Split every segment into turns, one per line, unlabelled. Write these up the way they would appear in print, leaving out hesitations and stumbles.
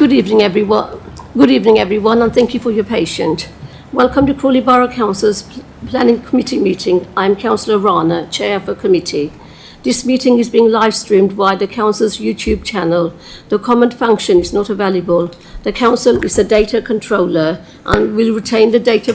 Good evening, everyone, and thank you for your patience. Welcome to Crawley Borough Council's Planning Committee meeting. I'm Councillor Rana, Chair of the committee. This meeting is being live streamed via the Council's YouTube channel. The comment function is not available. The Council is a data controller and will retain the data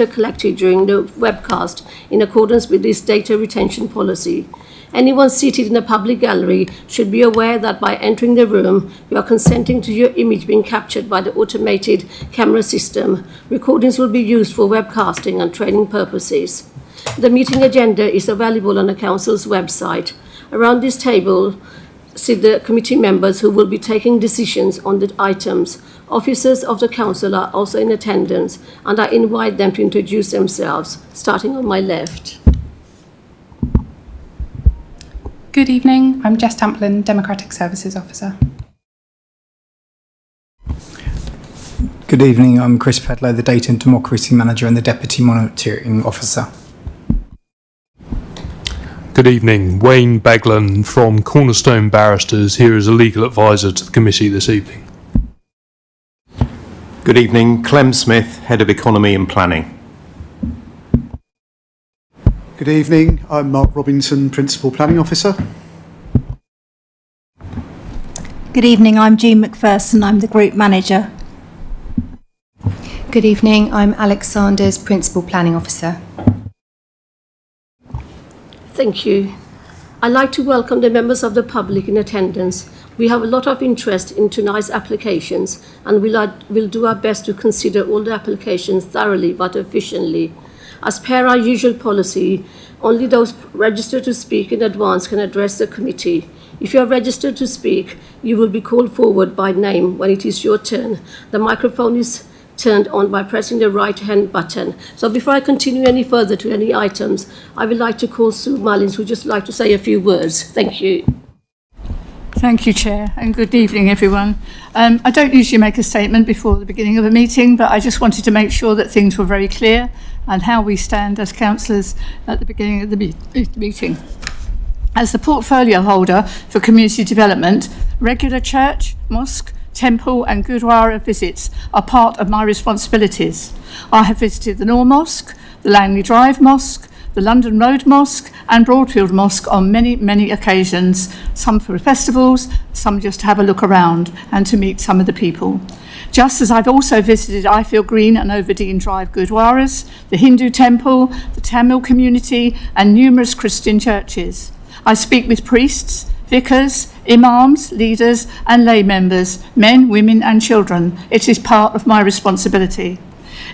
collected during the webcast in accordance with this data retention policy. Anyone seated in a public gallery should be aware that by entering the room, you are consenting to your image being captured by the automated camera system. Recordings will be used for webcasting and training purposes. The meeting agenda is available on the Council's website. Around this table sit the committee members who will be taking decisions on the items. Officers of the Council are also in attendance, and I invite them to introduce themselves, starting on my left.
Good evening, I'm Jess Tamplin, Democratic Services Officer.
Good evening, I'm Chris Pedlow, the Data and Democracy Manager and the Deputy Monitoring Officer.
Good evening, Wayne Beglan from Cornerstone Barristers, here as a legal advisor to the committee this evening.
Good evening, Clem Smith, Head of Economy and Planning.
Good evening, I'm Mark Robinson, Principal Planning Officer.
Good evening, I'm Jean McPherson, I'm the Group Manager.
Good evening, I'm Alex Sanders, Principal Planning Officer.
Thank you. I'd like to welcome the members of the public in attendance. We have a lot of interest in tonight's applications, and we'll do our best to consider all the applications thoroughly but efficiently. As per our usual policy, only those registered to speak in advance can address the committee. If you are registered to speak, you will be called forward by name when it is your turn. The microphone is turned on by pressing the right-hand button. So before I continue any further to any items, I would like to call Sue Mullins, who would just like to say a few words. Thank you.
Thank you, Chair, and good evening, everyone. I don't usually make a statement before the beginning of a meeting, but I just wanted to make sure that things were very clear and how we stand as councillors at the beginning of the meeting. As the portfolio holder for community development, regular church, mosque, temple and Gurdwara visits are part of my responsibilities. I have visited the Nor Mosque, the Langley Drive Mosque, the London Road Mosque and Broadfield Mosque on many occasions, some for festivals, some just to have a look around and to meet some of the people. Just as I've also visited Ifield Green and Overdene Drive Gurdwaras, the Hindu temple, the Tamil community and numerous Christian churches. I speak with priests, vicars, imams, leaders and lay members, men, women and children. It is part of my responsibility.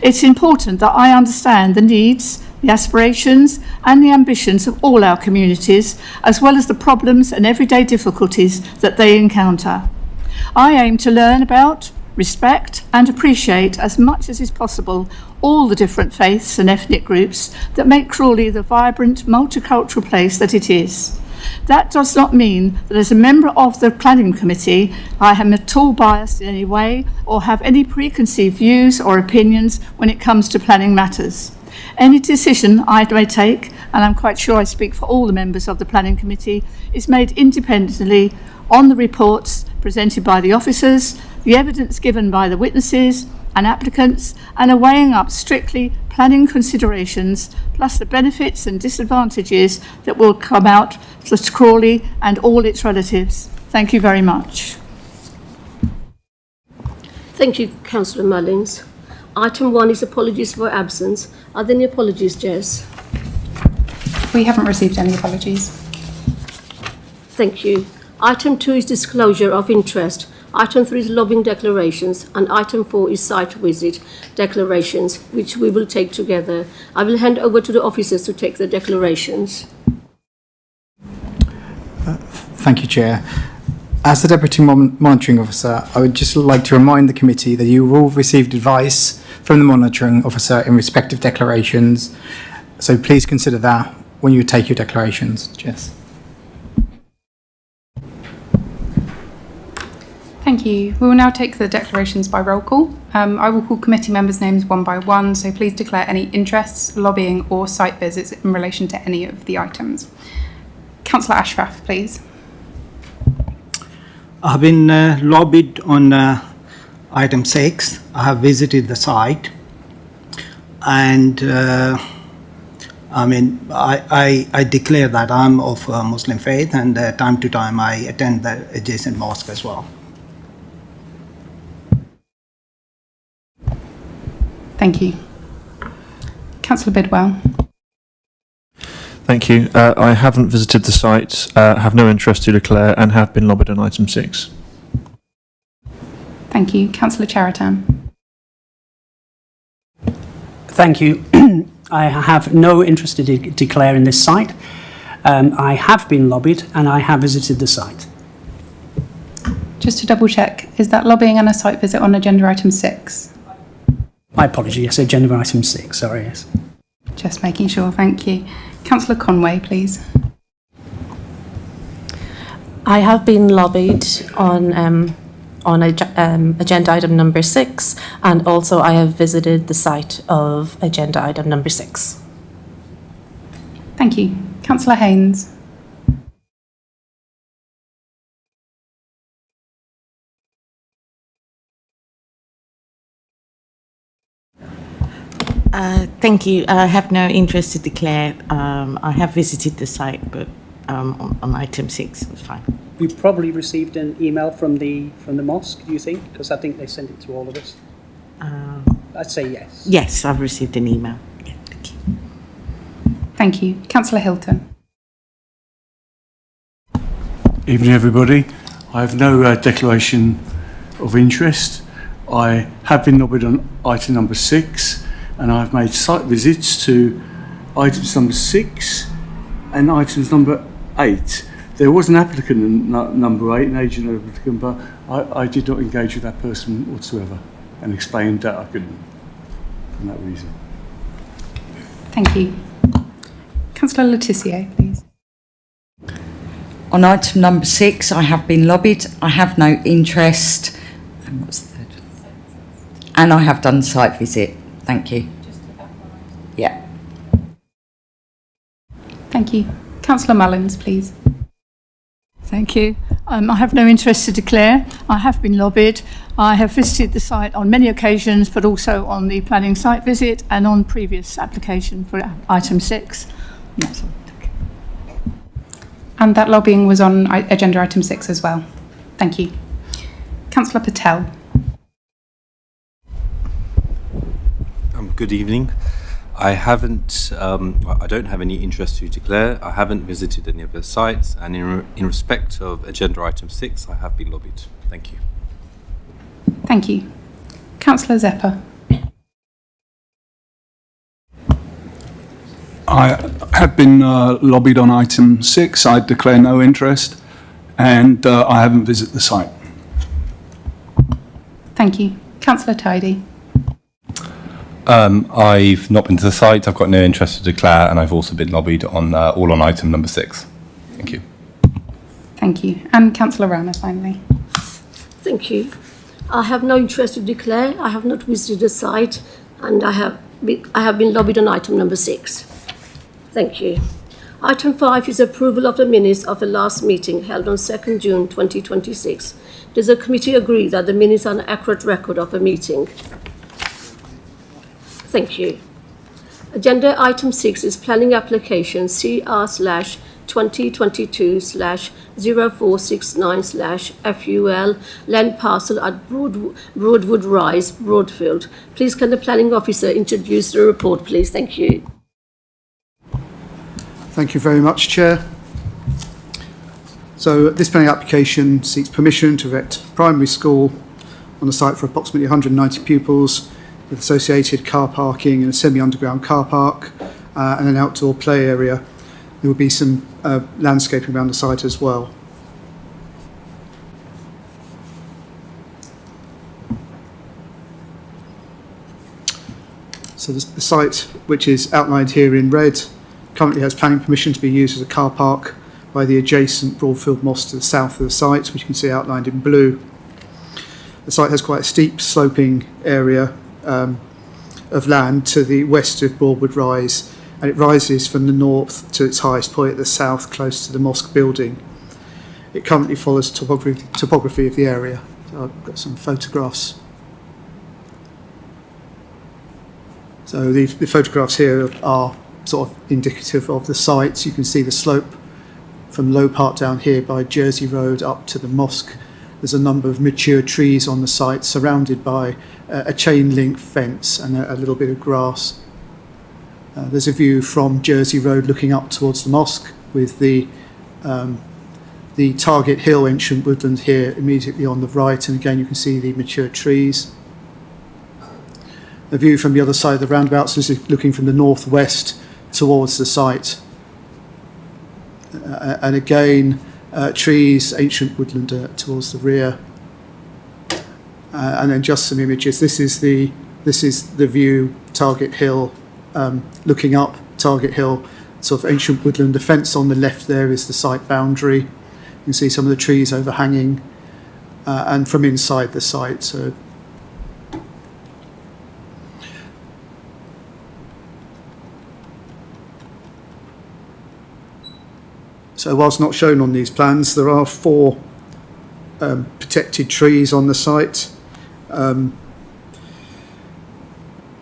It's important that I understand the needs, the aspirations and the ambitions of all our communities, as well as the problems and everyday difficulties that they encounter. I aim to learn about, respect and appreciate as much as is possible all the different faiths and ethnic groups that make Crawley the vibrant, multicultural place that it is. That does not mean that as a member of the planning committee, I am at all biased in any way or have any preconceived views or opinions when it comes to planning matters. Any decision I may take, and I'm quite sure I speak for all the members of the planning committee, is made independently on the reports presented by the officers, the evidence given by the witnesses and applicants, and a weighing up strictly planning considerations, plus the benefits and disadvantages that will come out for Crawley and all its relatives. Thank you very much.
Thank you, Councillor Mullins. Item 1 is apologies for absence. Are there any apologies, Jess?
We haven't received any apologies.
Thank you. Item 2 is disclosure of interest. Item 3 is lobbying declarations, and item 4 is site visit declarations, which we will take together. I will hand over to the officers to take the declarations.
Thank you, Chair. As the Deputy Monitoring Officer, I would just like to remind the committee that you have all received advice from the Monitoring Officer in respective declarations, so please consider that when you take your declarations. Jess.
Thank you. We will now take the declarations by roll call. I will call committee members' names one by one, so please declare any interests, lobbying or site visits in relation to any of the items. Councillor Ashraf, please.
I've been lobbied on item 6. I have visited the site, and I declare that I'm of Muslim faith, and time to time I attend the adjacent mosque as well.
Thank you. Councillor Bidwell.
Thank you. I haven't visited the site, have no interest to declare, and have been lobbied on item 6.
Thank you. Councillor Charitan.
Thank you. I have no interest to declare in this site. I have been lobbied and I have visited the site.
Just to double check, is that lobbying and a site visit on agenda item 6?
My apology, I said agenda item 6, sorry, yes.
Just making sure, thank you. Councillor Conway, please.
I have been lobbied on agenda item number 6, and also I have visited the site of agenda item number 6.
Thank you. Councillor Haynes.
Thank you. I have no interest to declare. I have visited the site, but on item 6, it's fine.
You probably received an email from the mosque, do you think? Because I think they sent it to all of us. I'd say yes.
Yes, I've received an email. Yeah, thank you.
Thank you. Councillor Hilton.
Evening, everybody. I have no declaration of interest. I have been lobbied on item number 6, and I've made site visits to items number 6 and items number 8. There was an applicant in number 8, an agent applicant, but I did not engage with that person whatsoever and explained that I couldn't for that reason.
Thank you. Councillor Le Tissier, please.
On item number 6, I have been lobbied. I have no interest. And what's the third? And I have done site visit. Thank you. Yeah.
Thank you. Councillor Mullins, please.
Thank you. I have no interest to declare. I have been lobbied. I have visited the site on many occasions, but also on the planning site visit and on previous application for item 6. That's all.
And that lobbying was on agenda item 6 as well. Thank you. Councillor Patel.
Good evening. I don't have any interest to declare. I haven't visited any of the sites, and in respect of agenda item 6, I have been lobbied. Thank you.
Thank you. Councillor Zepper.
I have been lobbied on item 6. I declare no interest, and I haven't visited the site.
Thank you. Councillor Tidy.
I've not been to the site. I've got no interest to declare, and I've also been lobbied on all on item number 6. Thank you.
Thank you. And Councillor Rana, finally.
Thank you. I have no interest to declare. I have not visited the site, and I have been lobbied on item number 6. Thank you. Item 5 is approval of the minutes of the last meeting held on 2nd June 2026. Does the committee agree that the minutes are an accurate record of the meeting? Thank you. Agenda item 6 is planning application CR/2022/0469/FUL land parcel at Broadwood Rise, Broadfield. Please can the planning officer introduce the report, please? Thank you.
Thank you very much, Chair. So this planning application seeks permission to erect a primary school on the site for approximately 190 pupils, with associated car parking and a semi-underground car park and an outdoor play area. There will be some landscaping around the site as well. So the site, which is outlined here in red, currently has planning permission to be used as a car park by the adjacent Broadfield Mosque to the south of the site, which you can see outlined in blue. The site has quite a steep sloping area of land to the west of Broadwood Rise, and it rises from the north to its highest point at the south, close to the mosque building. It currently follows topography of the area. So I've got some photographs. So the photographs here are sort of indicative of the site. You can see the slope from Low Part down here by Jersey Road up to the mosque. There's a number of mature trees on the site surrounded by a chain link fence and a little bit of grass. There's a view from Jersey Road looking up towards the mosque with the Target Hill ancient woodland here immediately on the right, and again you can see the mature trees. A view from the other side of the roundabouts is looking from the northwest towards the site. And again, trees, ancient woodland towards the rear. And then just some images. This is the view, Target Hill, looking up Target Hill, sort of ancient woodland. The fence on the left there is the site boundary. You can see some of the trees overhanging, and from inside the site. So whilst not shown on these plans, there are 4 protected trees on the site. The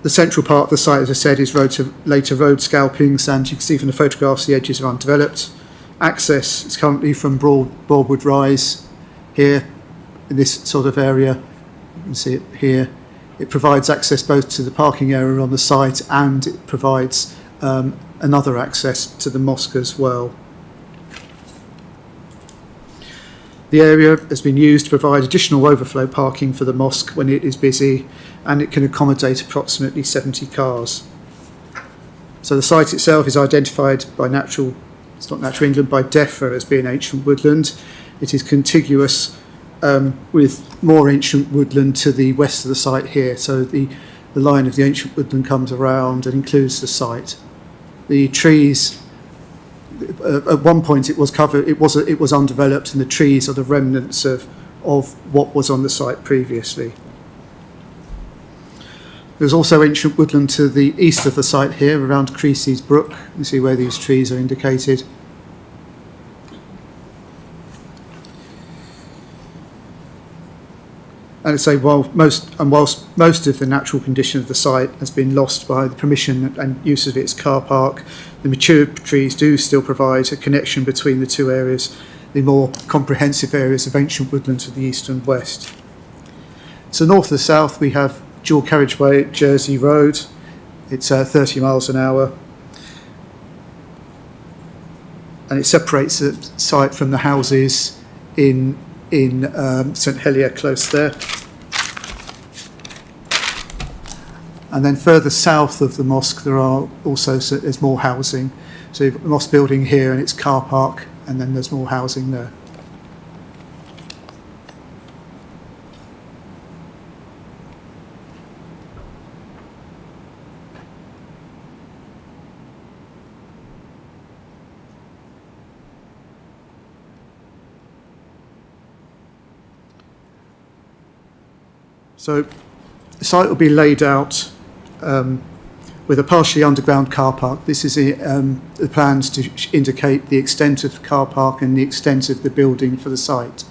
central part of the site, as I said, is later road scalpings, and you can see from the photographs the edges are undeveloped. Access is currently from Broadwood Rise here in this sort of area. You can see it here. It provides access both to the parking area on the site, and it provides another access to the mosque as well. The area has been used to provide additional overflow parking for the mosque when it is busy, and it can accommodate approximately 70 cars. So the site itself is identified by by DEFRA as being ancient woodland. It is contiguous with more ancient woodland to the west of the site here. So the line of the ancient woodland comes around and includes the site. The trees, at one point it was covered, it was undeveloped, and the trees are the remnants of what was on the site previously. There's also ancient woodland to the east of the site here around Creasy's Brook. You see where these trees are indicated. And I say, whilst most of the natural condition of the site has been lost by the permission and use of its car park, the mature trees do still provide a connection between the two areas, the more comprehensive areas of ancient woodland to the east and west. So north of the south we have dual carriageway at Jersey Road. It's 30 miles an hour. And it separates the site from the houses in St Helier close there. And then further south of the mosque there's more housing. So you've got the mosque building here and its car park, and then there's more housing there. So the site will be laid out with a partially underground car park. This is the plans to indicate the extent of the car park and the extent of the building for the site.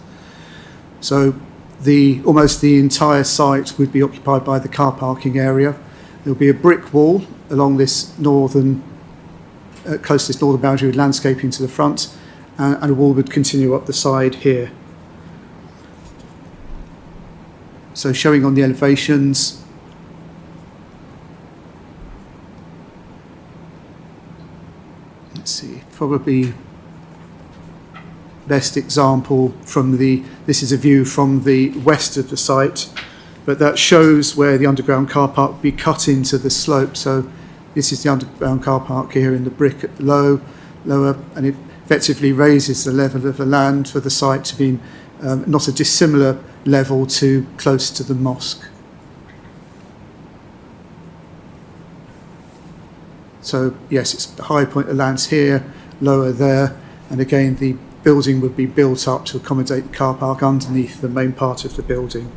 So almost the entire site would be occupied by the car parking area. There will be a brick wall along this closest northern boundary with landscaping to the front, and a wall would continue up the side here. So showing on the elevations, let's see, probably best example this is a view from the west of the site, but that shows where the underground car park will be cut into the slope. So this is the underground car park here in the brick at the lower, and it effectively raises the level of the land for the site to be not a dissimilar level to close to the mosque. So yes, it's the high point of land's here, lower there, and again the building would be built up to accommodate the car park underneath the main part of the building.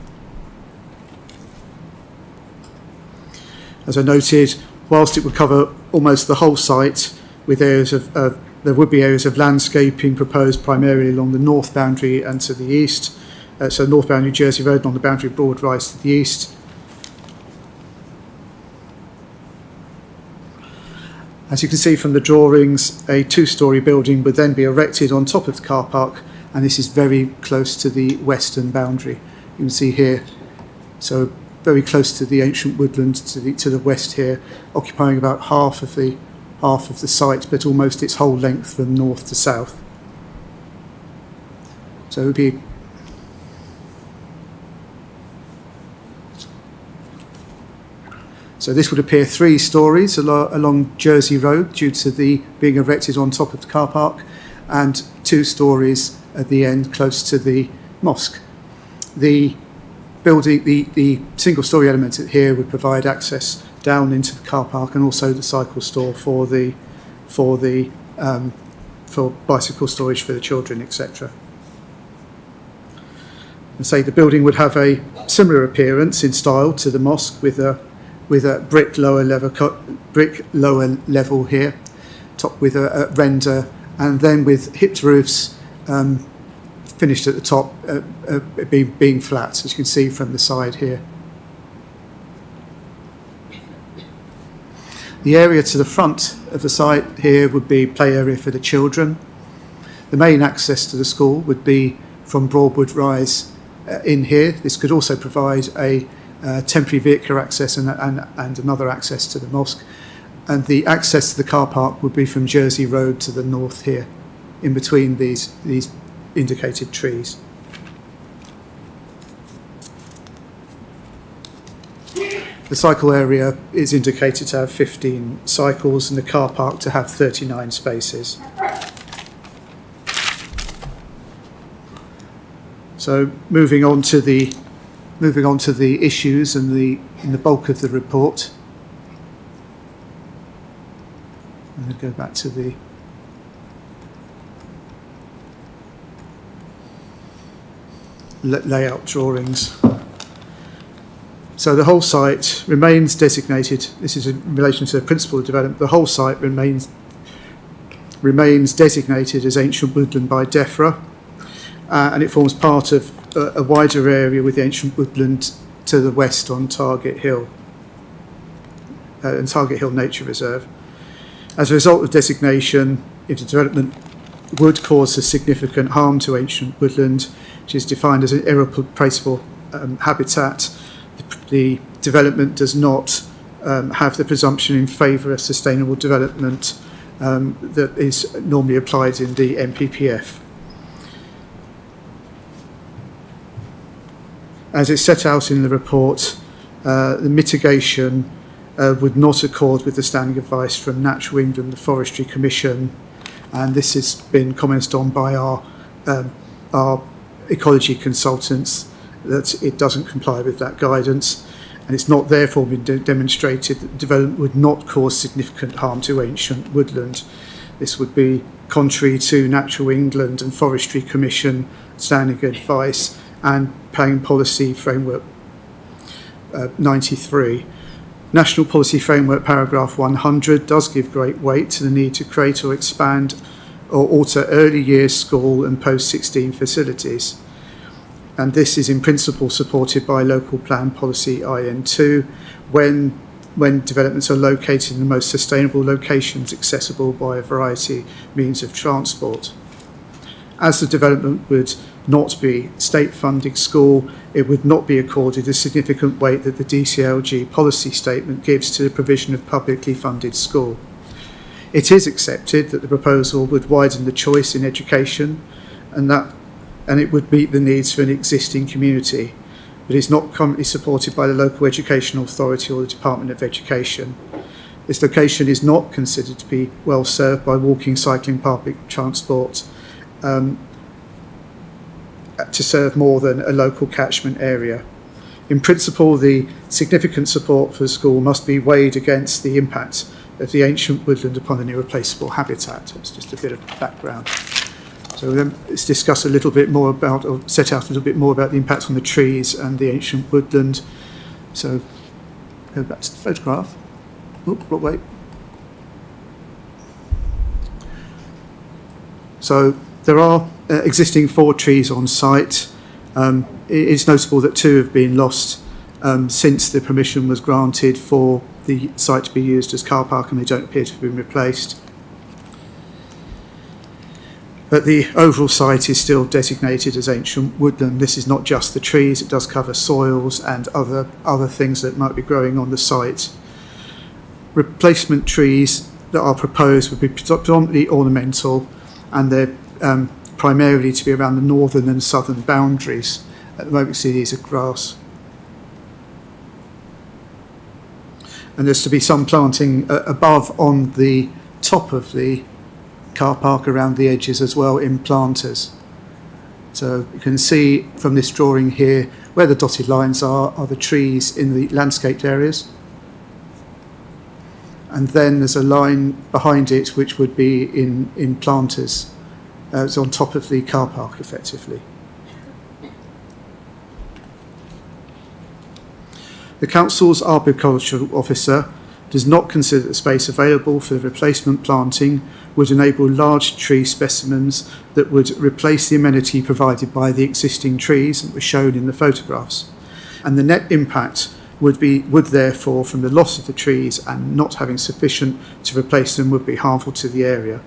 As I noted, whilst it would cover almost the whole site with areas of There would be areas of landscaping proposed primarily along the north boundary and to the east. So north boundary Jersey Road and on the boundary of Broad Rise to the east. As you can see from the drawings, a two-storey building would then be erected on top of the car park, and this is very close to the western boundary. You can see here, so very close to the ancient woodland to the west here, occupying about half of the site, but almost its whole length from north to south. So it would be So this would appear 3 stories along Jersey Road due to the being erected on top of the car park, and 2 stories at the end close to the mosque. The building, the single-storey element here would provide access down into the car park and also the cycle store for bicycle storage for the children, etc. And say the building would have a similar appearance in style to the mosque with a brick lower level here, top with a render, and then with hipped roofs finished at the top, being flat, as you can see from the side here. The area to the front of the site here would be play area for the children. The main access to the school would be from Broadwood Rise in here. This could also provide a temporary vehicular access and another access to the mosque. And the access to the car park would be from Jersey Road to the north here, in between these indicated trees. The cycle area is indicated to have 15 cycles and the car park to have 39 spaces. So moving on to the issues and the bulk of the report. I'm going to go back to the layout drawings. So the whole site remains designated, this is in relation to the principle of development, the whole site remains designated as ancient woodland by DEFRA, and it forms part of a wider area with the ancient woodland to the west on Target Hill and Target Hill Nature Reserve. As a result of designation, if the development would cause a significant harm to ancient woodland, which is defined as an irreplaceable habitat, the development does not have the presumption in favour of sustainable development that is normally applied in the NPPF. As it's set out in the report, the mitigation would not accord with the standing advice from Natural England, the Forestry Commission, and this has been commented on by our ecology consultants, that it doesn't comply with that guidance, and it's not therefore been demonstrated that development would not cause significant harm to ancient woodland. This would be contrary to Natural England and Forestry Commission standing advice and Planning Policy Framework 93. National Policy Framework paragraph 100 does give great weight to the need to create or expand or alter early years school and post-16 facilities. And this is in principle supported by Local Plan Policy IN2 when developments are located in the most sustainable locations accessible by a variety of means of transport. As the development would not be state-funded school, it would not be accorded a significant weight that the DCLG policy statement gives to the provision of publicly funded school. It is accepted that the proposal would widen the choice in education and it would meet the needs for an existing community, but is not currently supported by the local educational authority or the Department of Education. This location is not considered to be well served by walking, cycling, public transport to serve more than a local catchment area. In principle, the significant support for the school must be weighed against the impact of the ancient woodland upon an irreplaceable habitat. It's just a bit of background. So then let's discuss a little bit more about, or set out a little bit more about the impact on the trees and the ancient woodland. So go back to the photograph. Oop, wrong way. So there are existing 4 trees on site. It's notable that 2 have been lost since the permission was granted for the site to be used as car park, and they don't appear to have been replaced. But the overall site is still designated as ancient woodland. This is not just the trees, it does cover soils and other things that might be growing on the site. Replacement trees that are proposed would be predominantly ornamental, and they're primarily to be around the northern and southern boundaries. At the moment you see these are grass. And there's to be some planting above on the top of the car park around the edges as well in planters. So you can see from this drawing here where the dotted lines are the trees in the landscaped areas. And then there's a line behind it which would be in planters. It's on top of the car park effectively. The council's arboricultural officer does not consider the space available for the replacement planting would enable large tree specimens that would replace the amenity provided by the existing trees that were shown in the photographs. And the net impact would therefore, from the loss of the trees and not having sufficient to replace them, would be harmful to the area.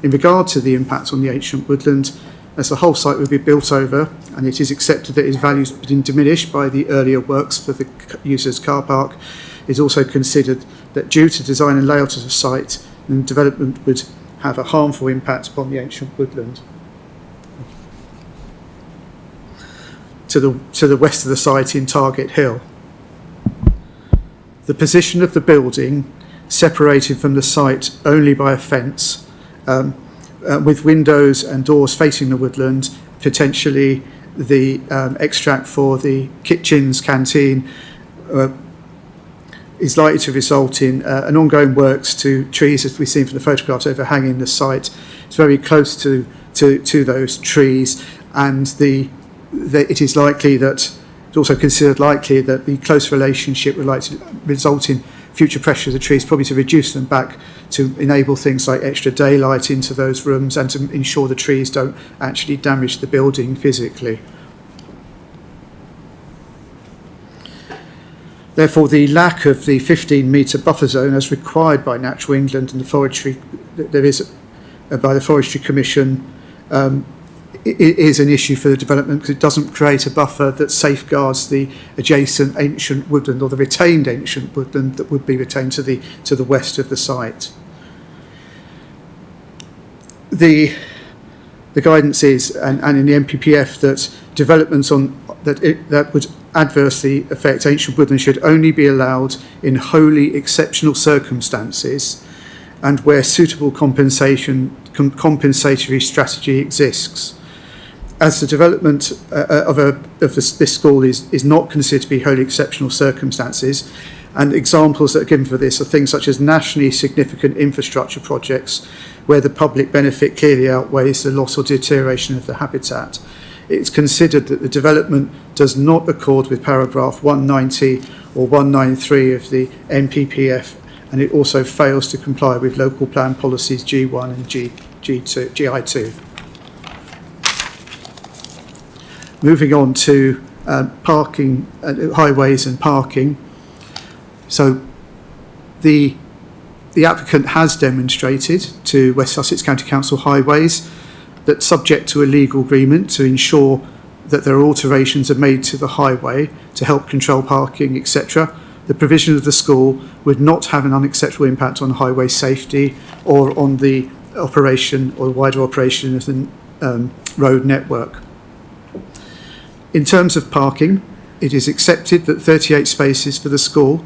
In regard to the impact on the ancient woodland, as the whole site would be built over, and it is accepted that its value has been diminished by the earlier works for the user's car park, it is also considered that due to design and layout of the site, the development would have a harmful impact upon the ancient woodland. To the west of the site in Target Hill. The position of the building, separated from the site only by a fence, with windows and doors facing the woodland, potentially the extract for the kitchens, canteen, is likely to result in an ongoing works to trees, as we've seen from the photographs overhanging the site. It's very close to those trees, and it is likely that it's also considered likely that the close relationship would likely result in future pressure of the trees, probably to reduce them back to enable things like extra daylight into those rooms and to ensure the trees don't actually damage the building physically. Therefore, the lack of the 15-metre buffer zone as required by Natural England and the Forestry, there is by the Forestry Commission, is an issue for the development because it doesn't create a buffer that safeguards the adjacent ancient woodland or the retained ancient woodland that would be retained to the west of the site. The guidance is, and in the MPPF, that developments that would adversely affect ancient woodland should only be allowed in wholly exceptional circumstances and where suitable compensatory strategy exists. As the development of this school is not considered to be wholly exceptional circumstances, and examples that are given for this are things such as nationally significant infrastructure projects where the public benefit clearly outweighs the loss or deterioration of the habitat. It's considered that the development does not accord with paragraph 190 or 193 of the NPPF, and it also fails to comply with local plan policies G1 and GI2. Moving on to parking, highways and parking. So the applicant has demonstrated to West Sussex County Council Highways that, subject to a legal agreement to ensure that there are alterations are made to the highway to help control parking, etc., the provision of the school would not have an unacceptable impact on highway safety or on the operation or wider operation of the road network. In terms of parking, it is accepted that 38 spaces for the school,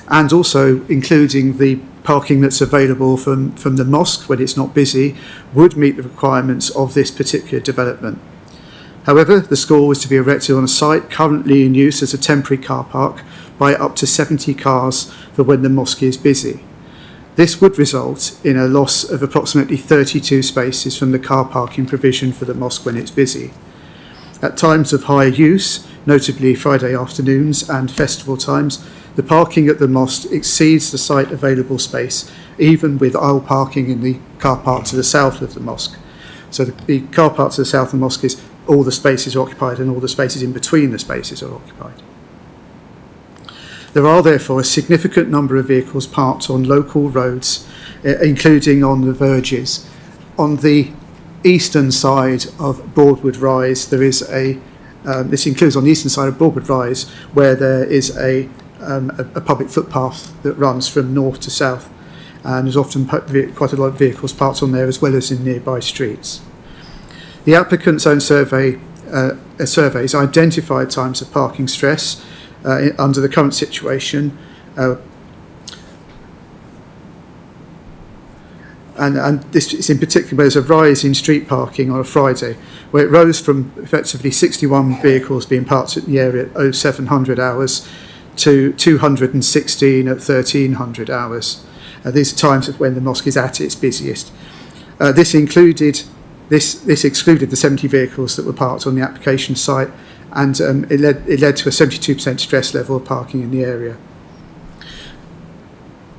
and also including the parking that's available from the mosque when it's not busy, would meet the requirements of this particular development. However, the school was to be erected on a site currently in use as a temporary car park by up to 70 cars for when the mosque is busy. This would result in a loss of approximately 32 spaces from the car parking provision for the mosque when it's busy. At times of higher use, notably Friday afternoons and festival times, the parking at the mosque exceeds the site available space, even with aisle parking in the car park to the south of the mosque. So the car park to the south of the mosque is all the spaces are occupied and all the spaces in between the spaces are occupied. There are therefore a significant number of vehicles parked on local roads, including on the verges. On the eastern side of Broadwood Rise, there is this includes on the eastern side of Broadwood Rise, where there is a public footpath that runs from north to south, and there's often quite a lot of vehicles parked on there as well as in nearby streets. The applicant's own surveys identified times of parking stress under the current situation, and this is in particular, there's a rise in street parking on a Friday, where it rose from effectively 61 vehicles being parked in the area at 0700 hours to 216 at 1300 hours. These are times of when the mosque is at its busiest. This excluded the 70 vehicles that were parked on the application site, and it led to a 72% stress level of parking in the area.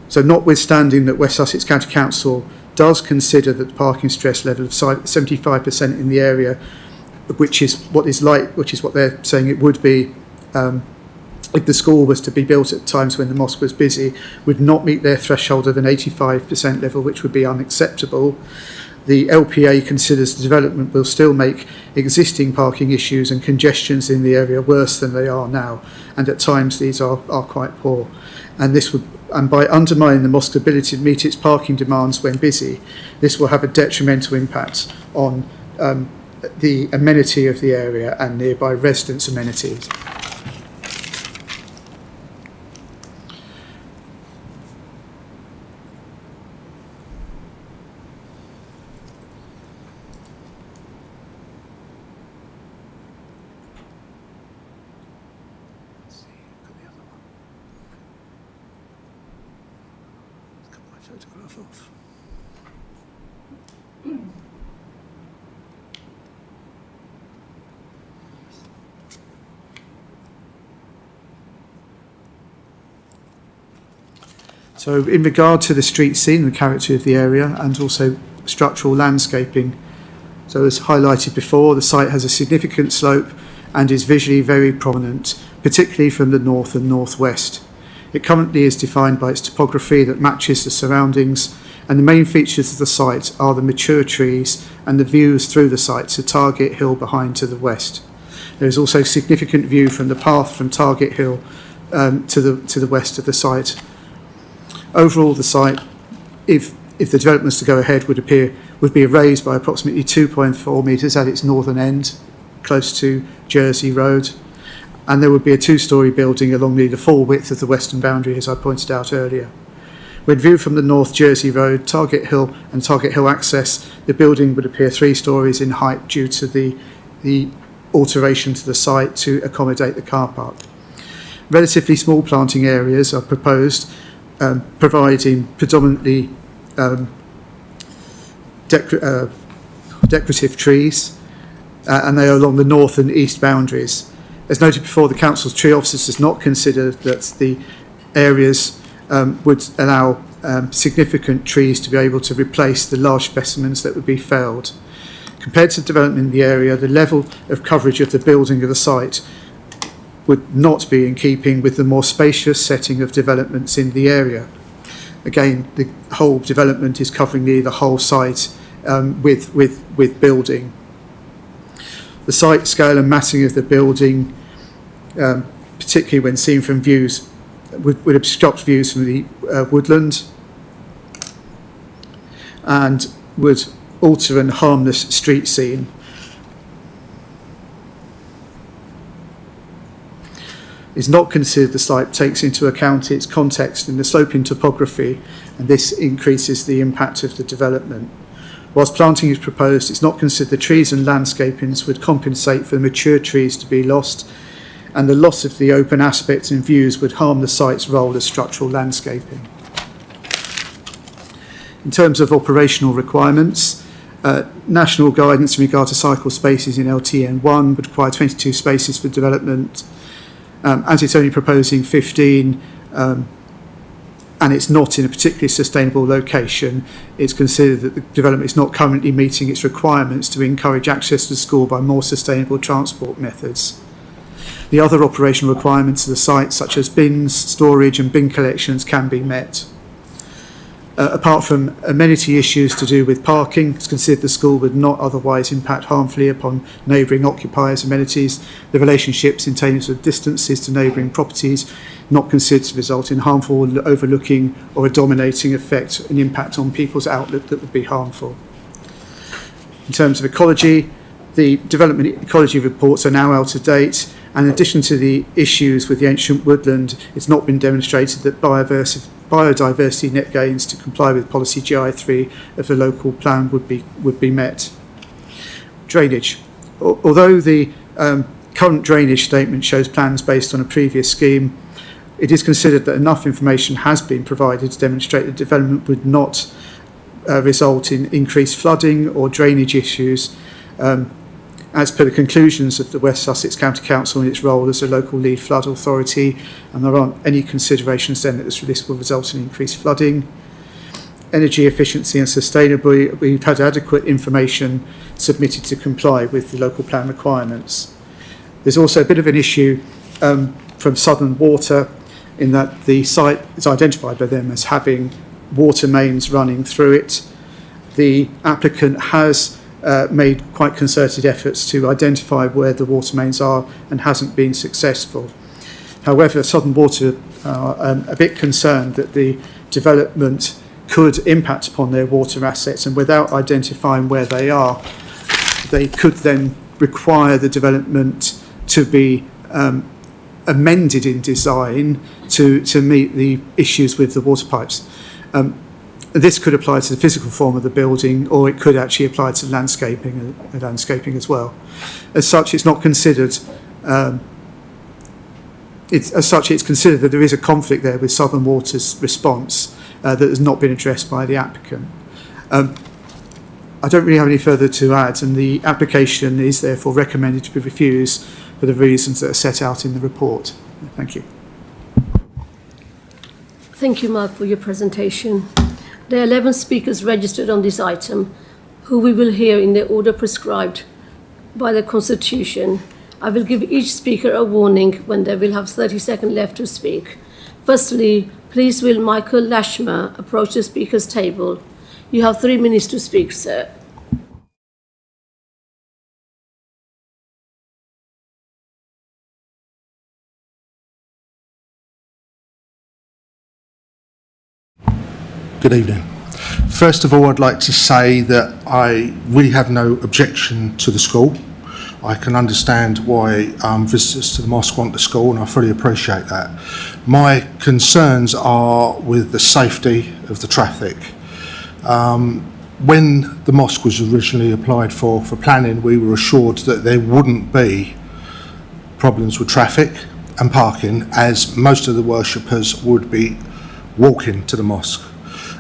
So notwithstanding that West Sussex County Council does consider that the parking stress level of 75% in the area, which is what they're saying it would be if the school was to be built at times when the mosque was busy, would not meet their threshold of an 85% level, which would be unacceptable. The LPA considers the development will still make existing parking issues and congestions in the area worse than they are now, and at times these are quite poor. And by undermining the mosque's ability to meet its parking demands when busy, this will have a detrimental impact on the amenity of the area and nearby residents' amenities. So in regard to the street scene, the character of the area, and also structural landscaping, so as highlighted before, the site has a significant slope and is visually very prominent, particularly from the north and northwest. It currently is defined by its topography that matches the surroundings, and the main features of the site are the mature trees and the views through the site to Target Hill behind to the west. There is also significant view from the path from Target Hill to the west of the site. Overall, the site, if the development was to go ahead, would be raised by approximately 2.4 metres at its northern end, close to Jersey Road, and there would be a two-storey building along the full width of the western boundary, as I pointed out earlier. When viewed from the North Jersey Road, Target Hill and Target Hill access, the building would appear 3 storeys in height due to the alteration to the site to accommodate the car park. Relatively small planting areas are proposed, providing predominantly decorative trees, and they are along the north and east boundaries. As noted before, the Council's tree officers does not consider that the areas would allow significant trees to be able to replace the large specimens that would be felled. Compared to development in the area, the level of coverage of the building of the site would not be in keeping with the more spacious setting of developments in the area. Again, the whole development is covering the whole site with building. The site scale and massing of the building, particularly when seen from views, would obstruct views from the woodland and would alter and harm the street scene. Is not considered the site takes into account its context and the sloping topography, and this increases the impact of the development. Whilst planting is proposed, it's not considered the trees and landscapings would compensate for the mature trees to be lost, and the loss of the open aspects and views would harm the site's role as structural landscaping. In terms of operational requirements, national guidance in regard to cycle spaces in LTN1 would require 22 spaces for development. As it's only proposing 15, and it's not in a particularly sustainable location, it's considered that the development is not currently meeting its requirements to encourage access to the school by more sustainable transport methods. The other operational requirements of the site, such as bins, storage and bin collections, can be met. Apart from amenity issues to do with parking, it's considered the school would not otherwise impact harmfully upon neighbouring occupiers' amenities. The relationships in terms of distances to neighbouring properties not considered to result in harmful overlooking or a dominating effect and impact on people's outlook that would be harmful. In terms of ecology, the development ecology reports are now out of date, and in addition to the issues with the ancient woodland, it's not been demonstrated that biodiversity net gains to comply with policy GI3 of the local plan would be met. Drainage. Although the current drainage statement shows plans based on a previous scheme, it is considered that enough information has been provided to demonstrate that development would not result in increased flooding or drainage issues, as per the conclusions of the West Sussex County Council in its role as a local lead flood authority, and there aren't any considerations then that this will result in increased flooding. Energy efficiency and sustainability, we've had adequate information submitted to comply with the local plan requirements. There's also a bit of an issue from Southern Water, in that the site is identified by them as having water mains running through it. The applicant has made quite concerted efforts to identify where the water mains are and hasn't been successful. However, Southern Water are a bit concerned that the development could impact upon their water assets, and without identifying where they are, they could then require the development to be amended in design to meet the issues with the water pipes. This could apply to the physical form of the building, or it could actually apply to landscaping as well. As such, it's not considered. It's considered that there is a conflict there with Southern Water's response that has not been addressed by the applicant. I don't really have any further to add, and the application is therefore recommended to be refused for the reasons that are set out in the report. Thank you.
Thank you, Mark, for your presentation. There are 11 speakers registered on this item, who we will hear in the order prescribed by the Constitution. I will give each speaker a warning when they will have 30 seconds left to speak. Firstly, please will Michael Lashmer approach the speaker's table. You have 3 minutes to speak, sir.
Good evening. First of all, I'd like to say that I really have no objection to the school. I can understand why visitors to the mosque want the school, and I fully appreciate that. My concerns are with the safety of the traffic. When the mosque was originally applied for planning, we were assured that there wouldn't be problems with traffic and parking, as most of the worshippers would be walking to the mosque.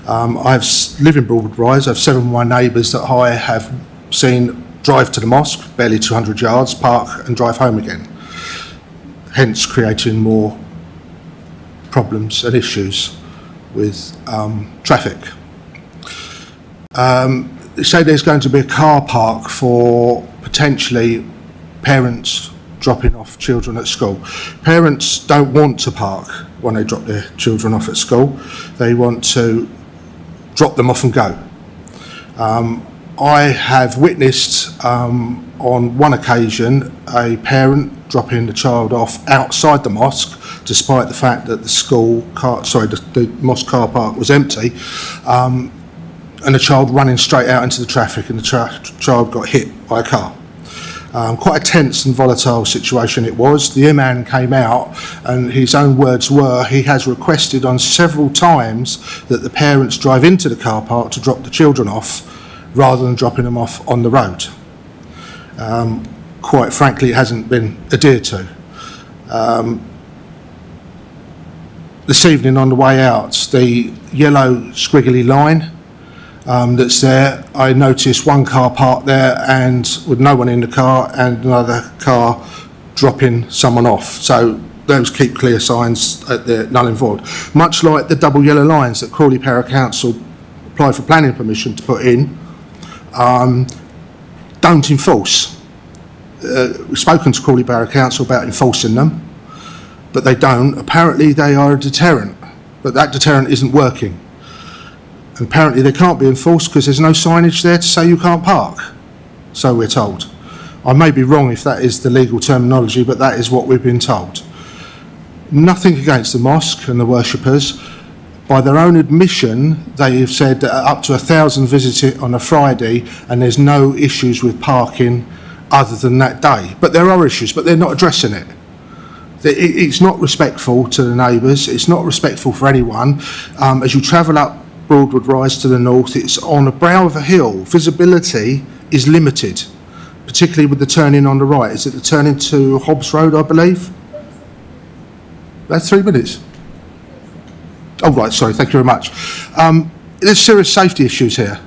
I live in Broadwood Rise. I have 7 of my neighbours that I have seen drive to the mosque, barely 200 yards, park and drive home again, hence creating more problems and issues with traffic. They say there's going to be a car park for potentially parents dropping off children at school. Parents don't want to park when they drop their children off at school. They want to drop them off and go. I have witnessed on one occasion a parent dropping the child off outside the mosque, despite the fact that the mosque car park was empty, and the child running straight out into the traffic, and the child got hit by a car. Quite a tense and volatile situation it was. The imam came out, and his own words were he has requested on several times that the parents drive into the car park to drop the children off rather than dropping them off on the road. Quite frankly, it hasn't been adhered to. This evening on the way out, the yellow squiggly line that's there, I noticed one car parked there and with no one in the car, and another car dropping someone off. So those keep clear signs at the null and void. Much like the double yellow lines that Crawley Borough Council applied for planning permission to put in, don't enforce. We've spoken to Crawley Borough Council about enforcing them, but they don't. Apparently they are a deterrent, but that deterrent isn't working. And apparently they can't be enforced because there's no signage there to say you can't park, so we're told. I may be wrong if that is the legal terminology, but that is what we've been told. Nothing against the mosque and the worshippers. By their own admission, they have said that up to 1,000 visit it on a Friday and there's no issues with parking other than that day. But there are issues, but they're not addressing it. It's not respectful to the neighbours, it's not respectful for anyone. As you travel up Broadwood Rise to the north, it's on the brow of a hill. Visibility is limited, particularly with the turning on the right. Is it the turning to Hobbs Road, I believe? That's 3 minutes. Oh, right, sorry, thank you very much. There's serious safety issues here.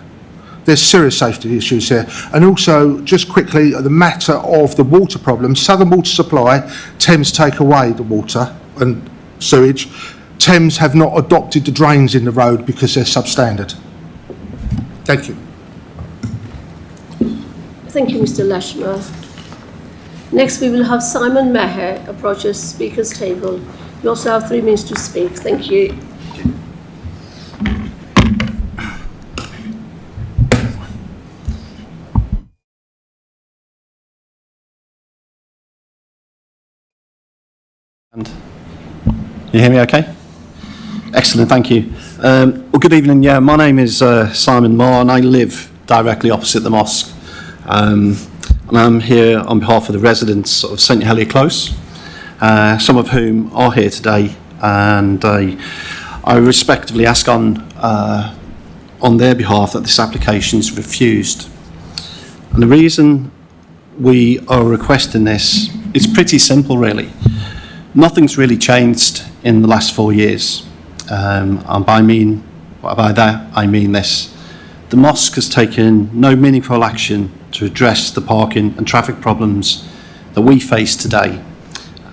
There's serious safety issues here. And also, just quickly, the matter of the water problem. Southern Water Supply, Thames take away the water and sewage. Thames have not adopted the drains in the road because they're substandard. Thank you.
Thank you, Mr. Lashmer. Next, we will have Simon Maher approach the speaker's table. You also have 3 minutes to speak. Thank you.
You hear me okay? Excellent, thank you. Well, good evening. Yeah, my name is Simon Moore and I live directly opposite the mosque. And I'm here on behalf of the residents of St Helier Close, some of whom are here today, and I respectively ask on their behalf that this application is refused. And the reason we are requesting this is pretty simple, really. Nothing's really changed in the last 4 years. And by that, I mean this. The mosque has taken no meaningful action to address the parking and traffic problems that we face today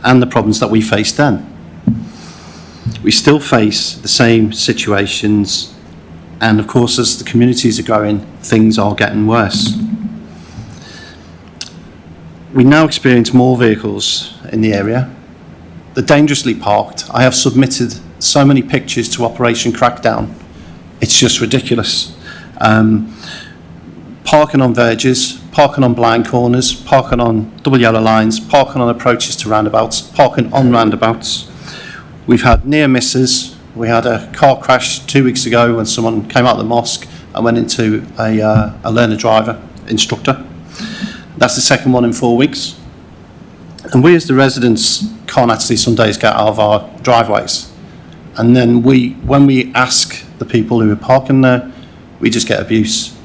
and the problems that we faced then. We still face the same situations, and of course, as the communities are growing, things are getting worse. We now experience more vehicles in the area. They're dangerously parked. I have submitted so many pictures to Operation Crackdown. It's just ridiculous. Parking on verges, parking on blind corners, parking on double yellow lines, parking on approaches to roundabouts, parking on roundabouts. We've had near misses. We had a car crash 2 weeks ago when someone came out of the mosque and went into a learner driver instructor. That's the second one in 4 weeks. And we as the residents can't actually some days get out of our driveways. And then when we ask the people who are parking there, we just get abuse.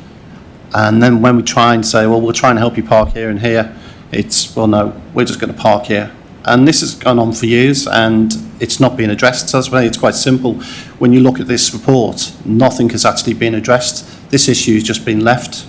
And then when we try and say, well, we'll try and help you park here and here, it's, well, no, we're just going to park here. And this has gone on for years and it's not being addressed. So it's quite simple. When you look at this report, nothing has actually been addressed. This issue has just been left.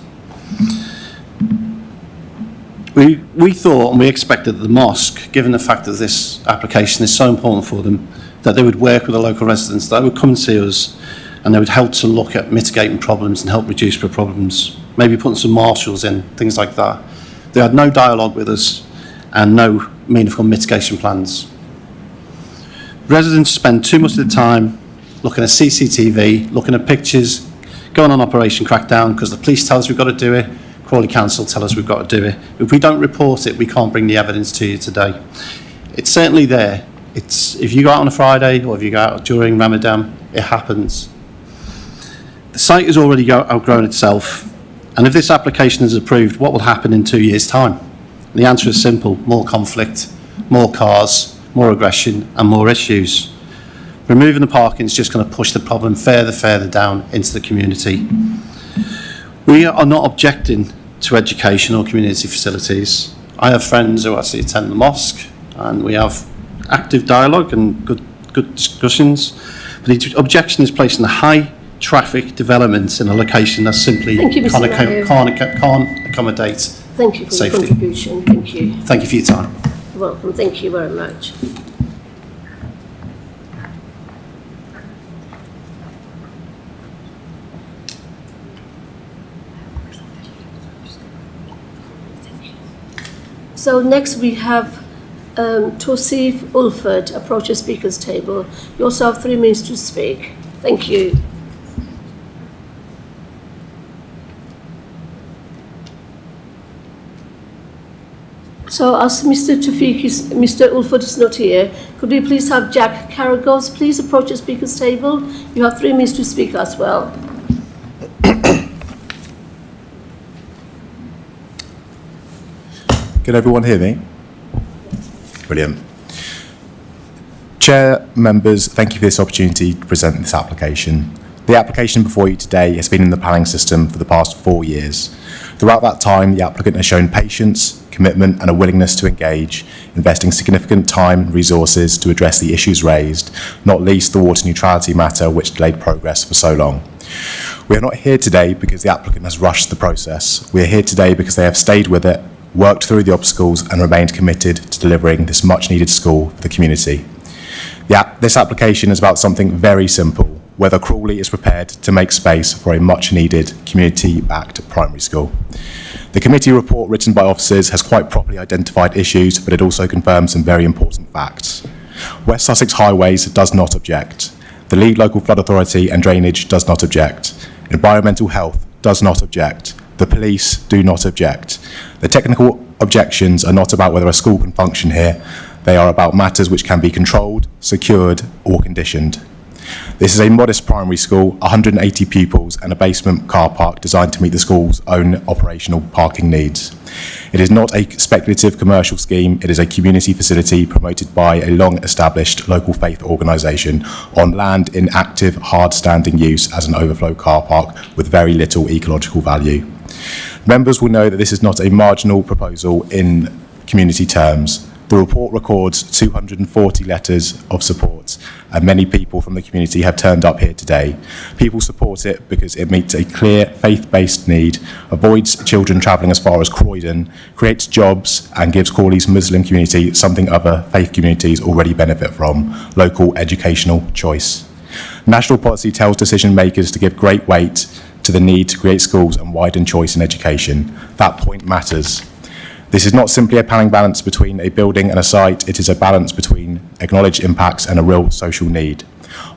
We thought and we expected that the mosque, given the fact that this application is so important for them, that they would work with the local residents, that they would come and see us, and they would help to look at mitigating problems and help reduce the problems, maybe putting some marshals in, things like that. They had no dialogue with us and no meaningful mitigation plans. Residents spend too much of the time looking at CCTV, looking at pictures, going on Operation Crackdown because the police tell us we've got to do it, Crawley Council tell us we've got to do it. If we don't report it, we can't bring the evidence to you today. It's certainly there. If you go out on a Friday or if you go out during Ramadan, it happens. The site has already outgrown itself, and if this application is approved, what will happen in 2 years' time? The answer is simple: more conflict, more cars, more aggression, and more issues. Removing the parking is just going to push the problem further down into the community. We are not objecting to education or community facilities. I have friends who actually attend the mosque, and we have active dialogue and good discussions. But the objection is placing the high traffic developments in a location that simply can't accommodate
Thank you for
safety.
your contribution. Thank you.
Thank you for your time.
You're welcome. Thank you very much. So next we have Tosif Ulford approach the speakers table. You also have 3 minutes to speak. Thank you. So as Mr. Ulford is not here, could we please have Jack Caragos please approach the speakers table? You have 3 minutes to speak as well.
Can everyone hear me? Brilliant. Chair, members, thank you for this opportunity to present this application. The application before you today has been in the planning system for the past 4 years. Throughout that time, the applicant has shown patience, commitment and a willingness to engage, investing significant time and resources to address the issues raised, not least the water neutrality matter which delayed progress for so long. We are not here today because the applicant has rushed the process. We are here today because they have stayed with it, worked through the obstacles and remained committed to delivering this much needed school for the community. This application is about something very simple, whether Crawley is prepared to make space for a much needed community-backed primary school. The committee report written by officers has quite properly identified issues, but it also confirms some very important facts. West Sussex Highways does not object. The lead local flood authority and drainage does not object. Environmental health does not object. The police do not object. The technical objections are not about whether a school can function here. They are about matters which can be controlled, secured or conditioned. This is a modest primary school, 180 pupils and a basement car park designed to meet the school's own operational parking needs. It is not a speculative commercial scheme, it is a community facility promoted by a long-established local faith organisation on land in active, hard-standing use as an overflow car park with very little ecological value. Members will know that this is not a marginal proposal in community terms. The report records 240 letters of support, and many people from the community have turned up here today. People support it because it meets a clear faith-based need, avoids children travelling as far as Croydon, creates jobs, and gives Crawley's Muslim community something other faith communities already benefit from: local educational choice. National policy tells decision makers to give great weight to the need to create schools and widen choice in education. That point matters. This is not simply a planning balance between a building and a site, it is a balance between acknowledged impacts and a real social need.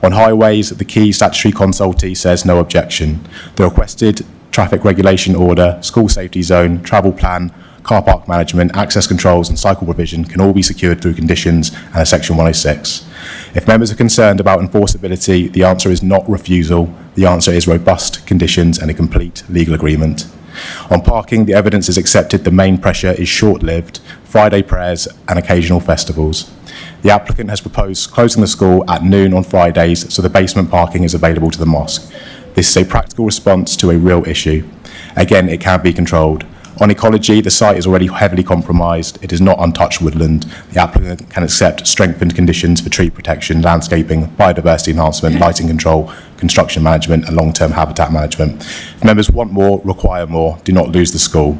On highways, the key statutory consultee says no objection. The requested traffic regulation order, school safety zone, travel plan, car park management, access controls and cycle provision can all be secured through conditions and a section 106. If members are concerned about enforceability, the answer is not refusal, the answer is robust conditions and a complete legal agreement. On parking, the evidence is accepted, the main pressure is short-lived, Friday prayers and occasional festivals. The applicant has proposed closing the school at noon on Fridays so the basement parking is available to the mosque. This is a practical response to a real issue. Again, it can be controlled. On ecology, the site is already heavily compromised. It is not untouched woodland. The applicant can accept strengthened conditions for tree protection, landscaping, biodiversity enhancement, lighting control, construction management and long-term habitat management. If members want more, require more, do not lose the school.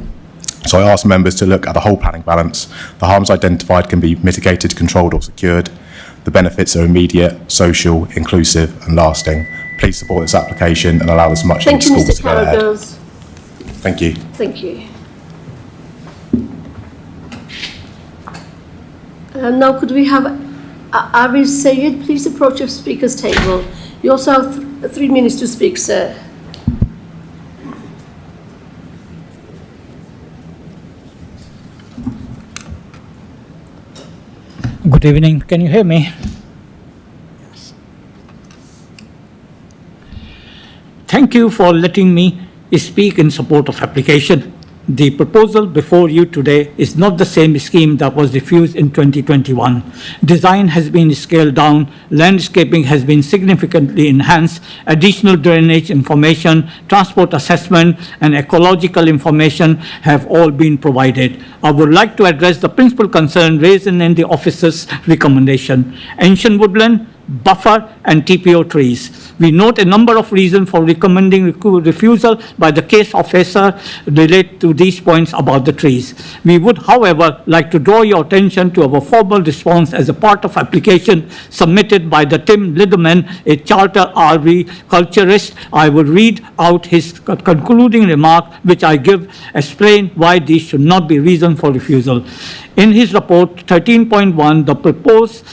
So I ask members to look at the whole planning balance. The harms identified can be mitigated, controlled or secured. The benefits are immediate, social, inclusive and lasting. Please support this application and allow this much needed school to go ahead. Thank you.
Thank you. Now could we have Ariz Sayed please approach the speakers table. You also have 3 minutes to speak, sir.
Good evening. Can you hear me? Yes. Thank you for letting me speak in support of application. The proposal before you today is not the same scheme that was diffused in 2021. Design has been scaled down, landscaping has been significantly enhanced, additional drainage information, transport assessment, and ecological information have all been provided. I would like to address the principal concern raised in the officer's recommendation. Ancient woodland, buffer, and TPO trees. We note a number of reasons for recommending refusal by the case officer relate to these points about the trees. We would, however, like to draw your attention to our formal response as a part of application submitted by the Tim Lideman, a charter RV culturist. I will read out his concluding remark, which I explain why these should not be reason for refusal. In his report 13.1, the proposed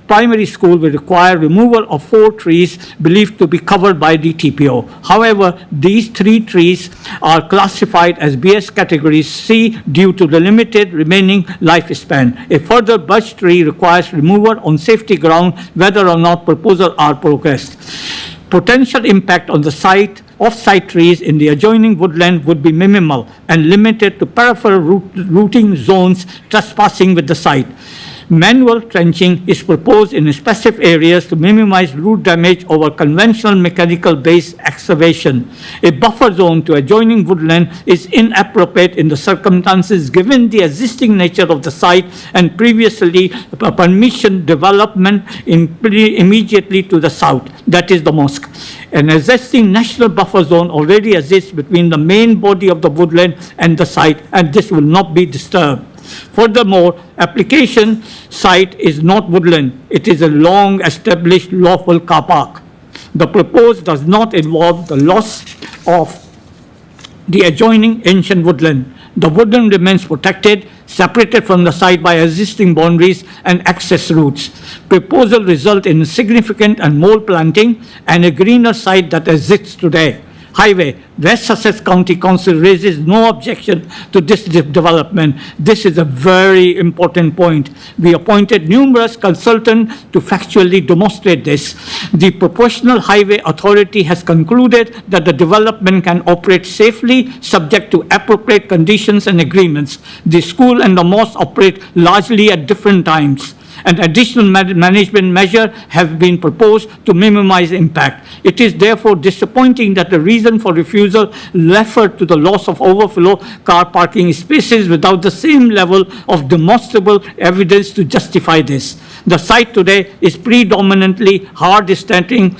primary school will require removal of 4 trees believed to be covered by the TPO. However, these 3 trees are classified as BS category C due to the limited remaining lifespan. A further birch tree requires removal on safety ground whether or not proposals are progressed. Potential impact on the site off-site trees in the adjoining woodland would be minimal and limited to peripheral rooting zones trespassing with the site. Manual trenching is proposed in specific areas to minimize root damage over conventional mechanical-based excavation. A buffer zone to adjoining woodland is inappropriate in the circumstances given the existing nature of the site and previously permission development immediately to the south, that is the mosque. An existing national buffer zone already exists between the main body of the woodland and the site, and this will not be disturbed. Furthermore, application site is not woodland. It is a long-established lawful car park. The proposed does not involve the loss of the adjoining ancient woodland. The woodland remains protected, separated from the site by existing boundaries and access routes. Proposal result in significant and more planting and a greener site that exists today. Highway, West Sussex County Council raises no objection to this development. This is a very important point. We appointed numerous consultants to factually demonstrate this. The Proportional Highway Authority has concluded that the development can operate safely, subject to appropriate conditions and agreements. The school and the mosque operate largely at different times. An additional management measure have been proposed to minimize impact. It is therefore disappointing that the reason for refusal referred to the loss of overflow car parking spaces without the same level of demonstrable evidence to justify this. The site today is predominantly hard standing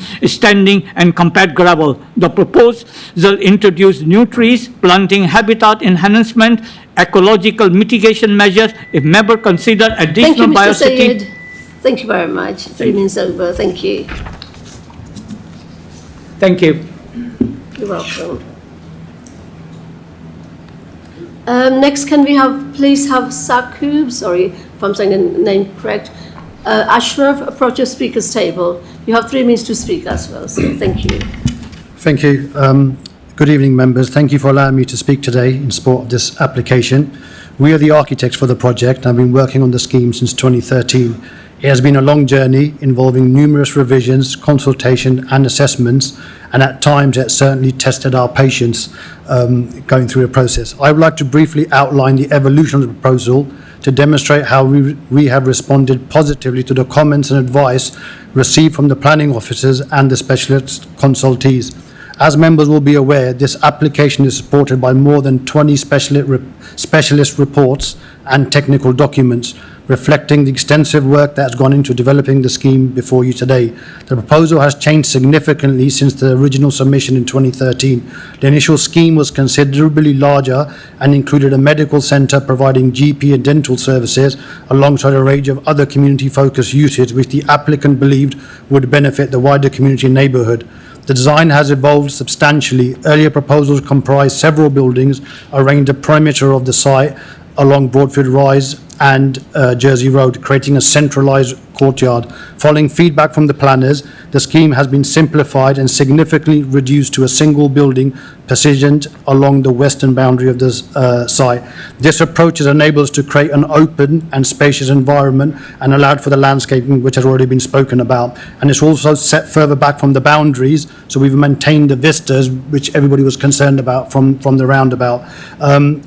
and compact gravel. The proposal introduce new trees, planting, habitat enhancement, ecological mitigation measures. If member consider additional biosecurity.
Sayed. Thank you very much. 3 minutes over. Thank you.
Thank you.
You're welcome. Next, can we please have Sakub, sorry if I'm saying the name correct, Ashraf, approach your speaker's table. You have 3 minutes to speak as well, so thank you.
Thank you. Good evening, members. Thank you for allowing me to speak today in support of this application. We are the architects for the project and have been working on the scheme since 2013. It has been a long journey involving numerous revisions, consultation and assessments, and at times it certainly tested our patience going through the process. I would like to briefly outline the evolution of the proposal to demonstrate how we have responded positively to the comments and advice received from the planning officers and the specialist consultees. As members will be aware, this application is supported by more than 20 specialist reports and technical documents, reflecting the extensive work that has gone into developing the scheme before you today. The proposal has changed significantly since the original submission in 2013. The initial scheme was considerably larger and included a medical centre providing GP and dental services alongside a range of other community-focused uses which the applicant believed would benefit the wider community and neighbourhood. The design has evolved substantially. Earlier proposals comprised several buildings around the perimeter of the site along Broadfield Rise and Jersey Road, creating a centralised courtyard. Following feedback from the planners, the scheme has been simplified and significantly reduced to a single building positioned along the western boundary of the site. This approach has enabled us to create an open and spacious environment and allowed for the landscaping, which has already been spoken about. And it's also set further back from the boundaries, so we've maintained the vistas, which everybody was concerned about from the roundabout.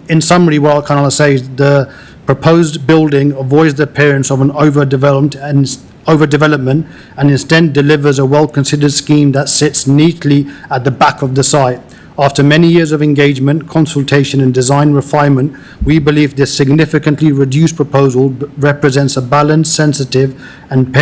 In summary, what I kind of say is the proposed building avoids the appearance of an overdevelopment and instead delivers a well-considered scheme that sits neatly at the back of the site. After many years of engagement, consultation and design refinement, we believe this significantly reduced proposal represents a balanced, sensitive and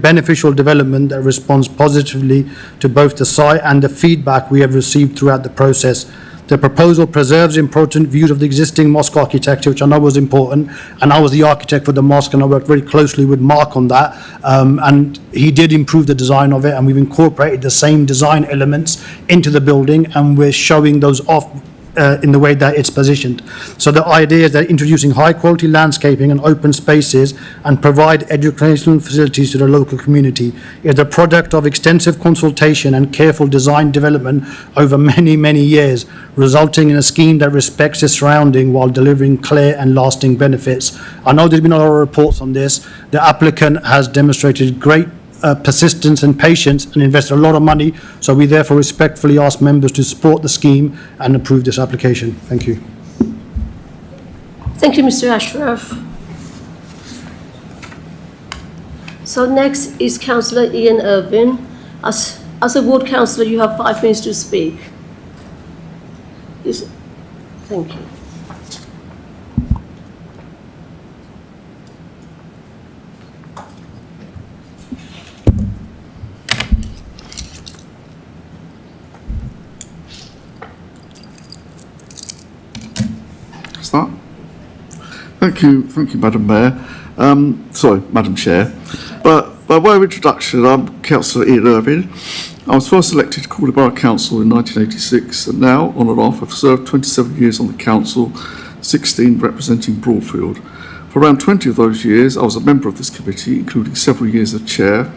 beneficial development that responds positively to both the site and the feedback we have received throughout the process. The proposal preserves important views of the existing mosque architecture, which I know was important, and I was the architect for the mosque and I worked very closely with Mark on that, and he did improve the design of it, and we've incorporated the same design elements into the building, and we're showing those off in the way that it's positioned. So the idea is that introducing high quality landscaping and open spaces and provide educational facilities to the local community is the product of extensive consultation and careful design development over many years, resulting in a scheme that respects its surrounding while delivering clear and lasting benefits. I know there's been a lot of reports on this. The applicant has demonstrated great persistence and patience and invested a lot of money, so we therefore respectfully ask members to support the scheme and approve this application. Thank you.
Thank you, Mr. Ashraf. So next is Councillor Ian Irvine. As a ward councillor, you have 5 minutes to speak. Thank you.
Start. Thank you, Madam Mayor. Madam Chair. But by way of introduction, I'm Councillor Ian Irvine. I was first elected to Crawley Borough Council in 1986, and now, on and off, I've served 27 years on the council, 16 representing Broadfield. For around 20 of those years, I was a member of this committee, including several years as chair,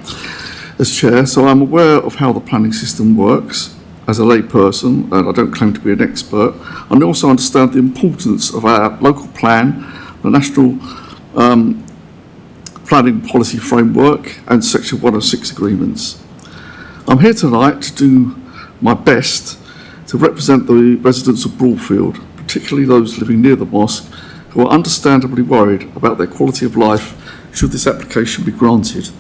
so I'm aware of how the planning system works. As a layperson, and I don't claim to be an expert, I also understand the importance of our local plan, the National Planning Policy Framework and Section 106 agreements. I'm here tonight to do my best to represent the residents of Broadfield, particularly those living near the mosque, who are understandably worried about their quality of life should this application be granted.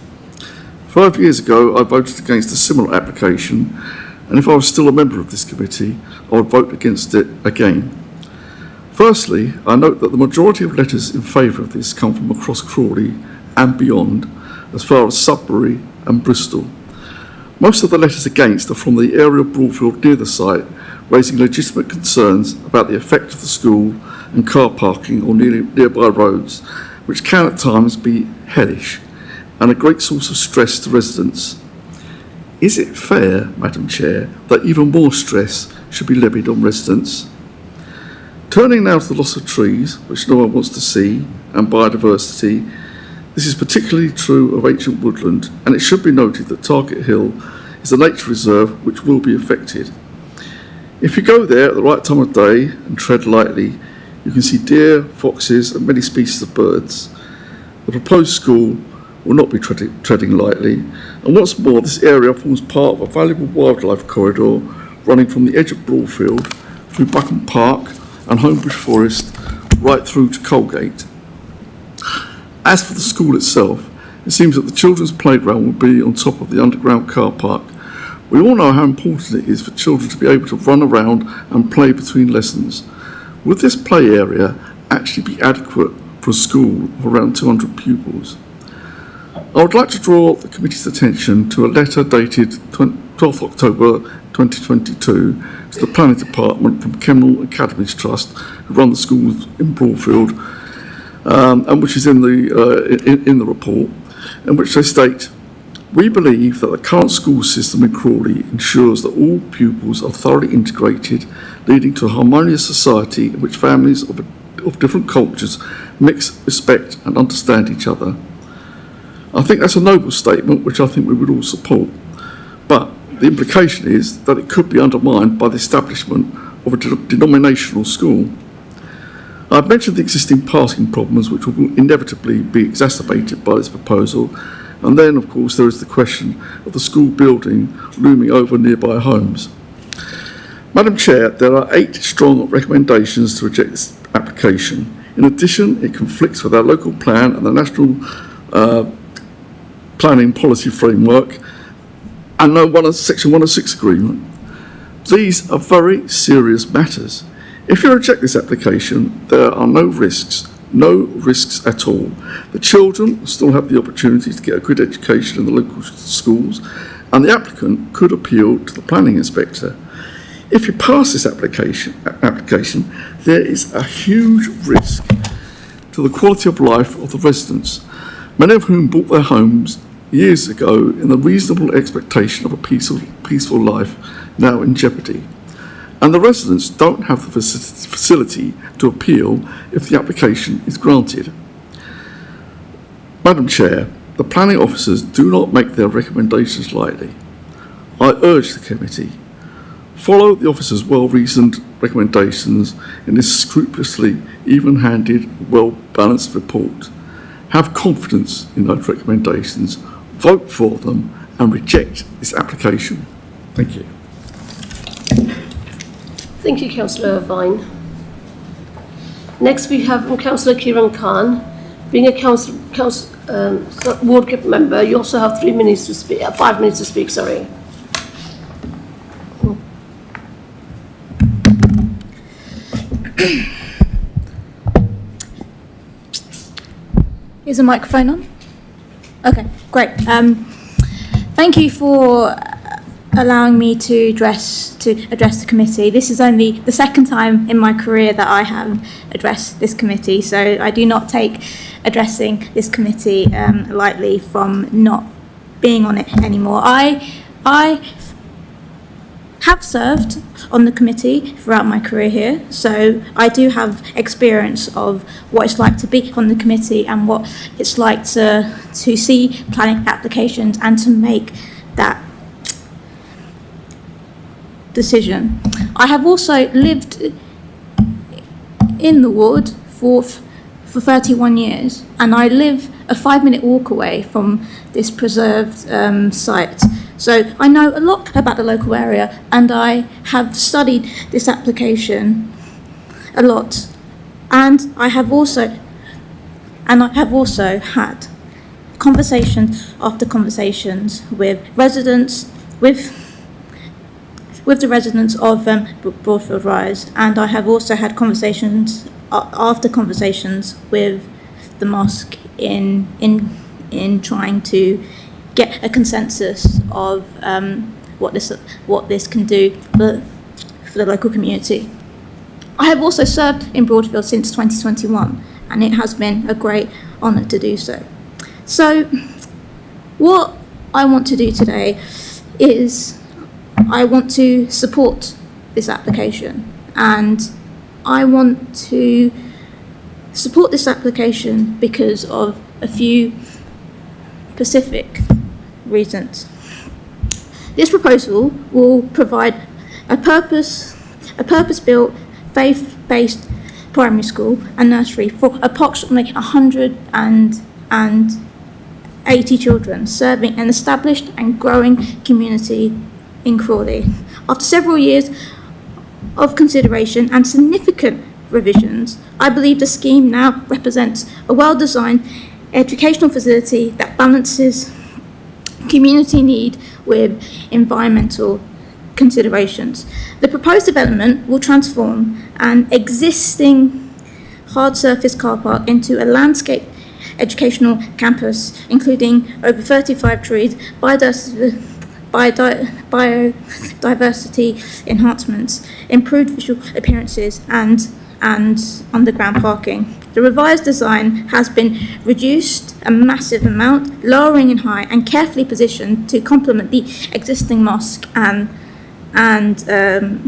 5 years ago, I voted against a similar application, and if I was still a member of this committee, I would vote against it again. Firstly, I note that the majority of letters in favour of this come from across Crawley and beyond, as far as Sudbury and Bristol. Most of the letters against are from the area of Broadfield near the site, raising legitimate concerns about the effect of the school and car parking on nearby roads, which can at times be hellish and a great source of stress to residents. Is it fair, Madam Chair, that even more stress should be levied on residents? Turning now to the loss of trees, which no one wants to see, and biodiversity, this is particularly true of ancient woodland, and it should be noted that Target Hill is a nature reserve which will be affected. If you go there at the right time of day and tread lightly, you can see deer, foxes and many species of birds. The proposed school will not be treading lightly, and what's more, this area forms part of a valuable wildlife corridor running from the edge of Broadfield through Buckham Park and Homebush Forest right through to Colgate. As for the school itself, it seems that the children's playground will be on top of the underground car park. We all know how important it is for children to be able to run around and play between lessons. Would this play area actually be adequate for a school of around 200 pupils? I would like to draw the committee's attention to a letter dated 12th October 2022 to the Planning Department from Kemnal Academies Trust, who run the schools in Broadfield, and which is in the report, in which they state, "We believe that the current school system in Crawley ensures that all pupils are thoroughly integrated, leading to a harmonious society in which families of different cultures mix, respect and understand each other." I think that's a noble statement, which I think we would all support. But the implication is that it could be undermined by the establishment of a denominational school. I've mentioned the existing parking problems, which will inevitably be exacerbated by this proposal. And then, of course, there is the question of the school building looming over nearby homes. Madam Chair, there are 8 strong recommendations to reject this application. In addition, it conflicts with our local plan and the National Planning Policy Framework and Section 106 agreement. These are very serious matters. If you reject this application, there are no risks at all. The children still have the opportunity to get a good education in the local schools, and the applicant could appeal to the planning inspector. If you pass this application, there is a huge risk to the quality of life of the residents, many of whom bought their homes years ago in the reasonable expectation of a peaceful life, now in jeopardy. And the residents don't have the facility to appeal if the application is granted. Madam Chair, the planning officers do not make their recommendations lightly. I urge the committee, follow the officers' well-reasoned recommendations in this scrupulously even-handed, well-balanced report. Have confidence in those recommendations, vote for them and reject this application. Thank you.
Thank you, Councillor Irvine. Next we have Councillor Kiran Khan. Being a ward group member, you also have 3 minutes to speak, 5 minutes to speak, sorry.
Is the microphone on? Okay, great. Thank you for allowing me to address the committee. This is only the second time in my career that I have addressed this committee, so I do not take addressing this committee lightly from not being on it anymore. I have served on the committee throughout my career here, so I do have experience of what it's like to be on the committee and what it's like to see planning applications and to make that decision. I have also lived in the ward for 31 years, and I live a 5-minute walk away from this preserved site. So I know a lot about the local area, and I have studied this application a lot. And I have also had conversations after conversations with residents, with the residents of Broadfield Rise, and I have also had conversations after conversations with the mosque in trying to get a consensus of what this can do for the local community. I have also served in Broadfield since 2021, and it has been a great honour to do so. So, what I want to do today is I want to support this application, and I want to support this application because of a few specific reasons. This proposal will provide a purpose-built, faith-based primary school and nursery for approximately 180 children, serving an established and growing community in Crawley. After several years of consideration and significant revisions, I believe the scheme now represents a well-designed educational facility that balances community need with environmental considerations. The proposed development will transform an existing hard surface car park into a landscape educational campus, including over 35 trees, biodiversity enhancements, improved visual appearances, and underground parking. The revised design has been reduced a massive amount, lowering in height and carefully positioned to complement the existing mosque and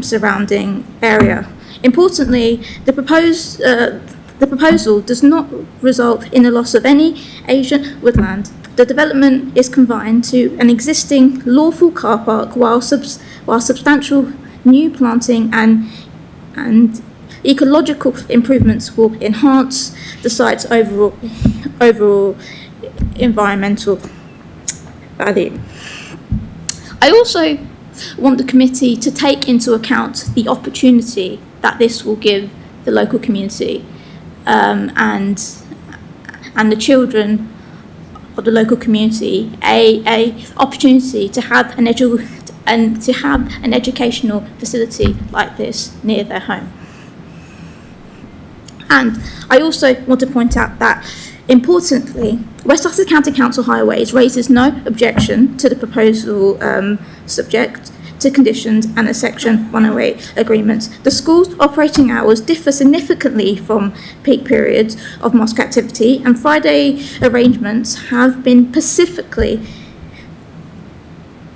surrounding area. Importantly, the proposal does not result in the loss of any Asian woodland. The development is confined to an existing lawful car park, while substantial new planting and ecological improvements will enhance the site's overall environmental value. I also want the committee to take into account the opportunity that this will give the local community and the children of the local community a opportunity to have an and to have an educational facility like this near their home. And I also want to point out that, importantly, West Sussex County Council Highways raises no objection to the proposal subject to conditions and the Section 108 agreements. The school's operating hours differ significantly from peak periods of mosque activity, and Friday arrangements have been specifically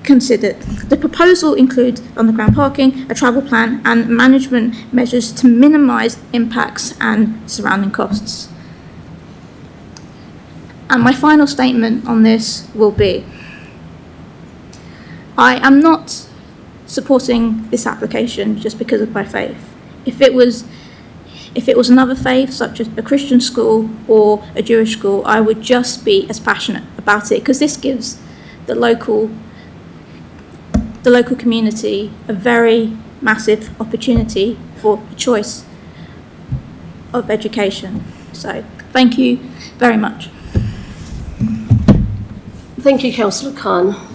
considered. The proposal includes underground parking, a travel plan, and management measures to minimise impacts and surrounding costs. And my final statement on this will be, I am not supporting this application just because of my faith. If it was another faith, such as a Christian school or a Jewish school, I would just be as passionate about it, because this gives the local community a very massive opportunity for a choice of education. So thank you very much.
Thank you, Councillor Khan.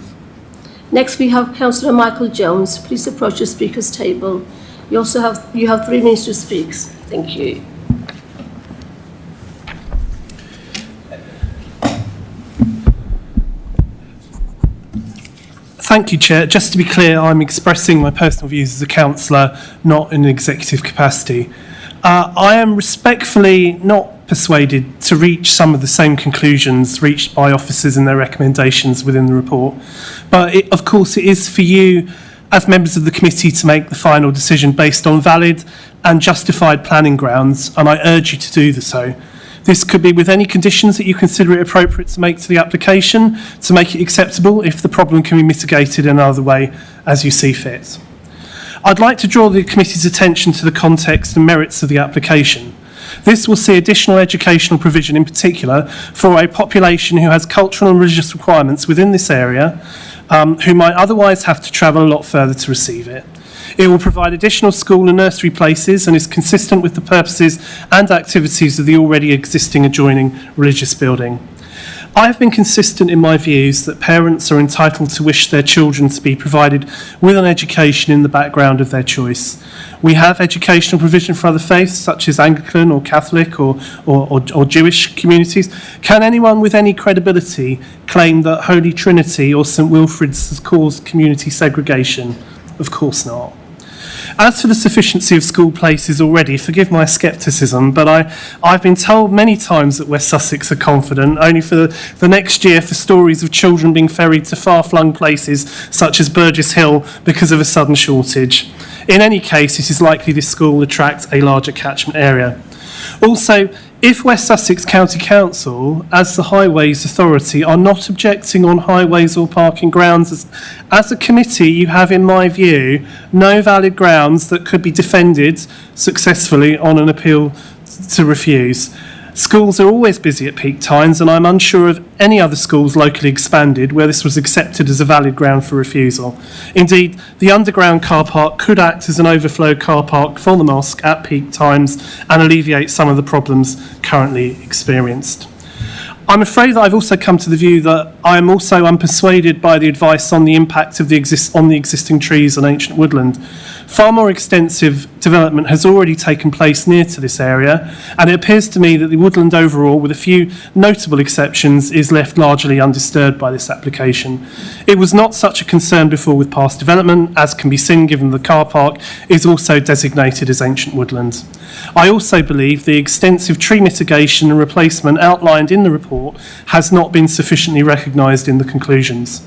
Next, we have Councillor Michael Jones. Please approach the speaker's table. You have 3 minutes to speak. Thank you.
Thank you, Chair. Just to be clear, I'm expressing my personal views as a councillor, not in an executive capacity. I am respectfully not persuaded to reach some of the same conclusions reached by officers in their recommendations within the report. But of course, it is for you as members of the committee to make the final decision based on valid and justified planning grounds, and I urge you to do so. This could be with any conditions that you consider it appropriate to make to the application to make it acceptable, if the problem can be mitigated in another way as you see fit. I'd like to draw the committee's attention to the context and merits of the application. This will see additional educational provision, in particular for a population who has cultural and religious requirements within this area, who might otherwise have to travel a lot further to receive it. It will provide additional school and nursery places and is consistent with the purposes and activities of the already existing adjoining religious building. I have been consistent in my views that parents are entitled to wish their children to be provided with an education in the background of their choice. We have educational provision for other faiths, such as Anglican or Catholic or Jewish communities. Can anyone with any credibility claim that Holy Trinity or St Wilfrid's has caused community segregation? Of course not. As for the sufficiency of school places already, forgive my scepticism, but I've been told many times that West Sussex are confident, only for the next year for stories of children being ferried to far-flung places such as Burgess Hill because of a sudden shortage. In any case, it is likely this school will attract a larger catchment area. Also, if West Sussex County Council, as the Highways Authority, are not objecting on highways or parking grounds, as a committee you have, in my view, no valid grounds that could be defended successfully on an appeal to refuse. Schools are always busy at peak times, and I'm unsure of any other schools locally expanded where this was accepted as a valid ground for refusal. Indeed, the underground car park could act as an overflow car park for the mosque at peak times and alleviate some of the problems currently experienced. I'm afraid that I've also come to the view that I am also unpersuaded by the advice on the impact of the existing trees on ancient woodland. Far more extensive development has already taken place near to this area, and it appears to me that the woodland overall, with a few notable exceptions, is left largely undisturbed by this application. It was not such a concern before with past development, as can be seen given the car park is also designated as ancient woodland. I also believe the extensive tree mitigation and replacement outlined in the report has not been sufficiently recognised in the conclusions.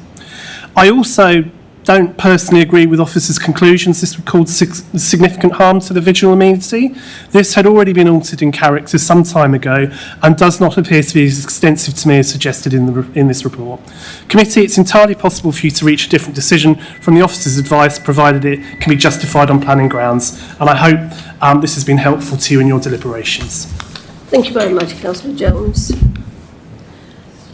I also don't personally agree with officers' conclusions this would cause significant harm to the visual amenity. This had already been altered in character some time ago and does not appear to be as extensive to me as suggested in this report. Committee, it's entirely possible for you to reach a different decision from the officers' advice, provided it can be justified on planning grounds, and I hope this has been helpful to you in your deliberations.
Thank you very much, Councillor Jones.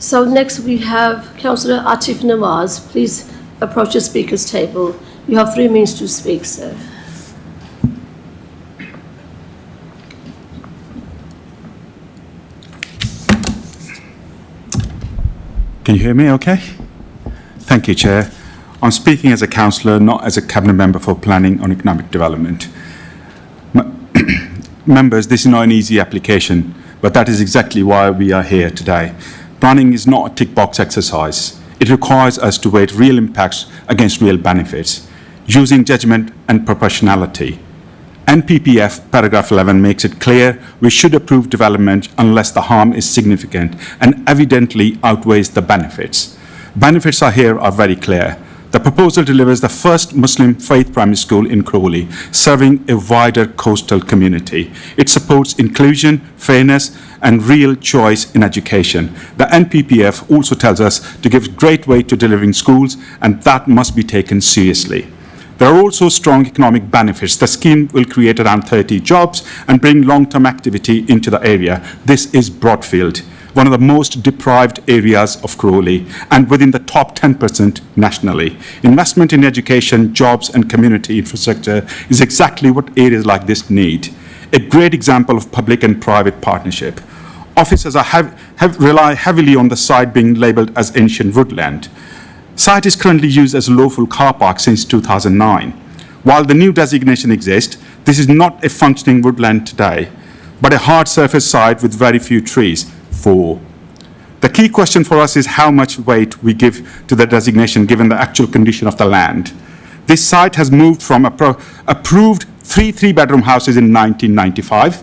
So next we have Councillor Atif Nawaz. Please approach the speaker's table. You have 3 minutes to speak, sir.
Can you hear me okay? Thank you, Chair.
I'm speaking as a councillor, not as a cabinet member for planning and economic development. Members, this is not an easy application, but that is exactly why we are here today. Planning is not a tick box exercise. It requires us to weigh real impacts against real benefits, using judgment and proportionality. NPPF paragraph 11 makes it clear we should approve development unless the harm is significant and evidently outweighs the benefits. Benefits are very clear. The proposal delivers the first Muslim faith primary school in Crawley, serving a wider coastal community. It supports inclusion, fairness, and real choice in education. The NPPF also tells us to give great weight to delivering schools, and that must be taken seriously. There are also strong economic benefits. The scheme will create around 30 jobs and bring long-term activity into the area. This is Broadfield, one of the most deprived areas of Crawley and within the top 10% nationally. Investment in education, jobs and community infrastructure is exactly what areas like this need. A great example of public and private partnership. Officers rely heavily on the site being labelled as ancient woodland. Site is currently used as a lawful car park since 2009. While the new designation exists, this is not a functioning woodland today, but a hard surface site with very few trees. 4. The key question for us is how much weight we give to the designation given the actual condition of the land. This site has moved from approved 3 three-bedroom houses in 1995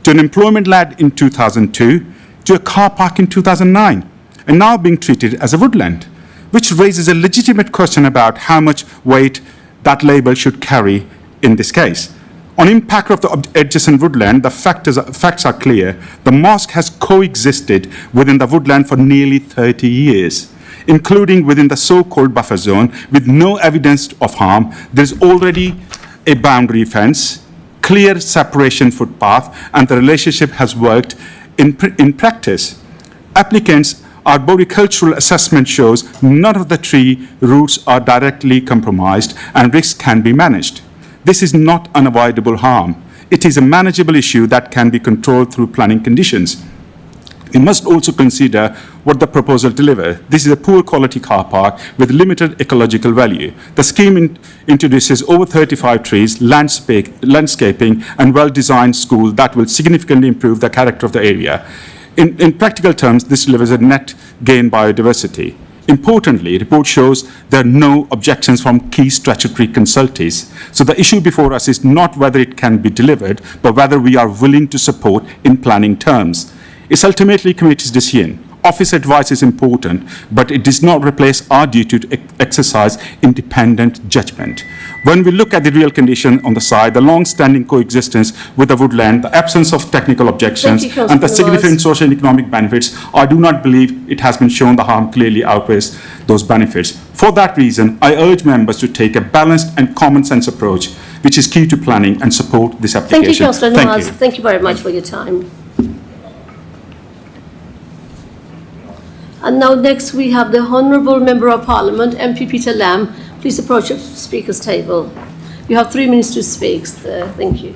to an employment lad in 2002 to a car park in 2009 and now being treated as a woodland, which raises a legitimate question about how much weight that label should carry in this case. On impact of the adjacent woodland, the facts are clear. The mosque has coexisted within the woodland for nearly 30 years, including within the so-called buffer zone, with no evidence of harm. There's already a boundary fence, clear separation footpath, and the relationship has worked in practice. Applicants' arboricultural assessment shows none of the tree roots are directly compromised and risks can be managed. This is not unavoidable harm. It is a manageable issue that can be controlled through planning conditions. We must also consider what the proposal delivers. This is a poor quality car park with limited ecological value. The scheme introduces over 35 trees, landscaping, and well-designed school that will significantly improve the character of the area. In practical terms, this delivers a net gain biodiversity. Importantly, the report shows there are no objections from key statutory consultees. So the issue before us is not whether it can be delivered, but whether we are willing to support in planning terms. It's ultimately committee's decision. Office advice is important, but it does not replace our duty to exercise independent judgment. When we look at the real condition on the side, the long-standing coexistence with the woodland, the absence of technical objections, and the significant social and economic benefits, I do not believe it has been shown the harm clearly outweighs those benefits. For that reason, I urge members to take a balanced and common sense approach, which is key to planning, and support this application.
Thank you, Councillor Nawaz. Thank you very much for your time. And now next we have the Honourable Member of Parliament, MP Peter Lamb. Please approach the Speaker's table. You have 3 minutes to speak, sir. Thank you.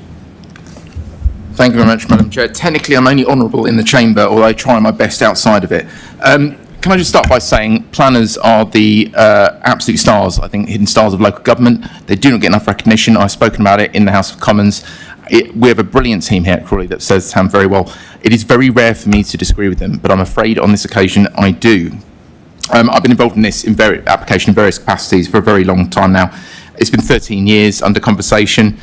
Thank you very much, Madam Chair. Technically, I'm only honourable in the chamber, although I try my best outside of it. Can I just start by saying planners are the absolute stars, I think, hidden stars of local government. They do not get enough recognition. I've spoken about it in the House of Commons. We have a brilliant team here at Crawley that serves the town very well. It is very rare for me to disagree with them, but I'm afraid on this occasion I do. I've been involved in this application in various capacities for a very long time now. It's been 13 years under conversation,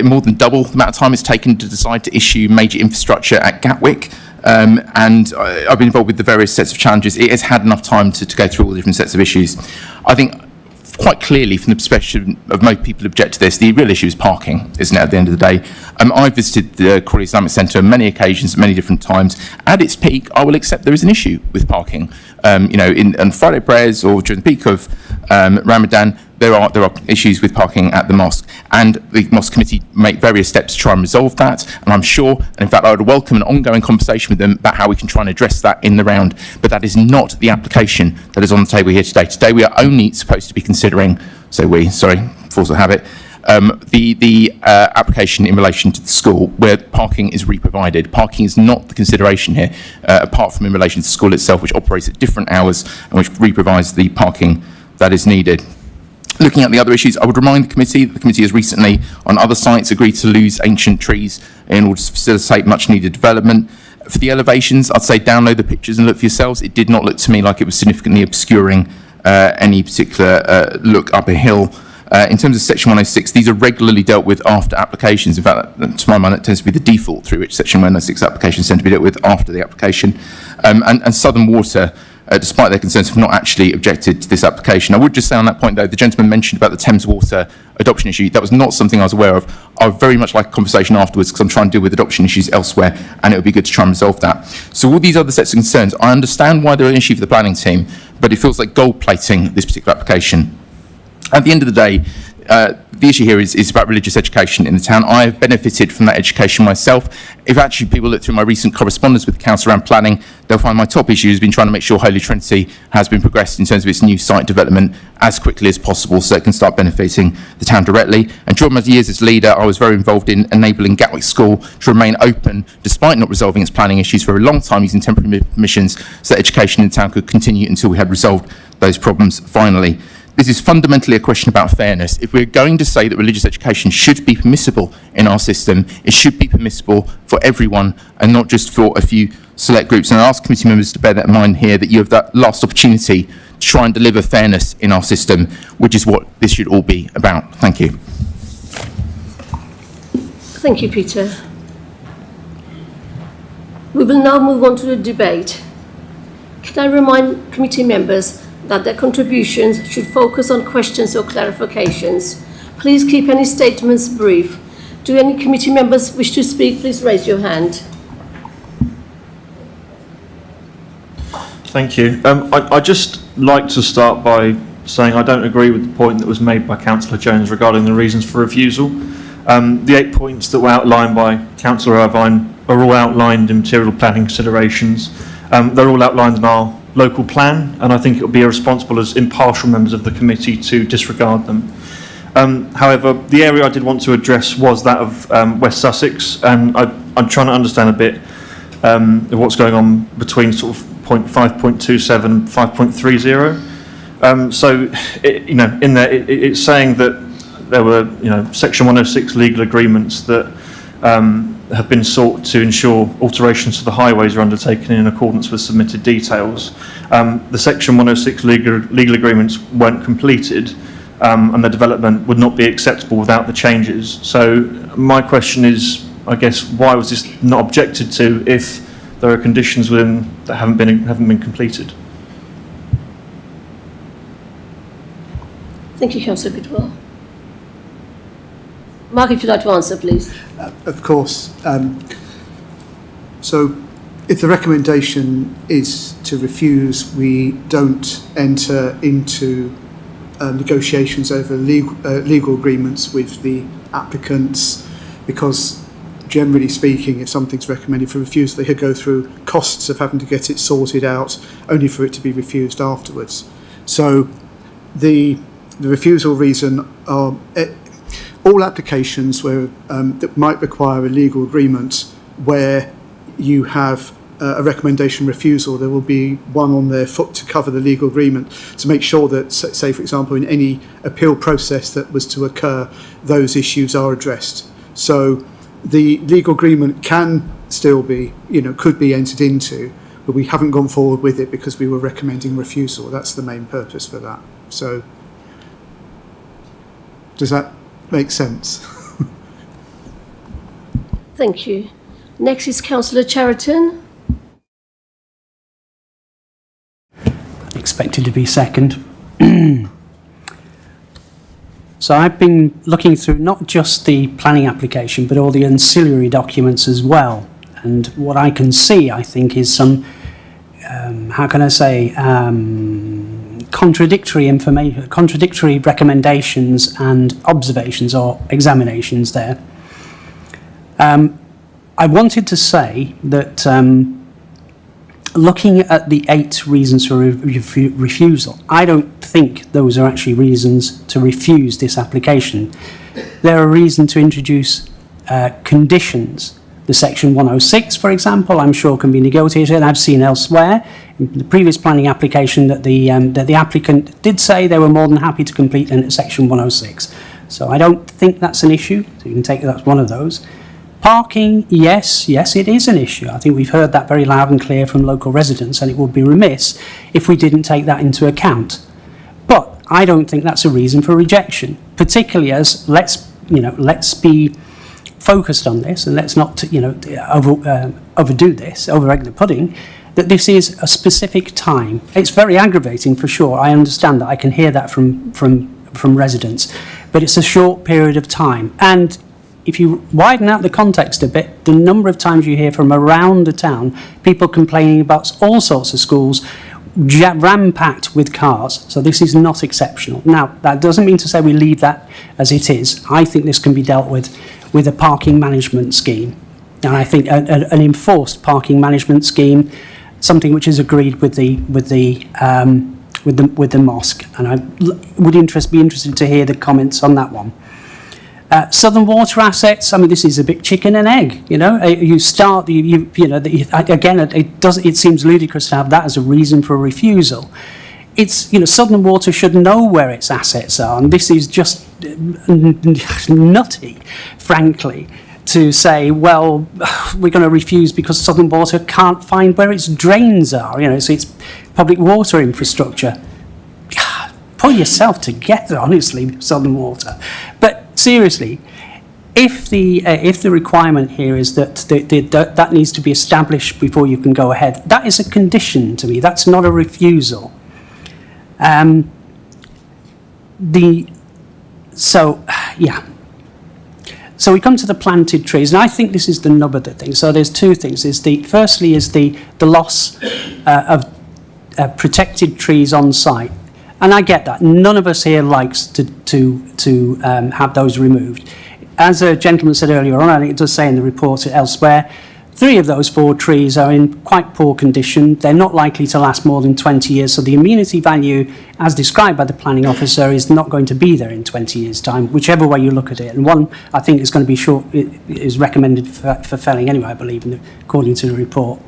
more than double the amount of time it's taken to decide to issue major infrastructure at Gatwick. And I've been involved with the various sets of challenges. It has had enough time to go through all the different sets of issues. I think quite clearly, from the perspective of most people who object to this, the real issue is parking, isn't it, at the end of the day? I've visited the Crawley Islamic Centre on many occasions, many different times. At its peak, I will accept there is an issue with parking. On Friday prayers or during the peak of Ramadan, there are issues with parking at the mosque, and the mosque committee make various steps to try and resolve that. And I'm sure, and in fact, I would welcome an ongoing conversation with them about how we can try and address that in the round. But that is not the application that is on the table here today. Today, we are only supposed to be considering, force of habit, the application in relation to the school where parking is re-provided. Parking is not the consideration here, apart from in relation to the school itself, which operates at different hours and which re-provides the parking that is needed. Looking at the other issues, I would remind the committee that the committee has recently, on other sites, agreed to lose ancient trees in order to facilitate much-needed development. For the elevations, I'd say download the pictures and look for yourselves. It did not look to me like it was significantly obscuring any particular look up a hill. In terms of Section 106, these are regularly dealt with after applications. In fact, to my mind, that tends to be the default through which Section 106 applications tend to be dealt with after the application. And Southern Water, despite their concerns, have not actually objected to this application. I would just say on that point, though, the gentleman mentioned about the Thames Water adoption issue. That was not something I was aware of. I would very much like a conversation afterwards because I'm trying to deal with adoption issues elsewhere, and it would be good to try and resolve that. So all these other sets of concerns, I understand why they're an issue for the planning team, but it feels like gold plating this particular application. At the end of the day, the issue here is about religious education in the town. I have benefited from that education myself. If actually people look through my recent correspondence with the council around planning, they'll find my top issue has been trying to make sure Holy Trinity has been progressed in terms of its new site development as quickly as possible so it can start benefiting the town directly. And during my years as leader, I was very involved in enabling Gatwick School to remain open despite not resolving its planning issues for a long time using temporary permissions so that education in the town could continue until we had resolved those problems finally. This is fundamentally a question about fairness. If we're going to say that religious education should be permissible in our system, it should be permissible for everyone and not just for a few select groups. And I ask committee members to bear that in mind here, that you have that last opportunity to try and deliver fairness in our system, which is what this should all be about. Thank you.
Thank you, Peter. We will now move on to the debate. Can I remind committee members that their contributions should focus on questions or clarifications. Please keep any statements brief. Do any committee members wish to speak? Please raise your hand.
Thank you. I'd just like to start by saying I don't agree with the point that was made by Councillor Jones regarding the reasons for refusal. The 8 points that were outlined by Councillor Irvine are all outlined in material planning considerations. They're all outlined in our local plan, and I think it would be irresponsible as impartial members of the committee to disregard them. However, the area I did want to address was that of West Sussex, and I'm trying to understand a bit of what's going on between sort of point 5.27 and 5.30. So, in there, it's saying that there were, Section 106 legal agreements that have been sought to ensure alterations to the highways are undertaken in accordance with submitted details. The Section 106 legal agreements weren't completed, and the development would not be acceptable without the changes. So my question is, I guess, why was this not objected to if there are conditions within that haven't been completed?
Thank you, Councillor Goodwell. Mark, if you'd like to answer, please.
Of course. So if the recommendation is to refuse, we don't enter into negotiations over legal agreements with the applicants, because generally speaking, if something's recommended for refusal, they could go through costs of having to get it sorted out only for it to be refused afterwards. So the refusal reason are all applications where that might require a legal agreement where you have a recommendation refusal. There will be one on their foot to cover the legal agreement to make sure that, say for example, in any appeal process that was to occur, those issues are addressed. So the legal agreement can still be, could be entered into, but we haven't gone forward with it because we were recommending refusal. That's the main purpose for that. So does that make sense?
Thank you. Next is Councillor Cheriton.
Expected to be second. So I've been looking through not just the planning application, but all the ancillary documents as well. And what I can see, I think, is some, contradictory information, contradictory recommendations and observations or examinations there. I wanted to say that looking at the 8 reasons for refusal, I don't think those are actually reasons to refuse this application. They're a reason to introduce conditions The Section 106, for example, I'm sure can be negotiated, and I've seen elsewhere in the previous planning application that the applicant did say they were more than happy to complete in Section 106. So I don't think that's an issue, so you can take that's one of those. Parking, yes, it is an issue. I think we've heard that very loud and clear from local residents, and it would be remiss if we didn't take that into account. But I don't think that's a reason for rejection, particularly as let's be focused on this, and let's not overdo this, over-egg the pudding, that this is a specific time. It's very aggravating for sure. I understand that. I can hear that from residents, but it's a short period of time. And if you widen out the context a bit, the number of times you hear from around the town people complaining about all sorts of schools ram-packed with cars. So this is not exceptional. Now, that doesn't mean to say we leave that as it is. I think this can be dealt with a parking management scheme. And I think an enforced parking management scheme, something which is agreed with the mosque. And I would be interested to hear the comments on that one. Southern Water assets, I mean, this is a bit chicken and egg, you start, again, it seems ludicrous to have that as a reason for a refusal. It's, Southern Water should know where its assets are, and this is just nutty, frankly, to say, well, we're going to refuse because Southern Water can't find where its drains are, so it's public water infrastructure. Pull yourself together, honestly, Southern Water. But seriously, if the requirement here is that needs to be established before you can go ahead, that is a condition to me. That's not a refusal. So we come to the planted trees, and I think this is the nub of the thing. So there's two things. Firstly is the loss of protected trees on site. And I get that. None of us here likes to have those removed. As a gentleman said earlier on, I think it does say in the report elsewhere, 3 of those 4 trees are in quite poor condition. They're not likely to last more than 20 years. So the amenity value, as described by the planning officer, is not going to be there in 20 years' time, whichever way you look at it. And one, I think, is going to be short, is recommended for felling anyway, I believe, according to the report.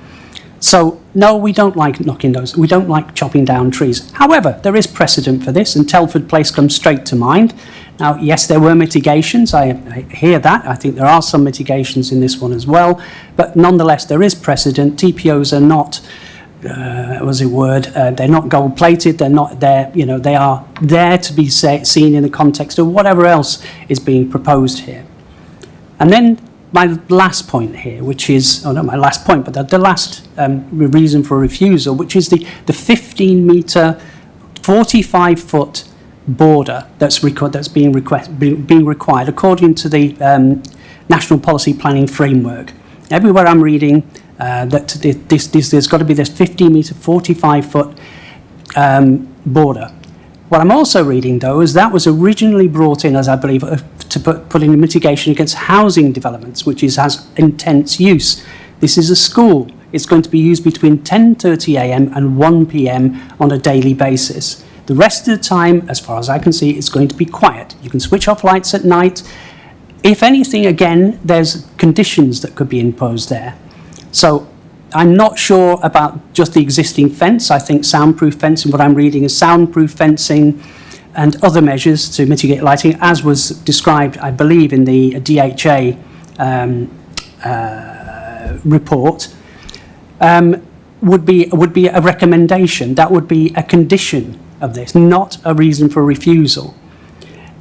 So, no, we don't like knocking those. We don't like chopping down trees. However, there is precedent for this, and Telford Place comes straight to mind. Now, yes, there were mitigations. I hear that. I think there are some mitigations in this one as well. But nonetheless, there is precedent. TPOs are not, they're not gold-plated. They're not there, they are there to be seen in the context of whatever else is being proposed here. And then my last point here, which is, not my last point, but the last reason for refusal, which is the 15-metre, 45-foot border that's being required according to the National Policy Planning Framework. Everywhere I'm reading that there's got to be this 15-metre, 45-foot border. What I'm also reading, though, is that was originally brought in, as I believe, to put in mitigation against housing developments, which has intense use. This is a school. It's going to be used between 10:30 a.m. and 1 p.m. on a daily basis. The rest of the time, as far as I can see, it's going to be quiet. You can switch off lights at night. If anything, again, there's conditions that could be imposed there. So I'm not sure about just the existing fence. I think soundproof fencing, what I'm reading is soundproof fencing and other measures to mitigate lighting, as was described, I believe, in the DHA report, would be a recommendation. That would be a condition of this, not a reason for refusal.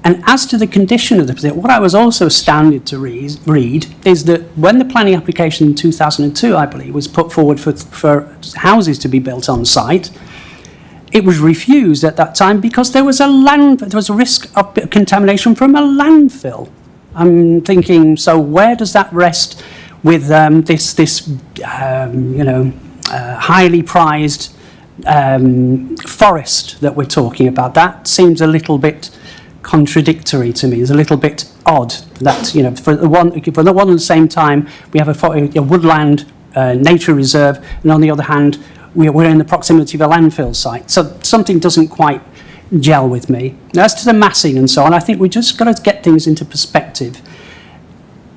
And as to the condition of the position, what I was also astounded to read is that when the planning application in 2002, I believe, was put forward for houses to be built on site, it was refused at that time because there was a risk of contamination from a landfill. I'm thinking, so where does that rest with this highly prized forest that we're talking about? That seems a little bit contradictory to me. It's a little bit odd that, for the one at the same time we have a woodland nature reserve, and on the other hand we're in the proximity of a landfill site. So something doesn't quite gel with me. Now, as to the massing and so on, I think we just got to get things into perspective.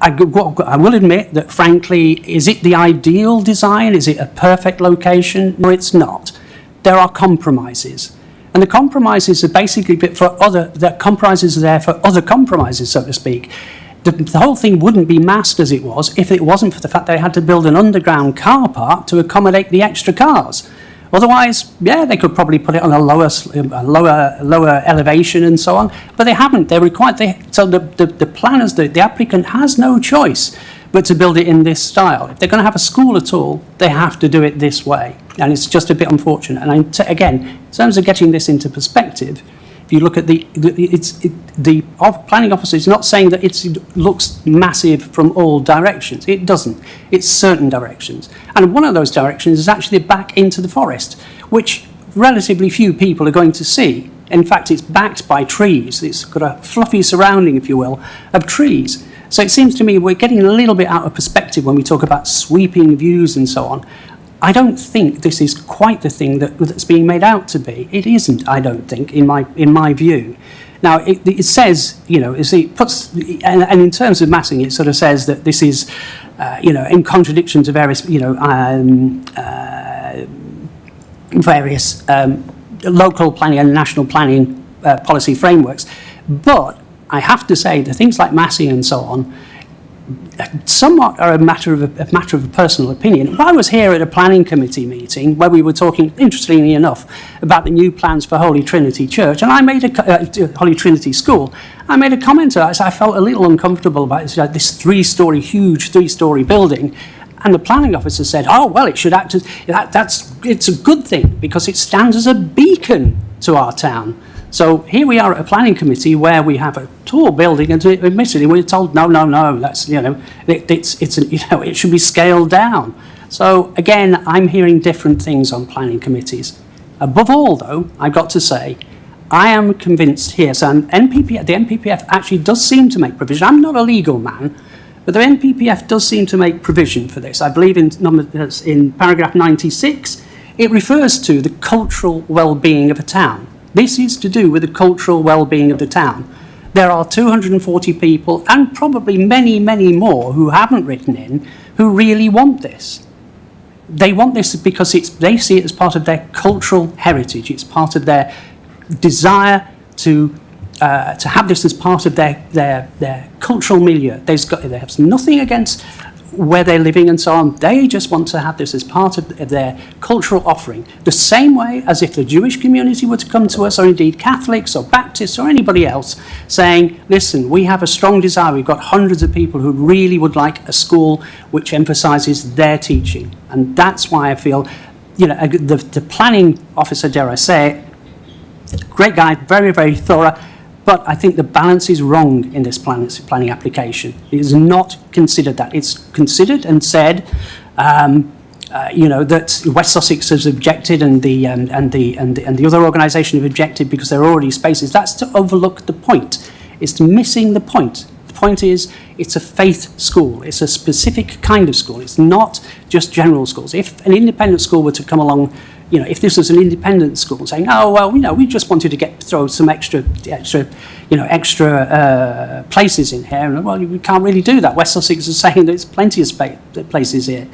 I will admit that, frankly, is it the ideal design? Is it a perfect location? No, it's not. There are compromises. And the compromises are basically the compromises are there for other compromises, so to speak. The whole thing wouldn't be massed as it was if it wasn't for the fact they had to build an underground car park to accommodate the extra cars. Otherwise, yeah, they could probably put it on a lower elevation and so on, but they haven't. They're required. So the planners, the applicant has no choice but to build it in this style. If they're going to have a school at all, they have to do it this way, and it's just a bit unfortunate. And again, in terms of getting this into perspective, if you look at the planning officer is not saying that it looks massive from all directions. It doesn't. It's certain directions. And one of those directions is actually back into the forest, which relatively few people are going to see. In fact, it's backed by trees. It's got a fluffy surrounding, if you will, of trees. So it seems to me we're getting a little bit out of perspective when we talk about sweeping views and so on. I don't think this is quite the thing that's being made out to be. It isn't, I don't think, in my view. Now, it says, it puts, and in terms of massing, it sort of says that this is, in contradiction to various, various local planning and national planning policy frameworks. But I have to say that things like massing and so on, somewhat are a matter of personal opinion. I was here at a planning committee meeting where we were talking, interestingly enough, about the new plans for Holy Trinity Church, and I made Holy Trinity School. I made a comment. I felt a little uncomfortable about this huge three-story building, and the planning officer said, "Oh well, it should act as it's a good thing because it stands as a beacon to our town." So here we are at a planning committee where we have a tall building, and admittedly we're told no, that's it should be scaled down. So again, I'm hearing different things on planning committees. Above all, though, I've got to say, I am convinced here. So the NPPF actually does seem to make provision. I'm not a legal man, but the NPPF does seem to make provision for this. I believe in paragraph 96, it refers to the cultural well-being of a town. This is to do with the cultural well-being of the town. There are 240 people, and probably many, many more who haven't written in, who really want this. They want this because they see it as part of their cultural heritage. It's part of their desire to have this as part of their cultural milieu. They have nothing against where they're living and so on. They just want to have this as part of their cultural offering. The same way as if the Jewish community were to come to us, or indeed Catholics or Baptists or anybody else, saying, listen, we have a strong desire. We've got hundreds of people who really would like a school which emphasises their teaching. And that's why I feel, the planning officer, dare I say it, great guy, very, very thorough, but I think the balance is wrong in this planning application. It is not considered that. It's considered and said, that West Sussex has objected and the other organisation have objected because there are already spaces. That's to overlook the point. It's missing the point. The point is, it's a faith school. It's a specific kind of school. It's not just general schools. If an independent school were to come along, if this was an independent school saying, oh, well, we just wanted to throw some extra places in here, and well, we can't really do that. West Sussex is saying there's plenty of places here.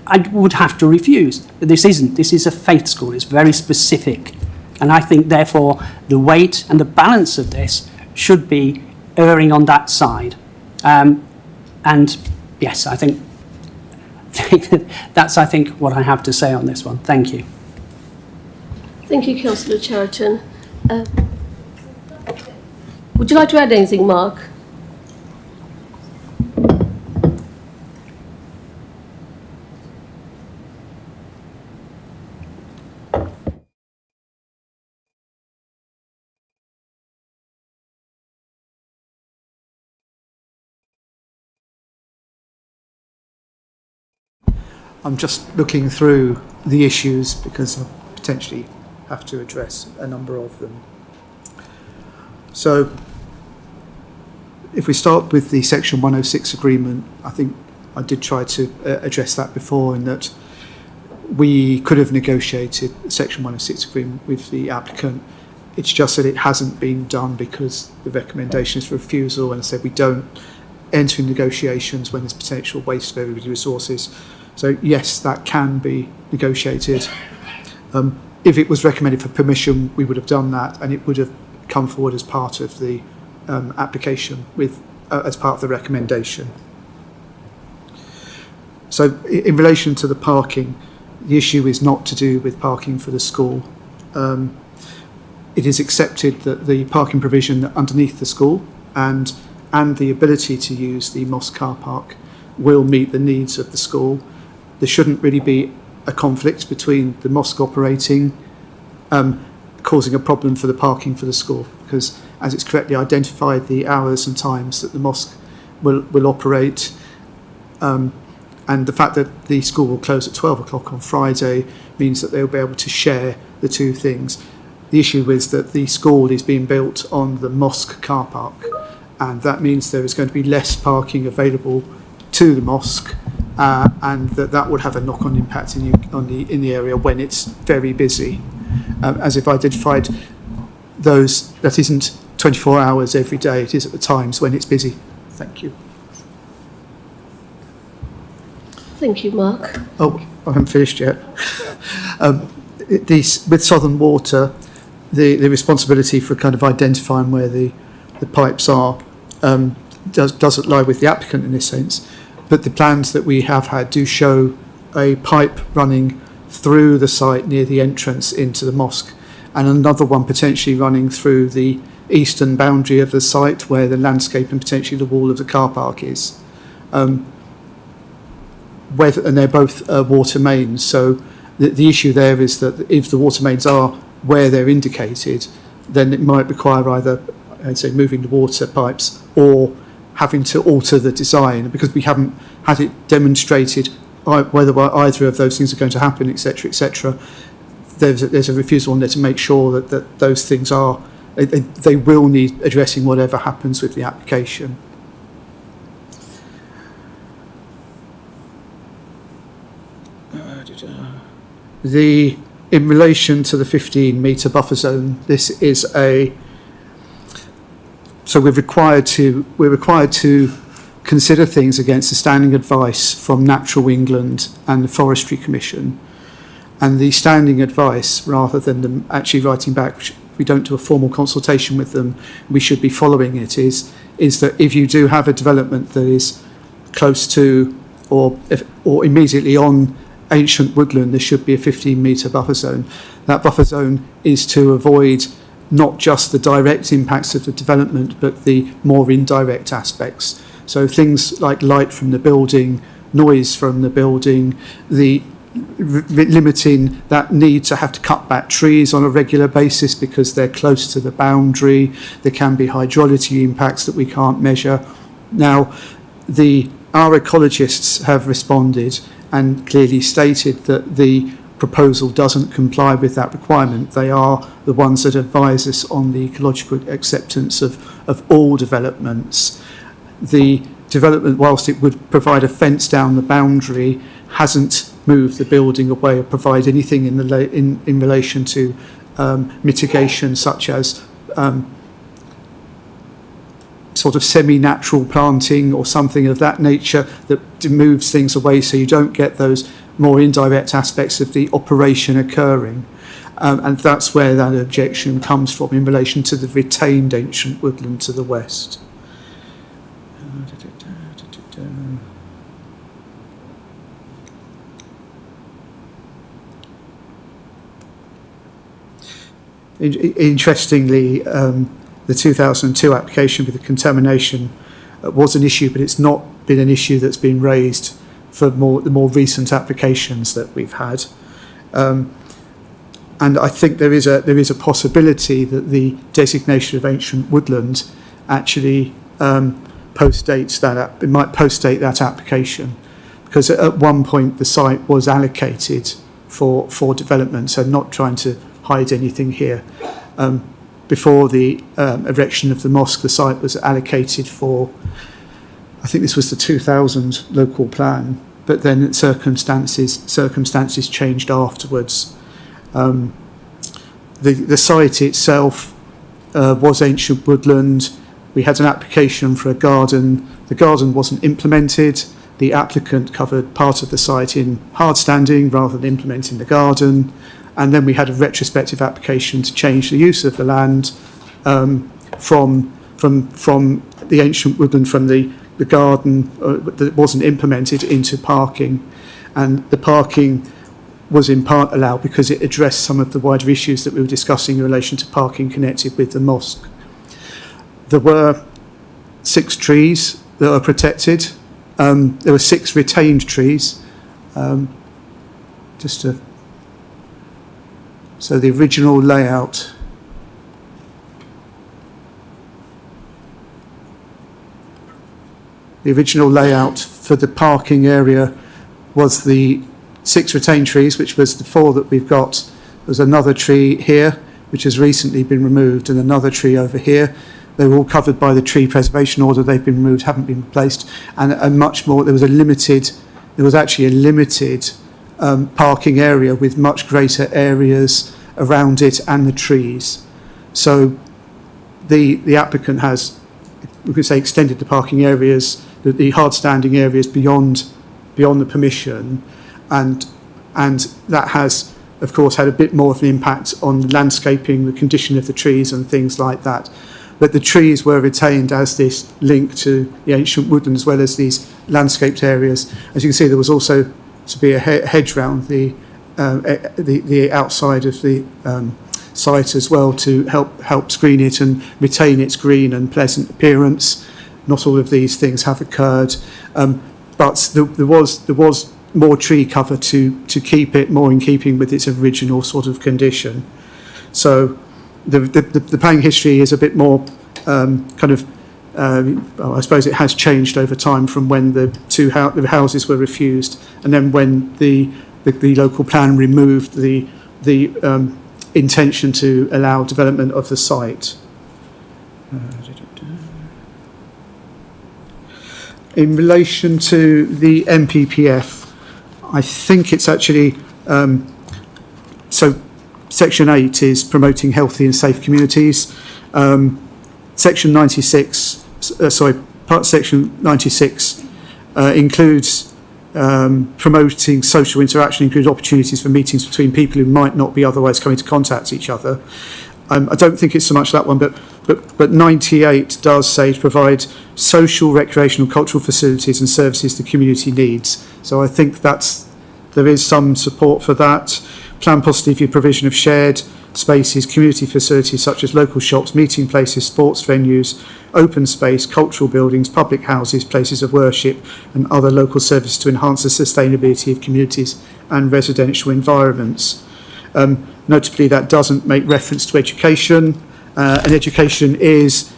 I would have to refuse. But this isn't. This is a faith school. It's very specific. And I think, therefore, the weight and the balance of this should be erring on that side. And yes, I think that's, what I have to say on this one. Thank you.
Thank you, Councillor Cheriton. Would you like to add anything, Mark?
I'm just looking through the issues because I potentially have to address a number of them. So if we start with the Section 106 agreement, I think I did try to address that before, in that we could have negotiated a Section 106 agreement with the applicant. It's just that it hasn't been done because the recommendation is refusal, and I said we don't entering negotiations when there's potential waste of everybody's resources. So yes, that can be negotiated. If it was recommended for permission, we would have done that, and it would have come forward as part of the application as part of the recommendation. So in relation to the parking, the issue is not to do with parking for the school. It is accepted that the parking provision underneath the school and the ability to use the mosque car park will meet the needs of the school. There shouldn't really be a conflict between the mosque operating, causing a problem for the parking for the school, because as it's correctly identified, the hours and times that the mosque will operate, and the fact that the school will close at 12 o'clock on Friday means that they'll be able to share the two things. The issue is that the school is being built on the mosque car park, and that means there is going to be less parking available to the mosque, and that would have a knock-on impact in the area when it's very busy. As if identified those, that isn't 24 hours every day, it is at the times when it's busy. Thank you.
Thank you, Mark.
Oh, I haven't finished yet. With Southern Water, the responsibility for kind of identifying where the pipes are doesn't lie with the applicant in this sense, but the plans that we have had do show a pipe running through the site near the entrance into the mosque, and another one potentially running through the eastern boundary of the site where the landscape and potentially the wall of the car park is. And they're both water mains, so the issue there is that if the water mains are where they're indicated, then it might require either, I'd say, moving the water pipes or having to alter the design, because we haven't had it demonstrated whether either of those things are going to happen, etc., etc. There's a refusal on there to make sure that those things are, they will need addressing whatever happens with the application. In relation to the 15-metre buffer zone, this is so we're required to consider things against the standing advice from Natural England and the Forestry Commission, and the standing advice, rather than them actually writing back, which we don't do a formal consultation with them, we should be following it, is that if you do have a development that is close to or immediately on ancient woodland, there should be a 15-metre buffer zone. That buffer zone is to avoid not just the direct impacts of the development, but the more indirect aspects. So things like light from the building, noise from the building, limiting that need to have to cut back trees on a regular basis because they're close to the boundary. There can be hydrology impacts that we can't measure. Now, our ecologists have responded and clearly stated that the proposal doesn't comply with that requirement. They are the ones that advise us on the ecological acceptance of all developments. The development, whilst it would provide a fence down the boundary, hasn't moved the building away or provide anything in relation to mitigation, such as sort of semi-natural planting or something of that nature that moves things away so you don't get those more indirect aspects of the operation occurring. And that's where that objection comes from in relation to the retained ancient woodland to the west. Interestingly, the 2002 application for the contamination was an issue, but it's not been an issue that's been raised for the more recent applications that we've had. And I think there is a possibility that the designation of ancient woodland actually postdates that. It might postdate that application, because at one point the site was allocated for development. So not trying to hide anything here. Before the erection of the mosque, the site was allocated for, I think this was the 2000 local plan, but then circumstances changed afterwards. The site itself was ancient woodland. we had an application for a garden. The garden wasn't implemented. The applicant covered part of the site in hardstanding rather than implementing the garden. And then we had a retrospective application to change the use of the land from the ancient woodland, from the garden that wasn't implemented, into parking. And the parking was in part allowed because it addressed some of the wider issues that we were discussing in relation to parking connected with the mosque. There were 6 trees that are protected. There were 6 retained trees. So the original layout. The original layout for the parking area was the 6 retained trees, which was the 4 that we've got. There's another tree here, which has recently been removed, and another tree over here. They were all covered by the tree preservation order. They've been removed, haven't been replaced, and much more. There was actually a limited parking area with much greater areas around it and the trees. So the applicant has, we could say, extended the parking areas, the hard standing areas beyond the permission, and that has, of course, had a bit more of an impact on landscaping, the condition of the trees and things like that. But the trees were retained as this link to the ancient woodland, as well as these landscaped areas. As you can see, there was also to be a hedge round the outside of the site as well, to help screen it and retain its green and pleasant appearance. Not all of these things have occurred, but there was more tree cover to keep it more in keeping with its original sort of condition. So the planning history is a bit more I suppose it has changed over time from when the houses were refused, and then when the local plan removed the intention to allow development of the site. In relation to the MPPF, I think it's actually so Section 8 is promoting healthy and safe communities. Section 96, Section 96 includes promoting social interaction, includes opportunities for meetings between people who might not be otherwise coming to contact each other. I don't think it's so much that one, but 98 does say to provide social, recreational, cultural facilities and services the community needs. So I think there is some support for that. Plan positively provision of shared spaces, community facilities such as local shops, meeting places, sports venues, open space, cultural buildings, public houses, places of worship, and other local services to enhance the sustainability of communities and residential environments. Notably, that doesn't make reference to education, and education is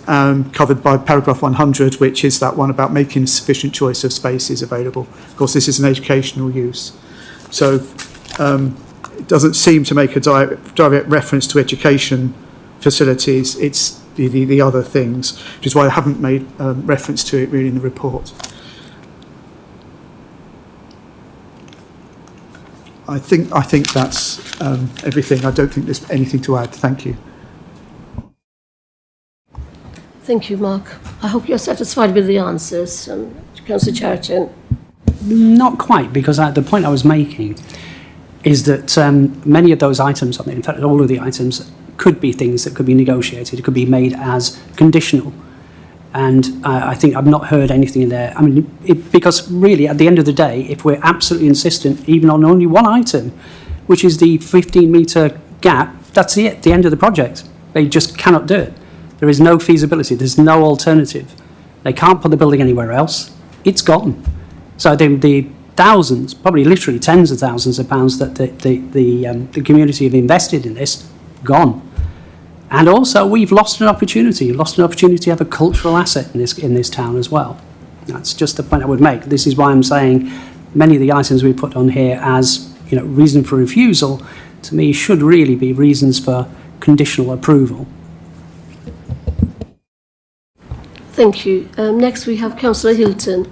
covered by paragraph 100, which is that one about making sufficient choice of spaces available. Of course, this is an educational use. So it doesn't seem to make a direct reference to education facilities. It's the other things, which is why I haven't made reference to it really in the report. I think that's everything. I don't think there's anything to add. Thank you.
Thank you, Mark. I hope you're satisfied with the answers, Councillor Cheriton.
Not quite, because the point I was making is that many of those items, in fact all of the items, could be things that could be negotiated. It could be made as conditional. And I think I've not heard anything in there. I mean, because really, at the end of the day, if we're absolutely insistent, even on only one item, which is the 15-metre gap, that's it, the end of the project. They just cannot do it. There is no feasibility. There's no alternative. They can't put the building anywhere else. It's gone. So the thousands, probably literally tens of thousands of pounds that the community have invested in this, gone. And also, we've lost an opportunity to have a cultural asset in this town as well. That's just the point I would make. This is why I'm saying many of the items we put on here as reason for refusal, to me, should really be reasons for conditional approval.
Thank you. Next, we have Councillor Hilton.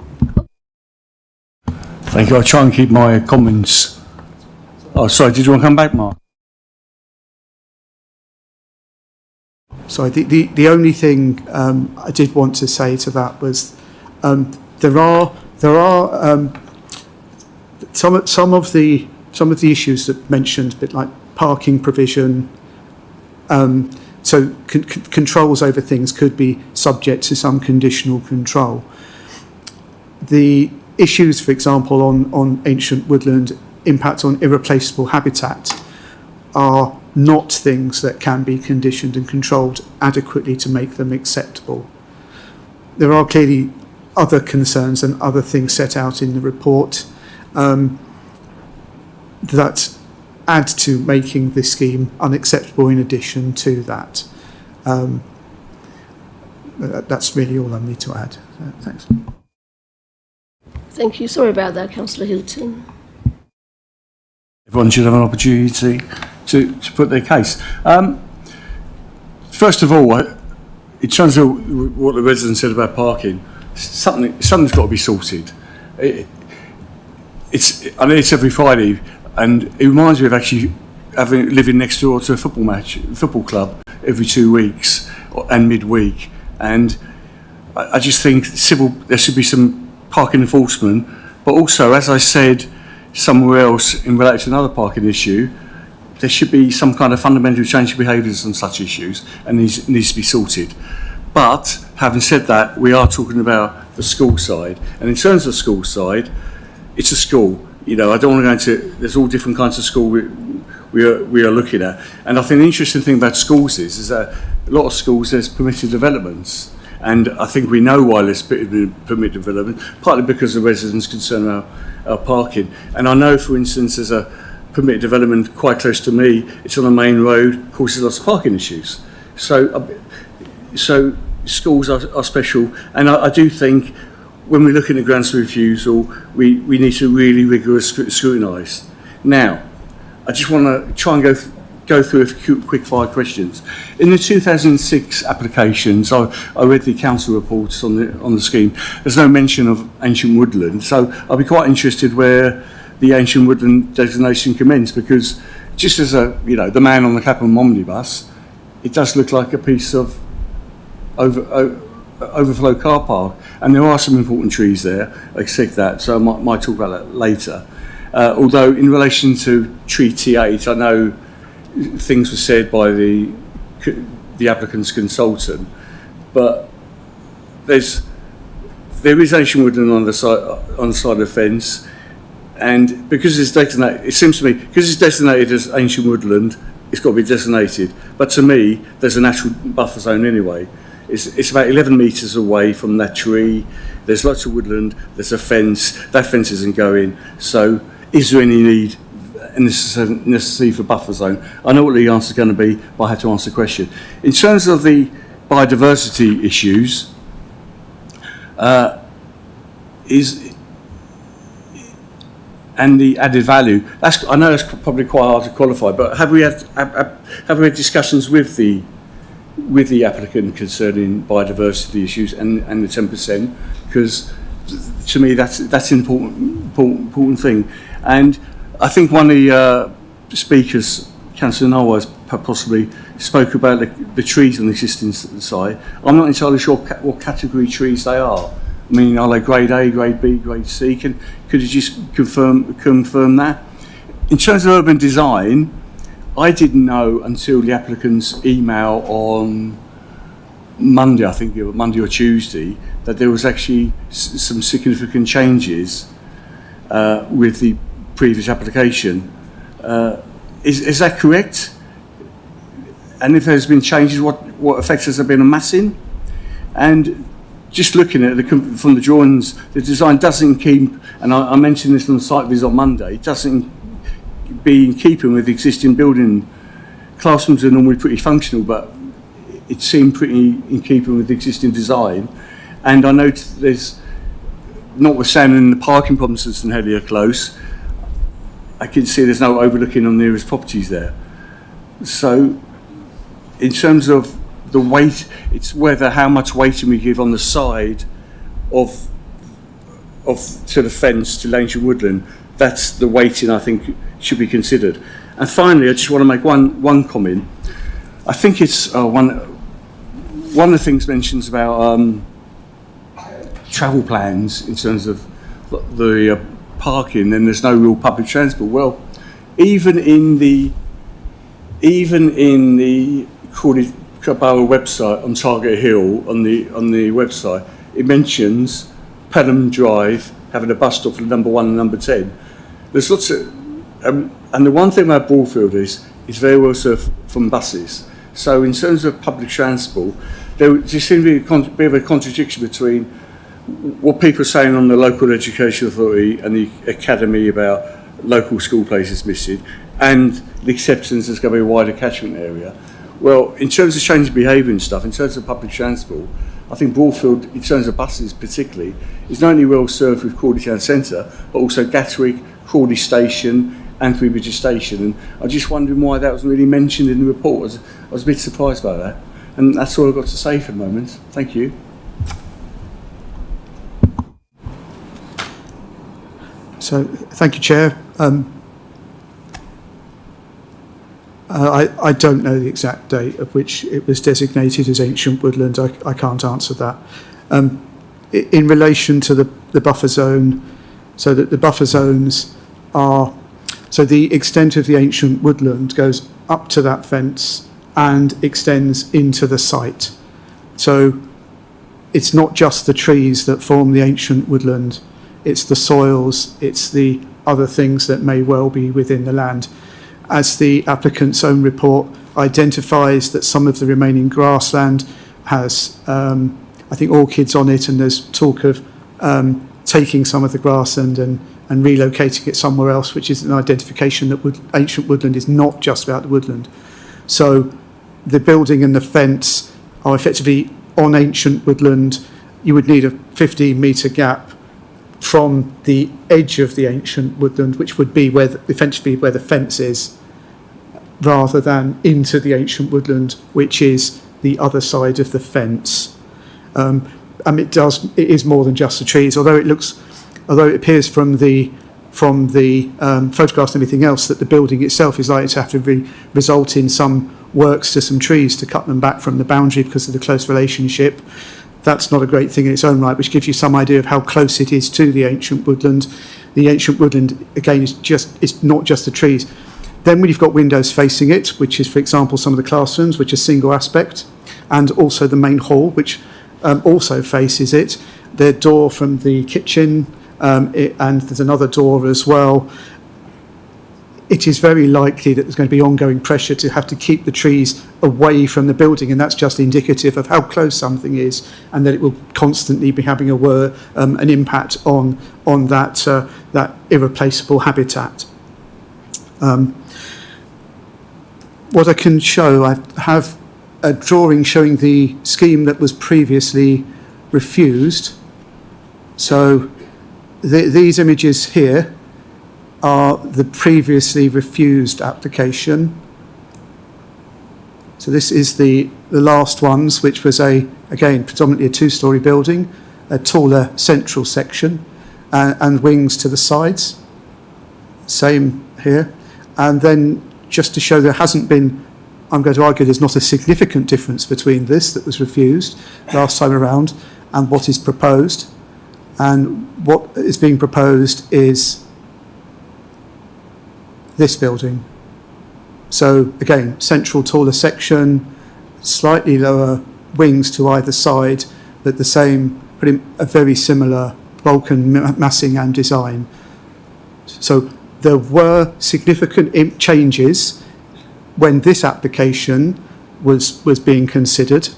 Thank you. I'll try and keep my comments. Oh, sorry, did you want to come back, Mark?
Sorry, the only thing I did want to say to that was there are some of the issues that mentioned, a bit like parking provision. So controls over things could be subject to some conditional control. The issues, for example, on ancient woodland, impact on irreplaceable habitat, are not things that can be conditioned and controlled adequately to make them acceptable. There are clearly other concerns and other things set out in the report that add to making this scheme unacceptable in addition to that. That's really all I need to add. Thanks.
Thank you. Sorry about that, Councillor Hilton.
Everyone should have an opportunity to put their case. First of all, in terms of what the resident said about parking, something's got to be sorted. I know it's every Friday, and it reminds me of actually living next door to a football club every 2 weeks and midweek. And I just think there should be some parking enforcement, but also, as I said somewhere else in relation to another parking issue, there should be some kind of fundamental change of behaviours on such issues, and needs to be sorted. But having said that, we are talking about the school side, and in terms of the school side, it's a school. I don't want to go into. There's all different kinds of school we are looking at, and I think the interesting thing about schools is that a lot of schools there's permitted developments, and I think we know why there's permitted development, partly because the residents' concern about parking. And I know, for instance, there's a permitted development quite close to me. It's on a main road, causes lots of parking issues. So schools are special, and I do think when we're looking at grants for refusal, we need to really rigorously scrutinise. Now, I just want to try and go through a few quick fire questions. In the 2006 applications, I read the council reports on the scheme. There's no mention of ancient woodland, so I'll be quite interested where the ancient woodland designation commenced, because just as the man on the Clapham omnibus, it does look like a piece of overflow car park, and there are some important trees there. I accept that, so I might talk about that later. Although in relation to Tree T8, I know things were said by the applicant's consultant, but there is ancient woodland on the side of the fence, and because it's designated, it seems to me, because it's designated as ancient woodland, it's got to be designated. But to me, there's a natural buffer zone anyway. It's about 11 metres away from that tree. There's lots of woodland. There's a fence. That fence isn't going. So, is there any need and necessary for buffer zone? I know what the answer is going to be, but I have to answer the question. In terms of the biodiversity issues, and the added value, I know that's probably quite hard to qualify, but have we had discussions with the applicant concerning biodiversity issues and the 10%? Because to me that's an important thing. And I think one of the speakers, Councillor Nawaz, possibly spoke about the trees on the existing site. I'm not entirely sure what category trees they are. I mean, are they grade A, grade B, grade C? Could you just confirm that? In terms of urban design, I didn't know until the applicant's email on Monday, I think it was Monday or Tuesday, that there was actually some significant changes with the previous application. Is that correct? And if there's been changes, what effects has there been on massing? And just looking at from the drawings, the design doesn't keep, and I mentioned this on the site visit on Monday, it doesn't be in keeping with the existing building. Classrooms are normally pretty functional, but it seemed pretty in keeping with the existing design. And I noticed there's, notwithstanding the parking problems at St Helier Close, I can see there's no overlooking on nearest properties there. So in terms of the weight, it's how much weighting we give on the side of to the fence to ancient woodland. That's the weighting I think should be considered. And finally, I just want to make one comment. I think it's one of the things mentions about travel plans in terms of the parking, and there's no real public transport. Well, even in the Crawley Borough website on Target Hill on the website, it mentions Pelham Drive having a bus stop for number 1 and number 10. There's lots of, and the one thing about Broadfield is it's very well served from buses. So in terms of public transport, there seems to be a bit of a contradiction between what people are saying on the local education authority and the academy about local school places missing, and the acceptance there's going to be a wider catchment area. Well, in terms of changing behaviour and stuff, in terms of public transport, I think Broadfield, in terms of buses particularly, is not only well served with Crawley Town Centre, but also Gatwick, Crawley Station, and Bridge Station. And I'm just wondering why that wasn't really mentioned in the report. I was a bit surprised by that. And that's all I've got to say for the moment. Thank you.
So, thank you, Chair. I don't know the exact date of which it was designated as ancient woodland. I can't answer that. In relation to the buffer zone, so that the buffer zones are, so the extent of the ancient woodland goes up to that fence and extends into the site. So it's not just the trees that form the ancient woodland, it's the soils, it's the other things that may well be within the land. As the applicant's own report identifies that some of the remaining grassland has, I think, orchids on it, and there's talk of taking some of the grassland and relocating it somewhere else, which is an identification that ancient woodland is not just about the woodland. So the building and the fence are effectively on ancient woodland. You would need a 15-metre gap from the edge of the ancient woodland, which would be essentially where the fence is, rather than into the ancient woodland, which is the other side of the fence. And it is more than just the trees, although it appears from the photographs and everything else that the building itself is likely to have to result in some works to some trees to cut them back from the boundary because of the close relationship. That's not a great thing in its own right, which gives you some idea of how close it is to the ancient woodland. The ancient woodland, again, it's not just the trees. Then when you've got windows facing it, which is, for example, some of the classrooms, which are single aspect, and also the main hall, which also faces it. The door from the kitchen, and there's another door as well. It is very likely that there's going to be ongoing pressure to have to keep the trees away from the building, and that's just indicative of how close something is, and that it will constantly be having an impact on that irreplaceable habitat. What I can show, I have a drawing showing the scheme that was previously refused. So these images here are the previously refused application. So this is the last ones, which was again predominantly a 2-storey building, a taller central section, and wings to the sides. Same here. And then just to show there hasn't been, I'm going to argue there's not a significant difference between this that was refused last time around and what is proposed. And what is being proposed is this building. So again, central taller section, slightly lower wings to either side, but the same, a very similar Vulcan massing and design. So there were significant changes when this application was being considered,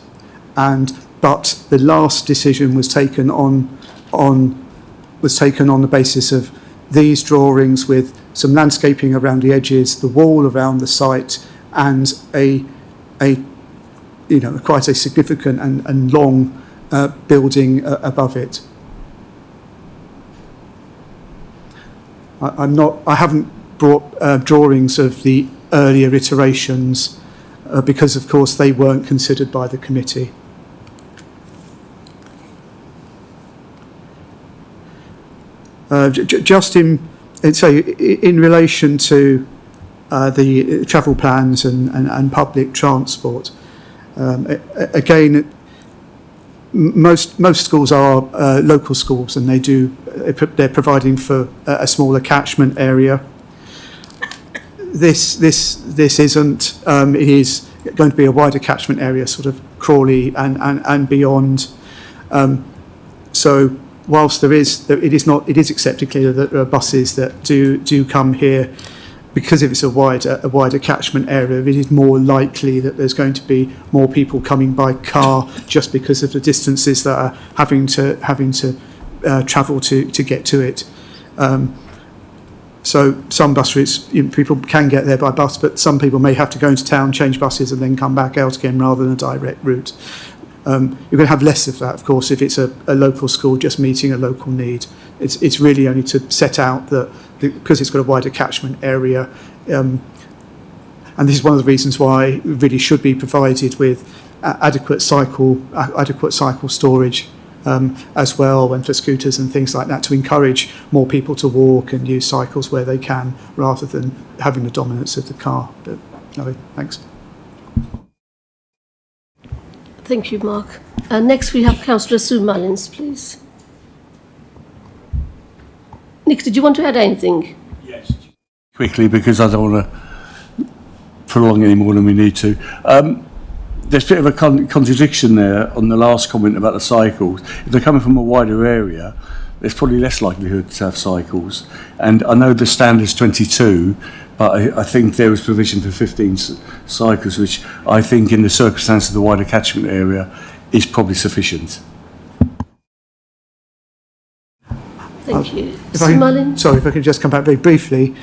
but the last decision was taken on the basis of these drawings with some landscaping around the edges, the wall around the site, and quite a significant and long building above it. I haven't brought drawings of the earlier iterations because, of course, they weren't considered by the committee. Just in relation to the travel plans and public transport, again, most schools are local schools, and they're providing for a smaller catchment area. This isn't. It is going to be a wider catchment area, sort of Crawley and beyond. So whilst it is accepted clearly that there are buses that do come here, because if it's a wider catchment area, it is more likely that there's going to be more people coming by car, just because of the distances that are having to travel to get to it. So some bus routes, people can get there by bus, but some people may have to go into town, change buses, and then come back out again rather than a direct route. You're going to have less of that, of course, if it's a local school just meeting a local need. It's really only to set out that because it's got a wider catchment area, and this is one of the reasons why it really should be provided with adequate cycle storage as well, and for scooters and things like that, to encourage more people to walk and use cycles where they can, rather than having the dominance of the car. But no, thanks.
Thank you, Mark. Next we have Councillor Sue Mullins, please. Nick, did you want to add anything?
Yes. Quickly, because I don't want to prolong any more than we need to. There's a bit of a contradiction there on the last comment about the cycles. If they're coming from a wider area, there's probably less likelihood to have cycles. And I know the standard's 22, but I think there was provision for 15 cycles, which I think in the circumstance of the wider catchment area is probably sufficient.
Thank you. Sue Mullins?
Sorry, if I could just come back very briefly.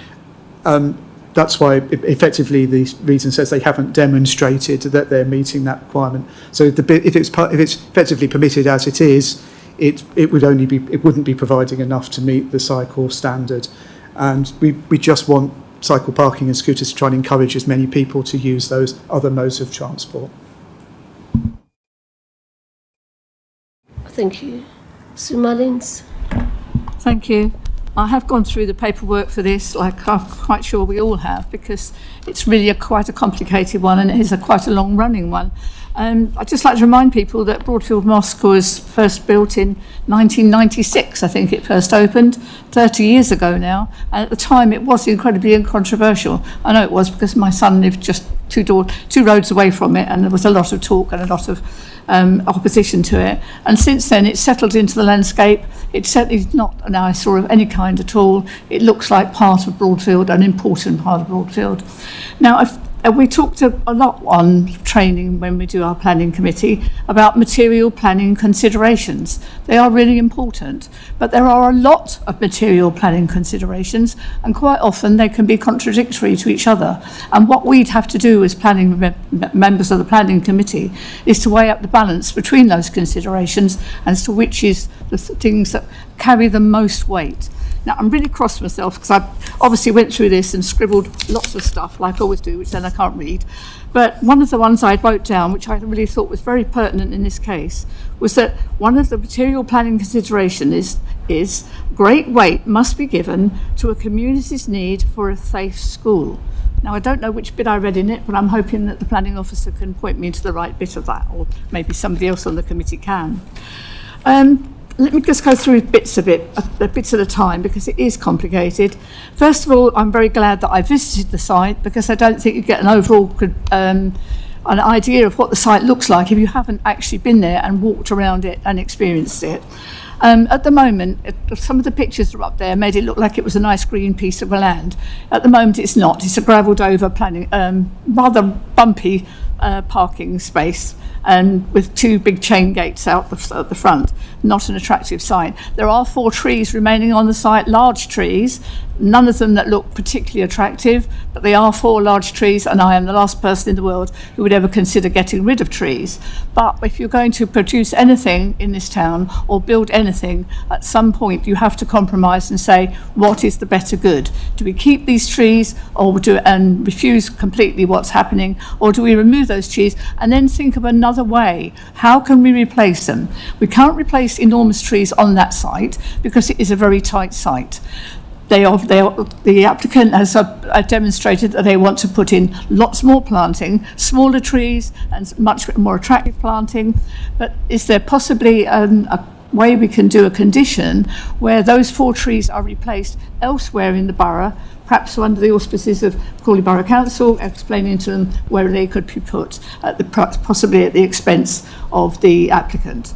That's why effectively the reason says they haven't demonstrated that they're meeting that requirement. So if it's effectively permitted as it is, it wouldn't be providing enough to meet the cycle standard, and we just want cycle parking and scooters to try and encourage as many people to use those other modes of transport.
Thank you. Sue Mullins?
Thank you. I have gone through the paperwork for this, like I'm quite sure we all have, because it's really quite a complicated one, and it is quite a long-running one. I'd just like to remind people that Broadfield Mosque was first built in 1996, I think it first opened, 30 years ago now, and at the time it was incredibly incontroversial. I know it was because my son lived just two roads away from it, and there was a lot of talk and a lot of opposition to it, and since then it's settled into the landscape. It's certainly not an eyesore of any kind at all. It looks like part of Broadfield, an important part of Broadfield. Now, we talked a lot on training when we do our planning committee about material planning considerations. They are really important, but there are a lot of material planning considerations, and quite often they can be contradictory to each other. And what we'd have to do as planning members of the planning committee is to weigh up the balance between those considerations as to which is the things that carry the most weight. Now, I'm really cross with myself because I obviously went through this and scribbled lots of stuff, like I always do, which then I can't read. But one of the ones I wrote down, which I really thought was very pertinent in this case, was that one of the material planning considerations is great weight must be given to a community's need for a safe school. Now, I don't know which bit I read in it, but I'm hoping that the planning officer can point me to the right bit of that, or maybe somebody else on the committee can. Let me just go through bits at a time, because it is complicated. First of all, I'm very glad that I visited the site, because I don't think you get an overall an idea of what the site looks like if you haven't actually been there and walked around it and experienced it. At the moment, some of the pictures that are up there made it look like it was a nice green piece of land. At the moment, it's not. It's a gravelled over rather bumpy parking space, and with two big chain gates out at the front. Not an attractive site. There are 4 trees remaining on the site, large trees, none of them that look particularly attractive, but they are 4 large trees, and I am the last person in the world who would ever consider getting rid of trees. But if you're going to produce anything in this town or build anything, at some point you have to compromise and say, what is the better good? Do we keep these trees and refuse completely what's happening, or do we remove those trees and then think of another way? How can we replace them? We can't replace enormous trees on that site because it is a very tight site. the applicant has demonstrated that they want to put in lots more planting, smaller trees and much more attractive planting. But is there possibly a way we can do a condition where those 4 trees are replaced elsewhere in the borough, perhaps under the auspices of Crawley Borough Council, explaining to them where they could be put, possibly at the expense of the applicant.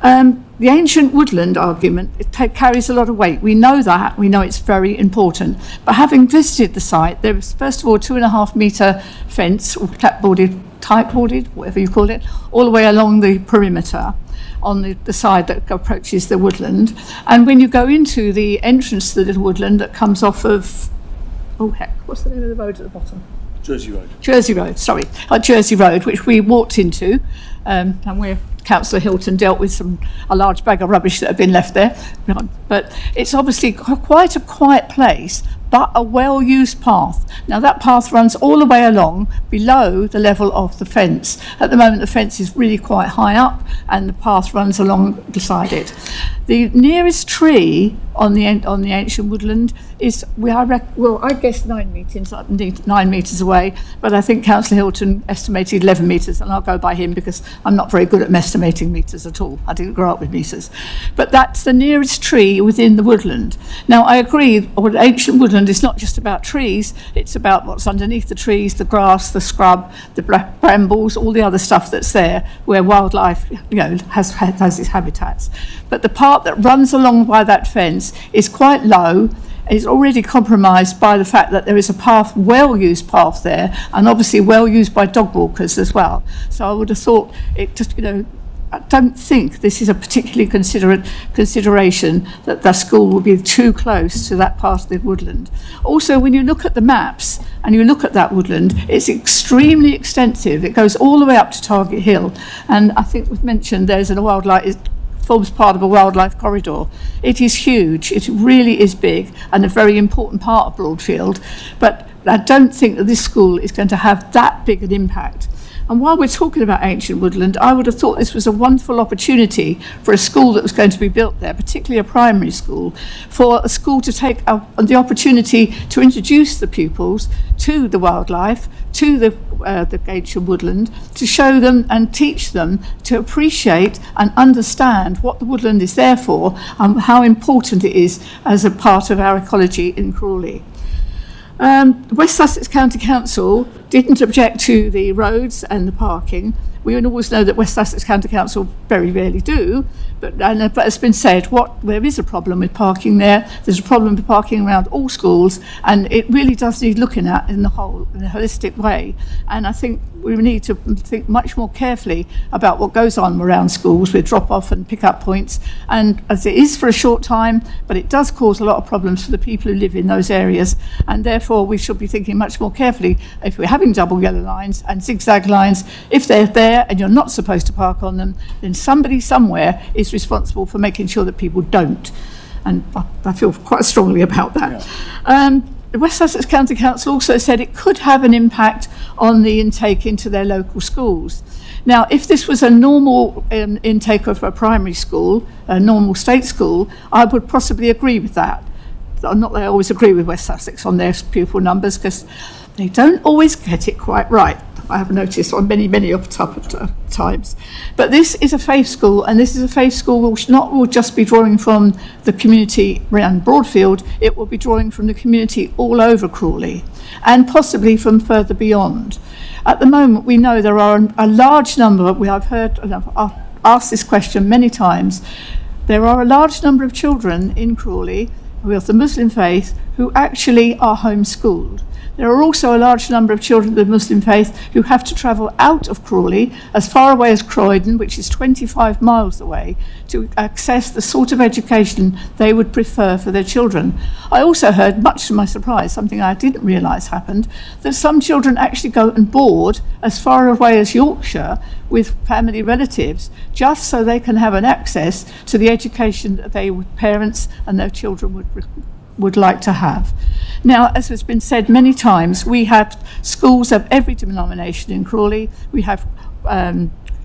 The ancient woodland argument carries a lot of weight. We know that. We know it's very important. But having visited the site, there was, first of all, a 2.5 metre fence, or type-boarded, whatever you call it, all the way along the perimeter on the side that approaches the woodland. And when you go into the entrance to the little woodland that comes off of, what's the name of the road at the bottom?
Jersey Road.
Jersey Road, sorry. Jersey Road, which we walked into, and where Councillor Hilton dealt with a large bag of rubbish that had been left there. But it's obviously quite a quiet place, but a well-used path. Now that path runs all the way along below the level of the fence. At the moment the fence is really quite high up and the path runs along beside it. The nearest tree on the ancient woodland is, I guess 9 metres away, but I think Councillor Hilton estimated 11 metres, and I'll go by him because I'm not very good at estimating metres at all. I didn't grow up with metres. But that's the nearest tree within the woodland. Now I agree, ancient woodland is not just about trees, it's about what's underneath the trees, the grass, the scrub, the brambles, all the other stuff that's there where wildlife has its habitats. But the part that runs along by that fence is quite low. It's already compromised by the fact that there is a well-used path there, and obviously well used by dog walkers as well. So I would have thought it just, I don't think this is a particularly consideration that the school will be too close to that part of the woodland. Also, when you look at the maps and you look at that woodland, it's extremely extensive. It goes all the way up to Target Hill, and I think we've mentioned there's a wildlife. It forms part of a wildlife corridor. It is huge. It really is big and a very important part of Broadfield. But I don't think that this school is going to have that big an impact. And while we're talking about ancient woodland, I would have thought this was a wonderful opportunity for a school that was going to be built there, particularly a primary school, for a school to take the opportunity to introduce the pupils to the wildlife, to the ancient woodland, to show them and teach them to appreciate and understand what the woodland is there for and how important it is as a part of our ecology in Crawley. West Sussex County Council didn't object to the roads and the parking. We always know that West Sussex County Council very rarely do, but it's been said there is a problem with parking there. There's a problem with parking around all schools, and it really does need looking at in a holistic way. And I think we need to think much more carefully about what goes on around schools with drop-off and pick-up points. And as it is for a short time, but it does cause a lot of problems for the people who live in those areas. And therefore, we should be thinking much more carefully if we're having double yellow lines and zigzag lines. If they're there and you're not supposed to park on them, then somebody somewhere is responsible for making sure that people don't. And I feel quite strongly about that. Yeah. The West Sussex County Council also said it could have an impact on the intake into their local schools. Now, if this was a normal intake of a primary school, a normal state school, I would possibly agree with that. Not that I always agree with West Sussex on their pupil numbers, because they don't always get it quite right. I have noticed on many times. But this is a faith school, and this is a faith school which will just be drawing from the community around Broadfield. It will be drawing from the community all over Crawley, and possibly from further beyond. At the moment, we know there are a large number, I've heard, I've asked this question many times, there are a large number of children in Crawley who are of the Muslim faith who actually are homeschooled. There are also a large number of children of the Muslim faith who have to travel out of Crawley as far away as Croydon, which is 25 miles away, to access the sort of education they would prefer for their children. I also heard, much to my surprise, something I didn't realise happened, that some children actually go and board as far away as Yorkshire with family relatives, just so they can have an access to the education that parents and their children would like to have. Now, as has been said many times, we have schools of every denomination in Crawley. We have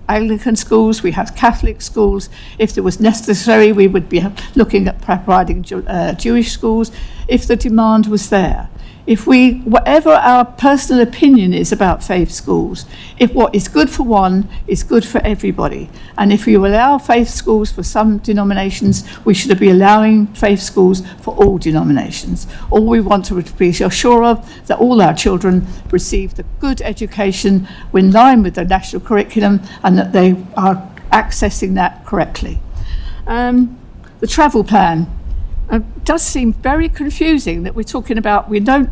Anglican schools, we have Catholic schools. If there was necessary, we would be looking at providing Jewish schools if the demand was there. Whatever our personal opinion is about faith schools, if what is good for one is good for everybody. And if you allow faith schools for some denominations, we should be allowing faith schools for all denominations. All we want to be sure of that all our children receive the good education in line with the national curriculum and that they are accessing that correctly. The travel plan. It does seem very confusing that we're talking about we don't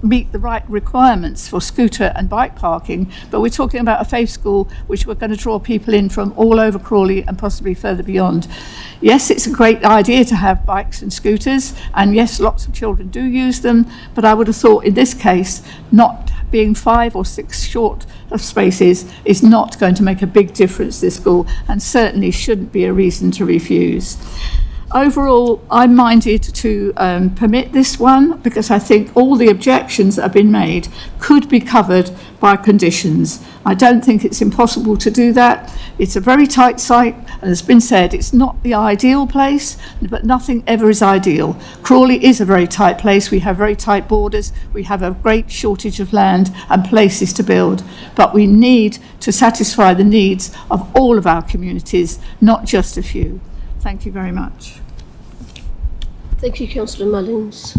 meet the right requirements for scooter and bike parking, but we're talking about a faith school which we're going to draw people in from all over Crawley and possibly further beyond. Yes, it's a great idea to have bikes and scooters, and yes, lots of children do use them, but I would have thought in this case, not being 5 or 6 short of spaces is not going to make a big difference to this school, and certainly shouldn't be a reason to refuse. Overall, I'm minded to permit this one because I think all the objections that have been made could be covered by conditions. I don't think it's impossible to do that. It's a very tight site, and as been said, it's not the ideal place, but nothing ever is ideal. Crawley is a very tight place. We have very tight borders. We have a great shortage of land and places to build, but we need to satisfy the needs of all of our communities, not just a few. Thank you very much.
Thank you, Councillor Mullins.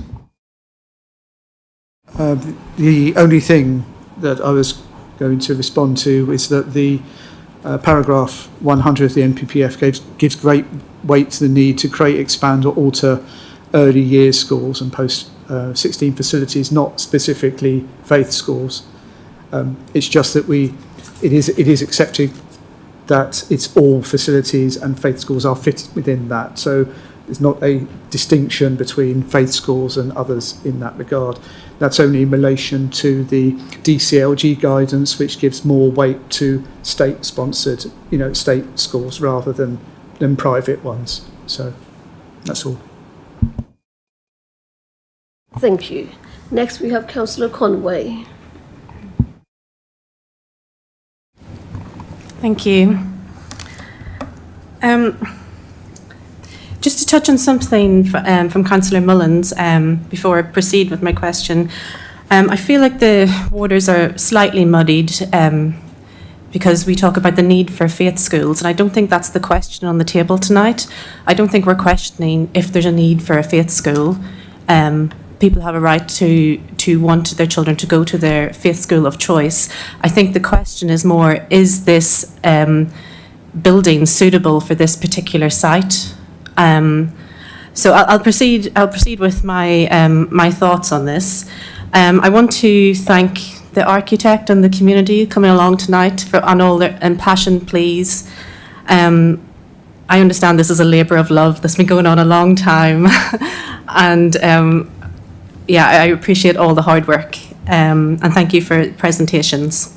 The only thing that I was going to respond to is that the paragraph 100 of the NPPF gives great weight to the need to create, expand or alter early years schools and post-16 facilities, not specifically faith schools. It's just that it is accepted that it's all facilities and faith schools are fitted within that. So there's not a distinction between faith schools and others in that regard. That's only in relation to the DCLG guidance, which gives more weight to state-sponsored, state schools rather than private ones. So that's all.
Thank you. Next we have Councillor Conway.
Thank you. Just to touch on something from Councillor Mullins before I proceed with my question, I feel like the waters are slightly muddied because we talk about the need for faith schools, and I don't think that's the question on the table tonight. I don't think we're questioning if there's a need for a faith school. People have a right to want their children to go to their faith school of choice. I think the question is more, is this building suitable for this particular site? So I'll proceed with my thoughts on this. I want to thank the architect and the community coming along tonight on all their impassioned pleas. I understand this is a labour of love that's been going on a long time, and I appreciate all the hard work, and thank you for presentations.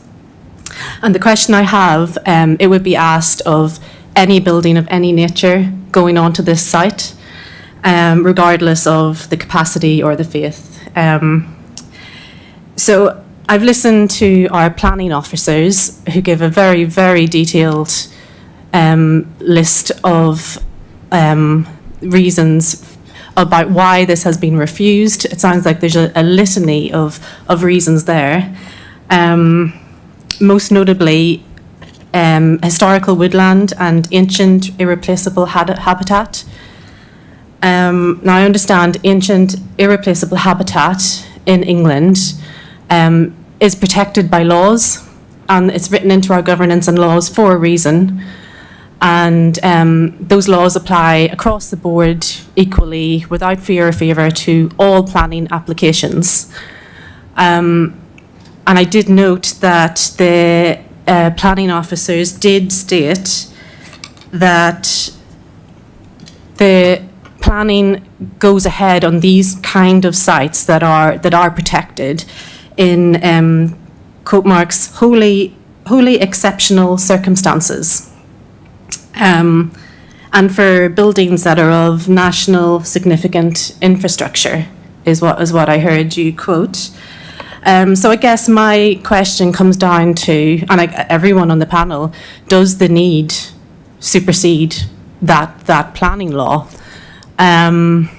And the question I have, it would be asked of any building of any nature going onto this site, regardless of the capacity or the faith. So I've listened to our planning officers who give a very, very detailed list of reasons about why this has been refused. It sounds like there's a litany of reasons there. Most notably, historical woodland and ancient irreplaceable habitat. Now I understand ancient irreplaceable habitat in England is protected by laws, and it's written into our governance and laws for a reason. And those laws apply across the board equally, without fear or favour, to all planning applications. And I did note that the planning officers did state that the planning goes ahead on these kind of sites that are protected in quote marks wholly exceptional circumstances. And for buildings that are of national significant infrastructure is what I heard you quote. So I guess my question comes down to, and everyone on the panel, does the need supersede that planning law? And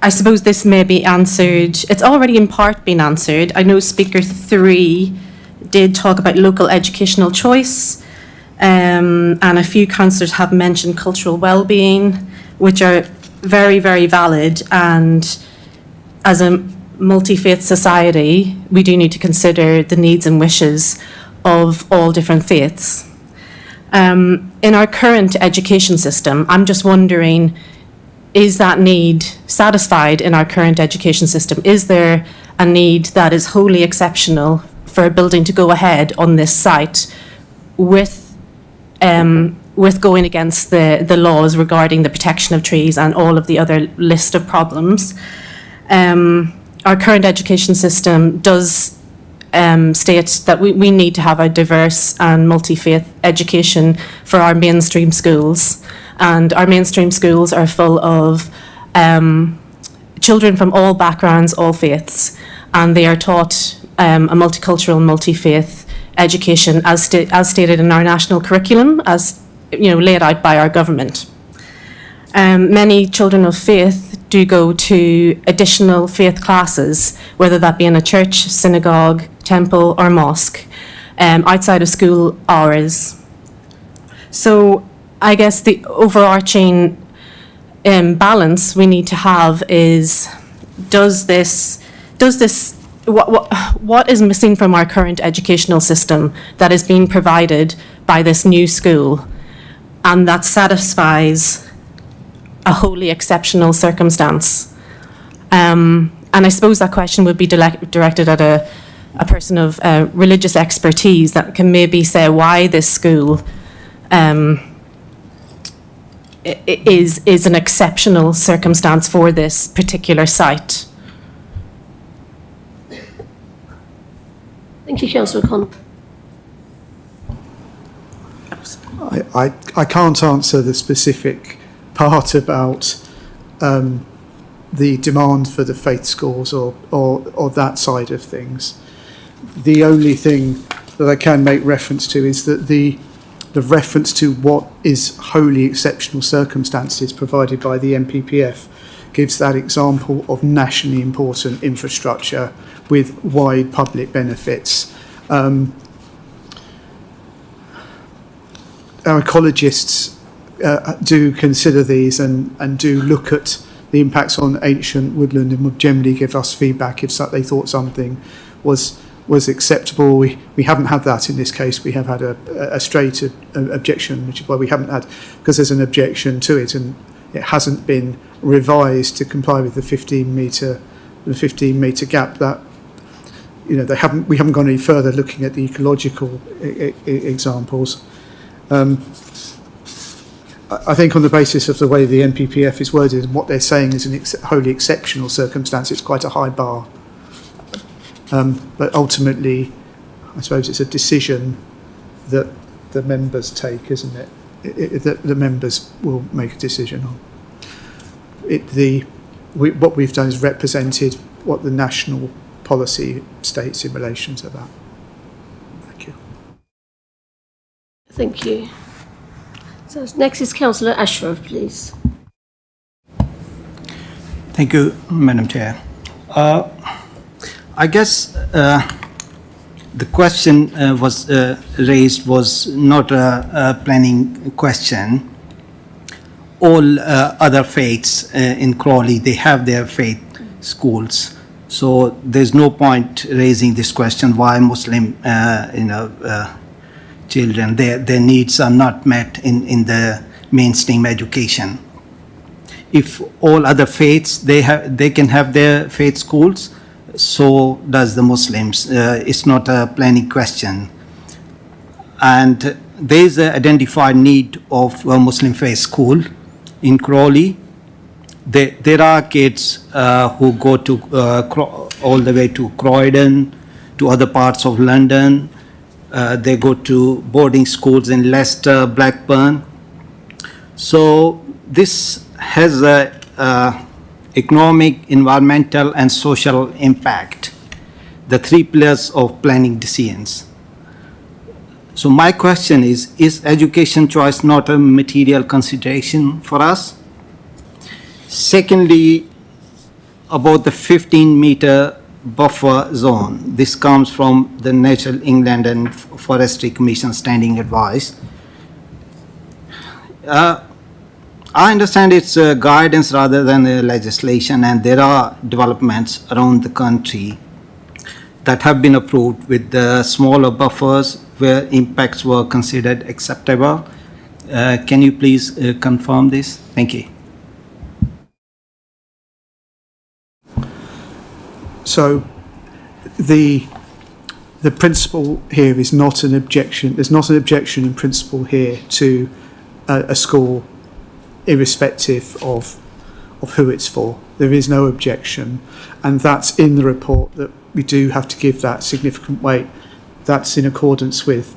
I suppose this may be answered, it's already in part been answered. I know Speaker 3 did talk about local educational choice, and a few councillors have mentioned cultural well-being, which are very, very valid, and as a multi-faith society, we do need to consider the needs and wishes of all different faiths. In our current education system, I'm just wondering, is that need satisfied in our current education system? Is there a need that is wholly exceptional for a building to go ahead on this site with going against the laws regarding the protection of trees and all of the other list of problems? Our current education system does state that we need to have a diverse and multi-faith education for our mainstream schools. And our mainstream schools are full of children from all backgrounds, all faiths, and they are taught a multicultural, multi-faith education as stated in our national curriculum, as laid out by our government. Many children of faith do go to additional faith classes, whether that be in a church, synagogue, temple or mosque, outside of school hours. So I guess the overarching balance we need to have is, what is missing from our current educational system that is being provided by this new school, and that satisfies a wholly exceptional circumstance? And I suppose that question would be directed at a person of religious expertise that can maybe say why this school is an exceptional circumstance for this particular site.
Thank you, Councillor Connell.
I can't answer the specific part about the demand for the faith schools or that side of things. The only thing that I can make reference to is that the reference to what is wholly exceptional circumstances provided by the NPPF gives that example of nationally important infrastructure with wide public benefits. Our ecologists do consider these and do look at the impacts on ancient woodland and would generally give us feedback if they thought something was acceptable. We haven't had that in this case. We have had a straight objection, which is why we haven't had, because there's an objection to it and it hasn't been revised to comply with the 15 metre gap. That we haven't gone any further looking at the ecological examples. I think on the basis of the way the NPPF is worded and what they're saying is an wholly exceptional circumstance, it's quite a high bar. But ultimately, I suppose it's a decision that the members take, isn't it? That the members will make a decision on. What we've done is represented what the national policy states in relation to that. Thank you.
Thank you. So next is Councillor Ashraf, please.
Thank you, Madam Chair. I guess the question was raised was not a planning question. All other faiths in Crawley, they have their faith schools. So there's no point raising this question why Muslim children, their needs are not met in the mainstream education. If all other faiths, they can have their faith schools, so does the Muslims. It's not a planning question. And there is an identified need of a Muslim faith school in Crawley. There are kids who go to all the way to Croydon, to other parts of London. They go to boarding schools in Leicester, Blackburn. So this has a economic, environmental, and social impact, the 3 pillars of planning decisions. So my question is education choice not a material consideration for us? Secondly, about the 15-meter buffer zone. This comes from the Natural England and Forestry Commission standing advice. I understand it's a guidance rather than a legislation, and there are developments around the country that have been approved with the smaller buffers where impacts were considered acceptable. Can you please confirm this? Thank you.
So the principle here is not an objection. There's not an objection in principle here to a school, irrespective of who it's for. There is no objection, and that's in the report that we do have to give that significant weight. That's in accordance with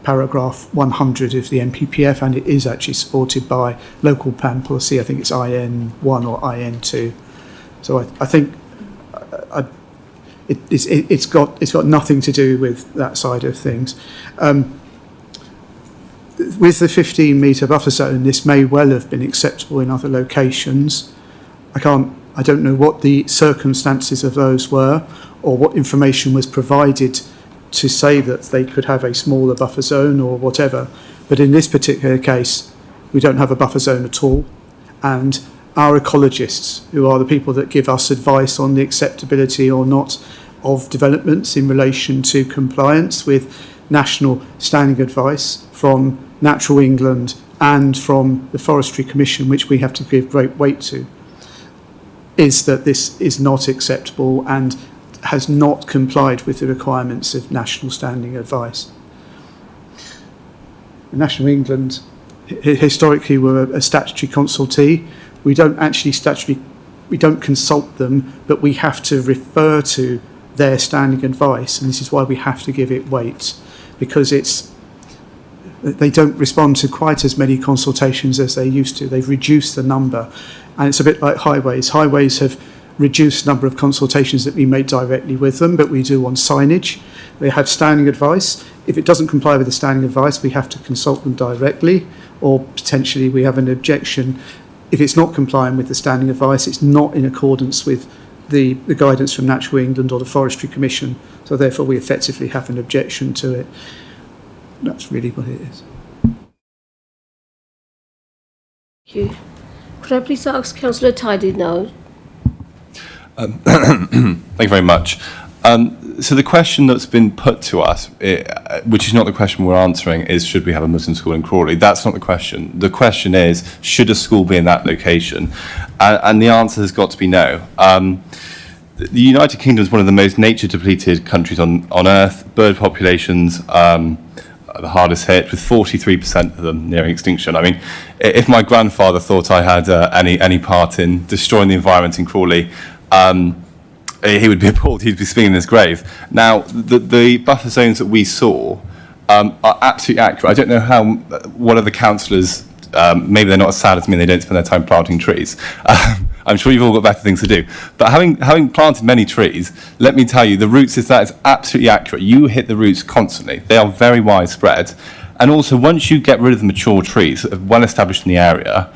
paragraph 100 of the NPPF, and it is actually supported by local plan policy. I think it's IN1 or IN2. So I think it's got nothing to do with that side of things. With the 15-metre buffer zone, this may well have been acceptable in other locations. I don't know what the circumstances of those were, or what information was provided to say that they could have a smaller buffer zone or whatever. But in this particular case, we don't have a buffer zone at all, and our ecologists, who are the people that give us advice on the acceptability or not of developments in relation to compliance with national standing advice from Natural England and from the Forestry Commission, which we have to give great weight to, is that this is not acceptable and has not complied with the requirements of national standing advice. National England historically were a statutory consultee. We don't actually we don't consult them, but we have to refer to their standing advice, and this is why we have to give it weight, because they don't respond to quite as many consultations as they used to. They've reduced the number, and it's a bit like highways. Highways have reduced the number of consultations that we make directly with them, but we do on signage. They have standing advice. If it doesn't comply with the standing advice, we have to consult them directly, or potentially we have an objection. If it's not complying with the standing advice, it's not in accordance with the guidance from Natural England or the Forestry Commission, so therefore we effectively have an objection to it. That's really what it is.
Thank you. Could I please ask Councillor Tidy now?
Thank you very much. So the question that's been put to us, which is not the question we're answering, is should we have a Muslim school in Crawley? That's not the question. The question is, should a school be in that location? And the answer has got to be no. The United Kingdom is one of the most nature-depleted countries on Earth. Bird populations are the hardest hit, with 43% of them nearing extinction. I mean, if my grandfather thought I had any part in destroying the environment in Crawley, he would be appalled. He'd be spinning in his grave. Now, the buffer zones that we saw are absolutely accurate. I don't know what other councillors, maybe they're not as sad as me and they don't spend their time planting trees. I'm sure you've all got better things to do. But having planted many trees, let me tell you, the roots is absolutely accurate. You hit the roots constantly. They are very widespread. And also, once you get rid of the mature trees that are well established in the area,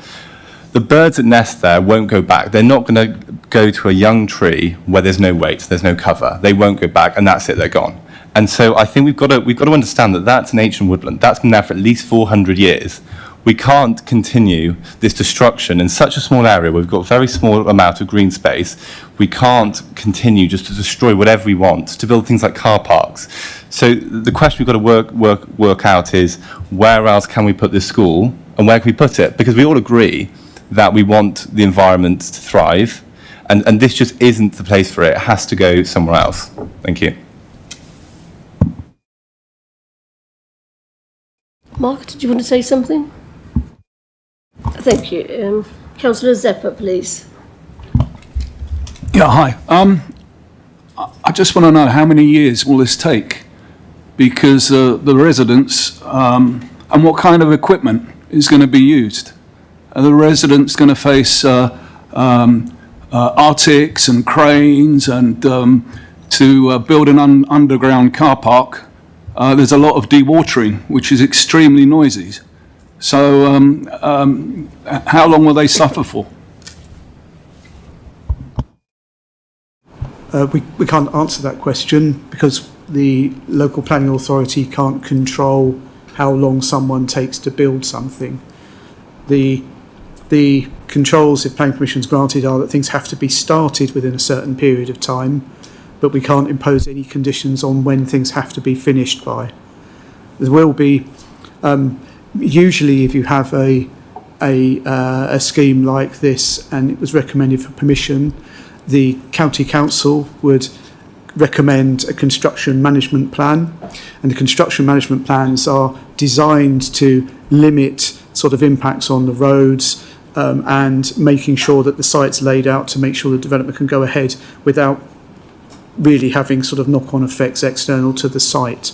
the birds that nest there won't go back. They're not going to go to a young tree where there's no weight, there's no cover. They won't go back, and that's it, they're gone. And so I think we've got to understand that that's an ancient woodland. That's been there for at least 400 years. We can't continue this destruction in such a small area where we've got a very small amount of green space. We can't continue just to destroy whatever we want to build things like car parks. So the question we've got to work out is, where else can we put this school, and where can we put it? Because we all agree that we want the environment to thrive, and this just isn't the place for it. It has to go somewhere else. Thank you.
Mark, did you want to say something? Thank you. Councillor Zepper, please.
Yeah, hi. I just want to know, how many years will this take? Because the residents, and what kind of equipment is going to be used? Are the residents going to face arctics and cranes and to build an underground car park, there's a lot of dewatering, which is extremely noisy. So how long will they suffer for?
We can't answer that question because the local planning authority can't control how long someone takes to build something. The controls, if planning permission is granted, are that things have to be started within a certain period of time, but we can't impose any conditions on when things have to be finished by. There will be, usually if you have a scheme like this and it was recommended for permission, the county council would recommend a construction management plan, and the construction management plans are designed to limit sort of impacts on the roads and making sure that the site's laid out to make sure the development can go ahead without really having sort of knock-on effects external to the site.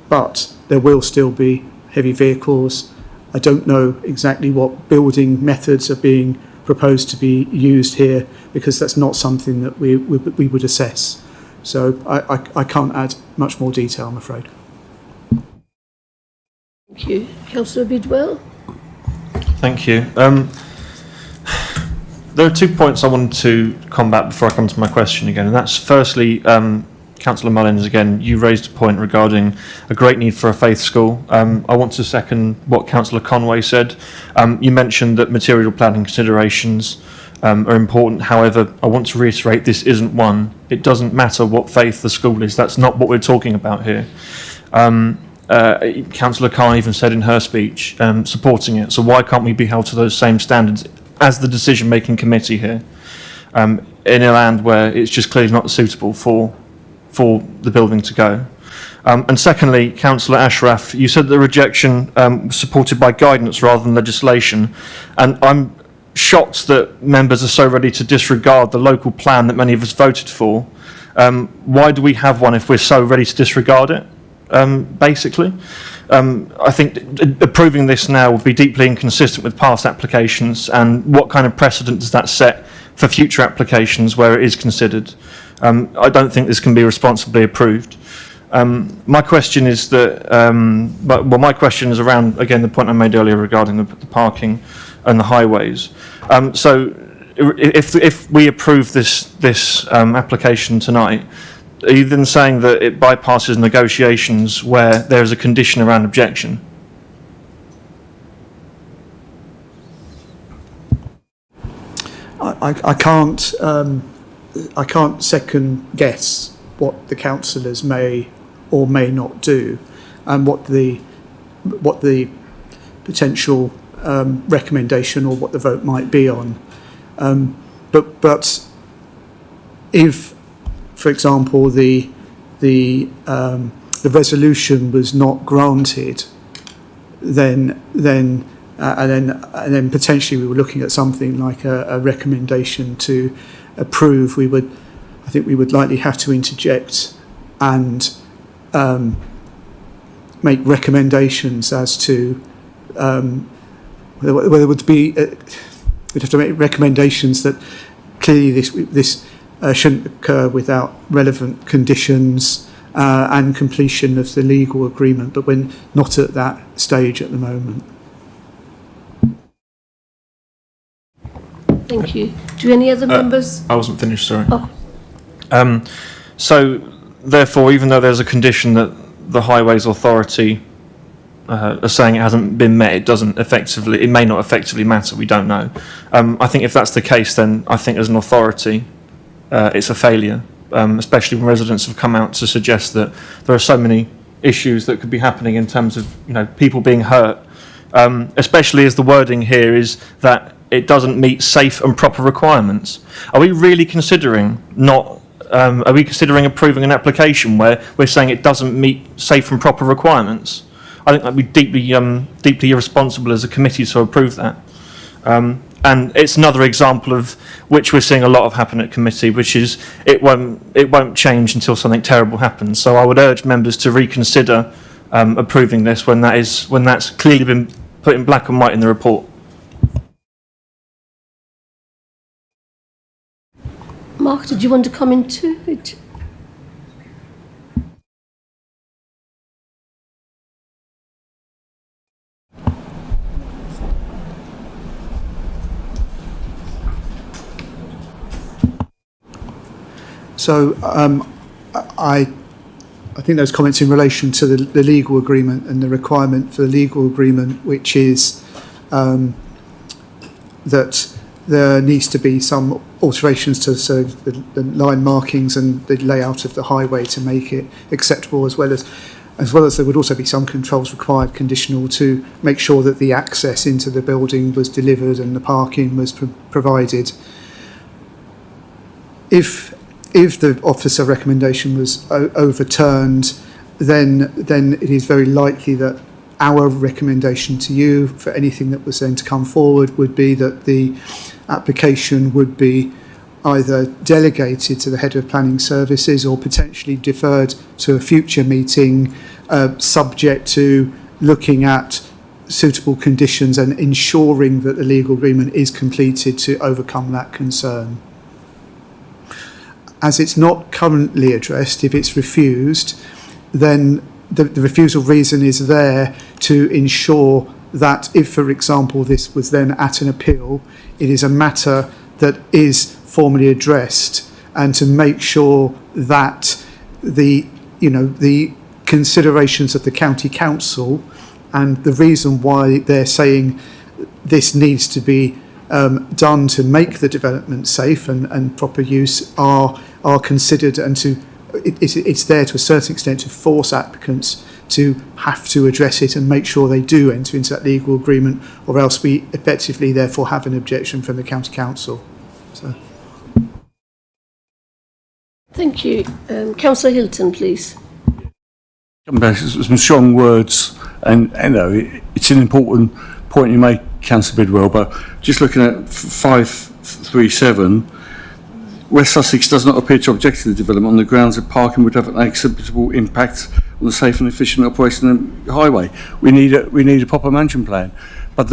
But there will still be heavy vehicles. I don't know exactly what building methods are being proposed to be used here because that's not something that we would assess. So I can't add much more detail, I'm afraid.
Thank you. Councillor Bidwell?
Thank you. There are 2 points I wanted to combat before I come to my question again, and that's firstly, Councillor Mullins, again, you raised a point regarding a great need for a faith school. I want to second what Councillor Conway said. You mentioned that material planning considerations are important. However, I want to reiterate this isn't one. It doesn't matter what faith the school is. That's not what we're talking about here. Councillor Carr even said in her speech, supporting it. So why can't we be held to those same standards as the decision-making committee here in a land where it's just clearly not suitable for the building to go? And secondly, Councillor Ashraf, you said the rejection was supported by guidance rather than legislation, and I'm shocked that members are so ready to disregard the local plan that many of us voted for. Why do we have one if we're so ready to disregard it, basically? I think approving this now would be deeply inconsistent with past applications, and what kind of precedent does that set for future applications where it is considered? I don't think this can be responsibly approved. My question is that, my question is around, again, the point I made earlier regarding the parking and the highways. So if we approve this application tonight, are you then saying that it bypasses negotiations where there is a condition around objection?
I can't second guess what the councillors may or may not do, and what the potential recommendation or what the vote might be on. But if, for example, the resolution was not granted, then potentially we were looking at something like a recommendation to approve. I think we would likely have to interject and make recommendations as to whether it would be. We'd have to make recommendations that clearly this shouldn't occur without relevant conditions and completion of the legal agreement, but we're not at that stage at the moment.
Thank you. Do any other members?
I wasn't finished, sorry.
Oh.
So, therefore, even though there's a condition that the Highways Authority are saying it hasn't been met, it may not effectively matter, we don't know. I think if that's the case, then I think as an authority, it's a failure, especially when residents have come out to suggest that there are so many issues that could be happening in terms of, people being hurt, especially as the wording here is that it doesn't meet safe and proper requirements. Are we really considering approving an application where we're saying it doesn't meet safe and proper requirements? I think that'd be deeply irresponsible as a committee to approve that. And it's another example of which we're seeing a lot of happen at committee, which is it won't change until something terrible happens. So I would urge members to reconsider approving this when that's clearly been put in black and white in the report.
Mark, did you want to come into it?
So I think those comments in relation to the legal agreement and the requirement for the legal agreement, which is that there needs to be some alterations to the line markings and the layout of the highway to make it acceptable, as well as there would also be some controls required conditional to make sure that the access into the building was delivered and the parking was provided. If the officer recommendation was overturned, then it is very likely that our recommendation to you for anything that was then to come forward would be that the application would be either delegated to the head of planning services or potentially deferred to a future meeting, subject to looking at suitable conditions and ensuring that the legal agreement is completed to overcome that concern. As it's not currently addressed, if it's refused, then the refusal reason is there to ensure that if, for example, this was then at an appeal, it is a matter that is formally addressed, and to make sure that the considerations of the county council and the reason why they're saying this needs to be done to make the development safe and proper use are considered, and it's there to a certain extent to force applicants to have to address it and make sure they do enter into that legal agreement, or else we effectively therefore have an objection from the county council. So.
Thank you. Councillor Hilton, please.
Come back, some strong words, and it's an important point you make, Councillor Bidwell, but just looking at 537, West Sussex does not appear to object to the development on the grounds that parking would have an acceptable impact on the safe and efficient operation of the highway. We need a proper management plan. But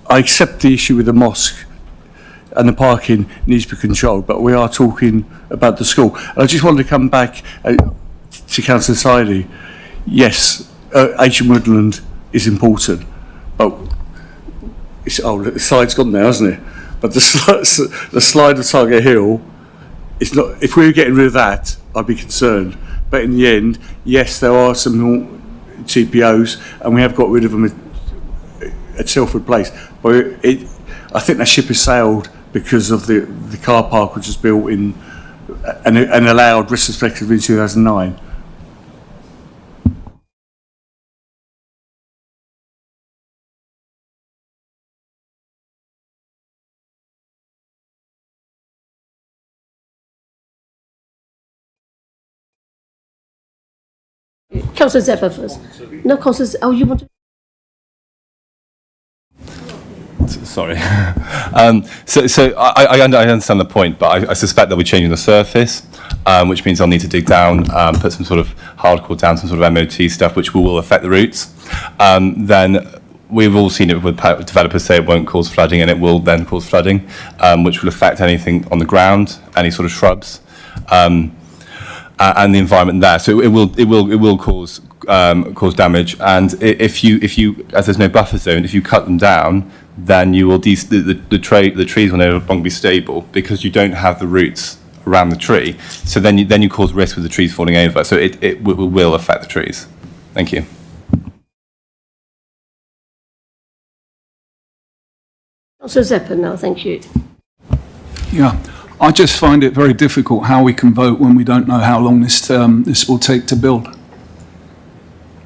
I accept the issue with the mosque and the parking needs to be controlled, but we are talking about the school. And I just wanted to come back to Councillor Sidey. Yes, Ancient Woodland is important, but the slide's gone now, hasn't it? But the slide of Target Hill, it's not. If we were getting rid of that, I'd be concerned. But in the end, yes, there are some TPOs, and we have got rid of them at Telford Place. But I think that ship has sailed because of the car park which was built in and allowed retrospectively in 2009.
Councillor Zepper first. No, Councillor. Oh, you want to?
Sorry. So I understand the point, but I suspect they'll be changing the surface, which means I'll need to dig down, put some sort of hardcore down, some sort of MOT stuff, which will affect the routes. Then we've all seen it with developers say it won't cause flooding, and it will then cause flooding, which will affect anything on the ground, any sort of shrubs. And the environment there, so it will cause damage. And if you, as there's no buffer zone, if you cut them down, then you will the trees will no longer be stable because you don't have the roots around the tree. So then you cause risk with the trees falling over. So it will affect the trees. Thank you.
Councillor Zepper now. Thank you.
Yeah. I just find it very difficult how we can vote when we don't know how long this will take to build.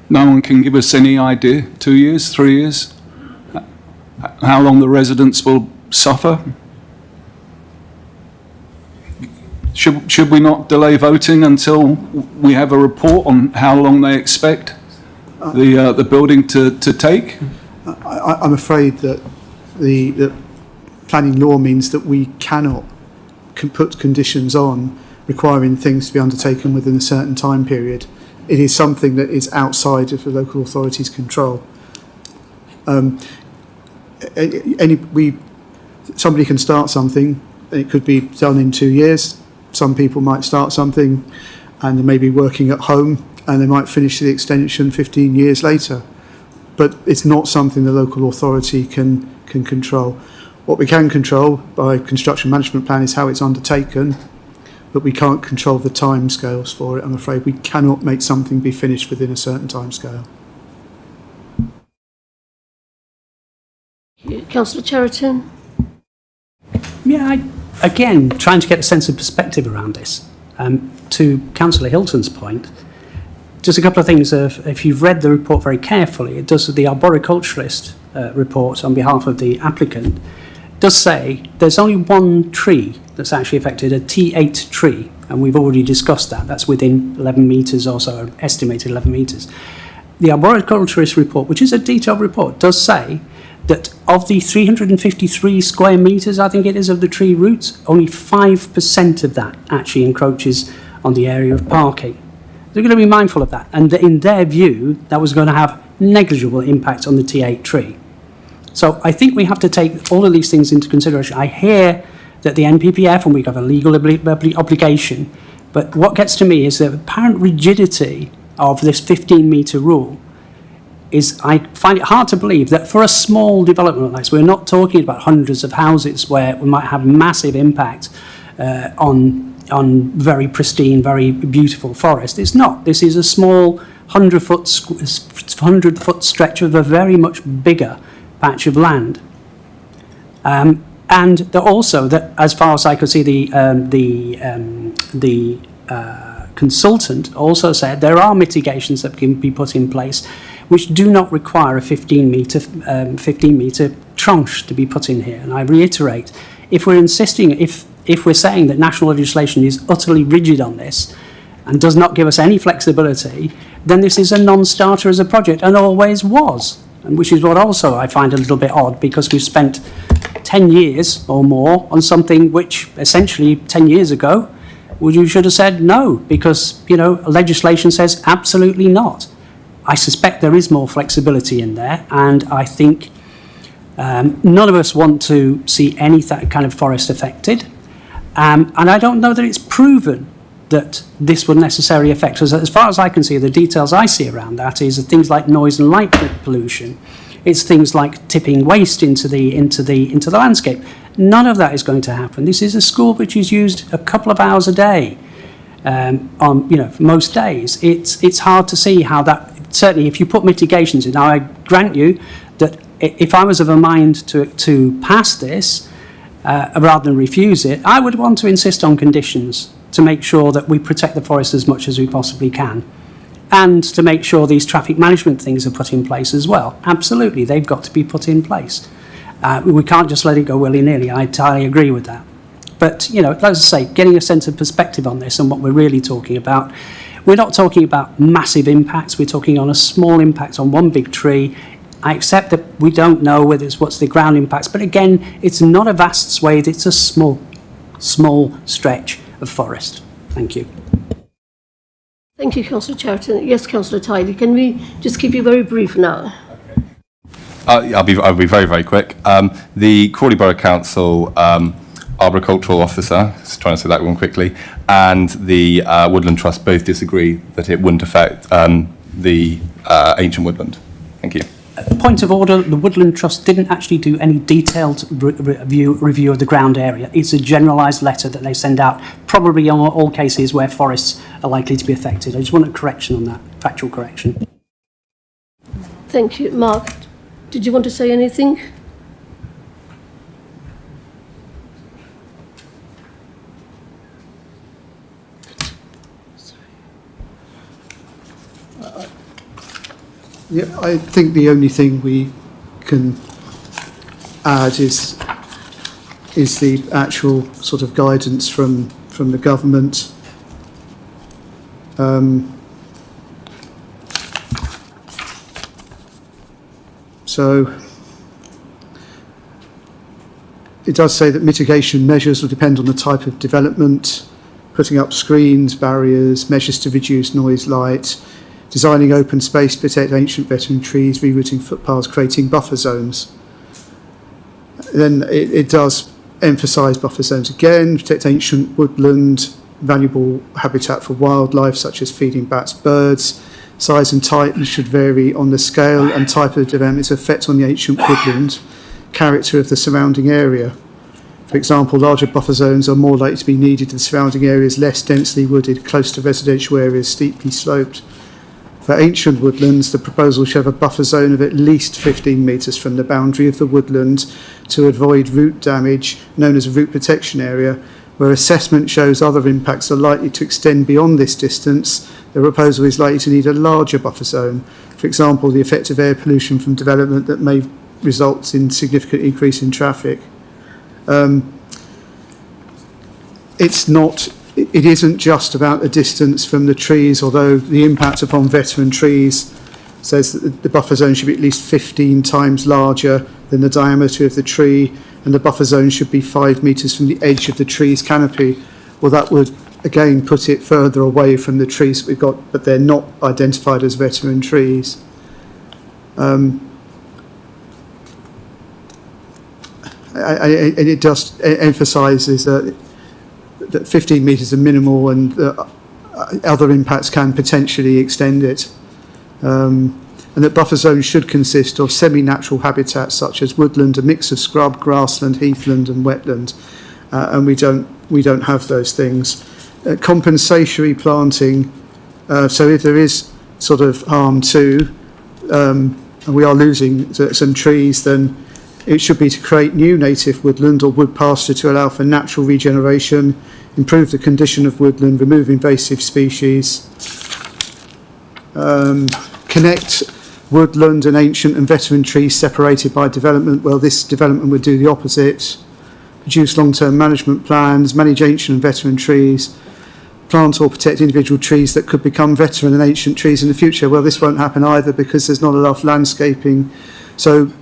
No one can give us any idea. 2 years, 3 years? How long the residents will suffer? Should we not delay voting until we have a report on how long they expect the building to take?
I'm afraid that the planning law means that we cannot put conditions on requiring things to be undertaken within a certain time period. It is something that is outside of the local authority's control. Somebody can start something, it could be done in 2 years. Some people might start something and they may be working at home and they might finish the extension 15 years later. But it's not something the local authority can control. What we can control by construction management plan is how it's undertaken, but we can't control the timescales for it, I'm afraid. We cannot make something be finished within a certain timescale.
Councillor Cheriton?
Yeah, again, trying to get a sense of perspective around this. To Councillor Hilton's point, just a couple of things. If you've read the report very carefully, it does, the arboriculturalist report on behalf of the applicant does say there's only one tree that's actually affected, a T8 tree, and we've already discussed that. That's within 11 metres or so, estimated 11 metres. The arboriculturalist report, which is a detailed report, does say that of the 353 square metres, I think it is, of the tree roots, only 5% of that actually encroaches on the area of parking. They're going to be mindful of that. And in their view, that was going to have negligible impact on the T8 tree. So I think we have to take all of these things into consideration. I hear that the NPPF, and we have a legal obligation, but what gets to me is the apparent rigidity of this 15-metre rule is, I find it hard to believe that for a small development like this, we're not talking about hundreds of houses where we might have massive impact on very pristine, very beautiful forest. It's not. This is a small 100-foot stretch of a very much bigger patch of land. And also, that, as far as I could see, the consultant also said there are mitigations that can be put in place which do not require a 15-metre tranche to be put in here. And I reiterate, if we're insisting, if we're saying that national legislation is utterly rigid on this and does not give us any flexibility, then this is a non-starter as a project, and always was. And which is what also I find a little bit odd, because we've spent 10 years or more on something which essentially 10 years ago, you should have said no, because, you know, legislation says absolutely not. I suspect there is more flexibility in there, and I think none of us want to see any kind of forest affected. And I don't know that it's proven that this will necessarily affect us. As far as I can see, the details I see around that is things like noise and light pollution. It's things like tipping waste into the landscape. None of that is going to happen. This is a school which is used a couple of hours a day on, you know, most days. It's hard to see how that. Certainly, if you put mitigations in. Now, I grant you that if I was of a mind to pass this rather than refuse it, I would want to insist on conditions to make sure that we protect the forest as much as we possibly can, and to make sure these traffic management things are put in place as well. Absolutely, they've got to be put in place. We can't just let it go willy-nilly. I entirely agree with that. But, you know, as I say, getting a sense of perspective on this and what we're really talking about, we're not talking about massive impacts. We're talking on a small impact on one big tree. I accept that we don't know whether it's what's the ground impacts, but again, it's not a vast swathe. It's a small stretch of forest. Thank you.
Thank you, Councillor Cheriton. Yes, Councillor Tiley, can we just keep you very brief now?
I'll be very, very quick. The Crawley Borough Council arboricultural officer, just trying to say that one quickly, and the Woodland Trust both disagree that it wouldn't affect the ancient woodland. Thank you.
Point of order, the Woodland Trust didn't actually do any detailed review of the ground area. It's a generalised letter that they send out, probably on all cases where forests are likely to be affected. I just want a correction on that, factual correction.
Thank you. Mark, did you want to say anything?
Yeah, I think the only thing we can add is the actual sort of guidance from the government. So it does say that mitigation measures will depend on the type of development, putting up screens, barriers, measures to reduce noise, light, designing open space, protect ancient veteran trees, rerouting footpaths, creating buffer zones. Then it does emphasise buffer zones again, protect ancient woodland, valuable habitat for wildlife such as feeding bats, birds. Size and type should vary on the scale and type of development's effect on the ancient woodland, character of the surrounding area. For example, larger buffer zones are more likely to be needed if the surrounding areas less densely wooded, close to residential areas, steeply sloped. For ancient woodlands, the proposal should have a buffer zone of at least 15 metres from the boundary of the woodland to avoid root damage, known as a root protection area. Where assessment shows other impacts are likely to extend beyond this distance, the proposal is likely to need a larger buffer zone. For example, the effect of air pollution from development that may result in significant increase in traffic. It isn't just about the distance from the trees, although the impact upon veteran trees says that the buffer zone should be at least 15 times larger than the diameter of the tree, and the buffer zone should be 5 metres from the edge of the tree's canopy. Well, that would again put it further away from the trees that we've got, but they're not identified as veteran trees. And it just emphasises that 15 metres are minimal, and other impacts can potentially extend it. And that buffer zones should consist of semi-natural habitats such as woodland, a mix of scrub, grassland, heathland and wetland, and we don't have those things. Compensatory planting, so if there is sort of harm to, and we are losing some trees, then it should be to create new native woodland or wood pasture to allow for natural regeneration, improve the condition of woodland, remove invasive species, connect woodland and ancient and veteran trees separated by development. Well, this development would do the opposite. Produce long-term management plans, manage ancient and veteran trees, plant or protect individual trees that could become veteran and ancient trees in the future. Well, this won't happen either because there's not enough landscaping. So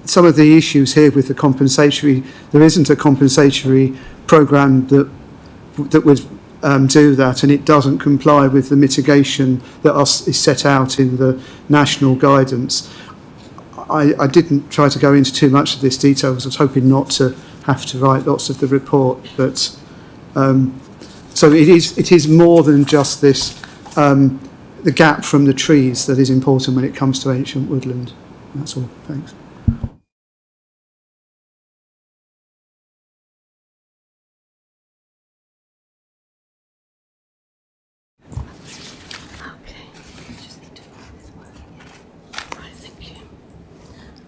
some of the issues here with the compensatory, there isn't a compensatory programme that would do that, and it doesn't comply with the mitigation that is set out in the national guidance. I didn't try to go into too much of this detail because I was hoping not to have to write lots of the report, but so it is more than just this, the gap from the trees that is important when it comes to ancient woodland. That's all. Thanks.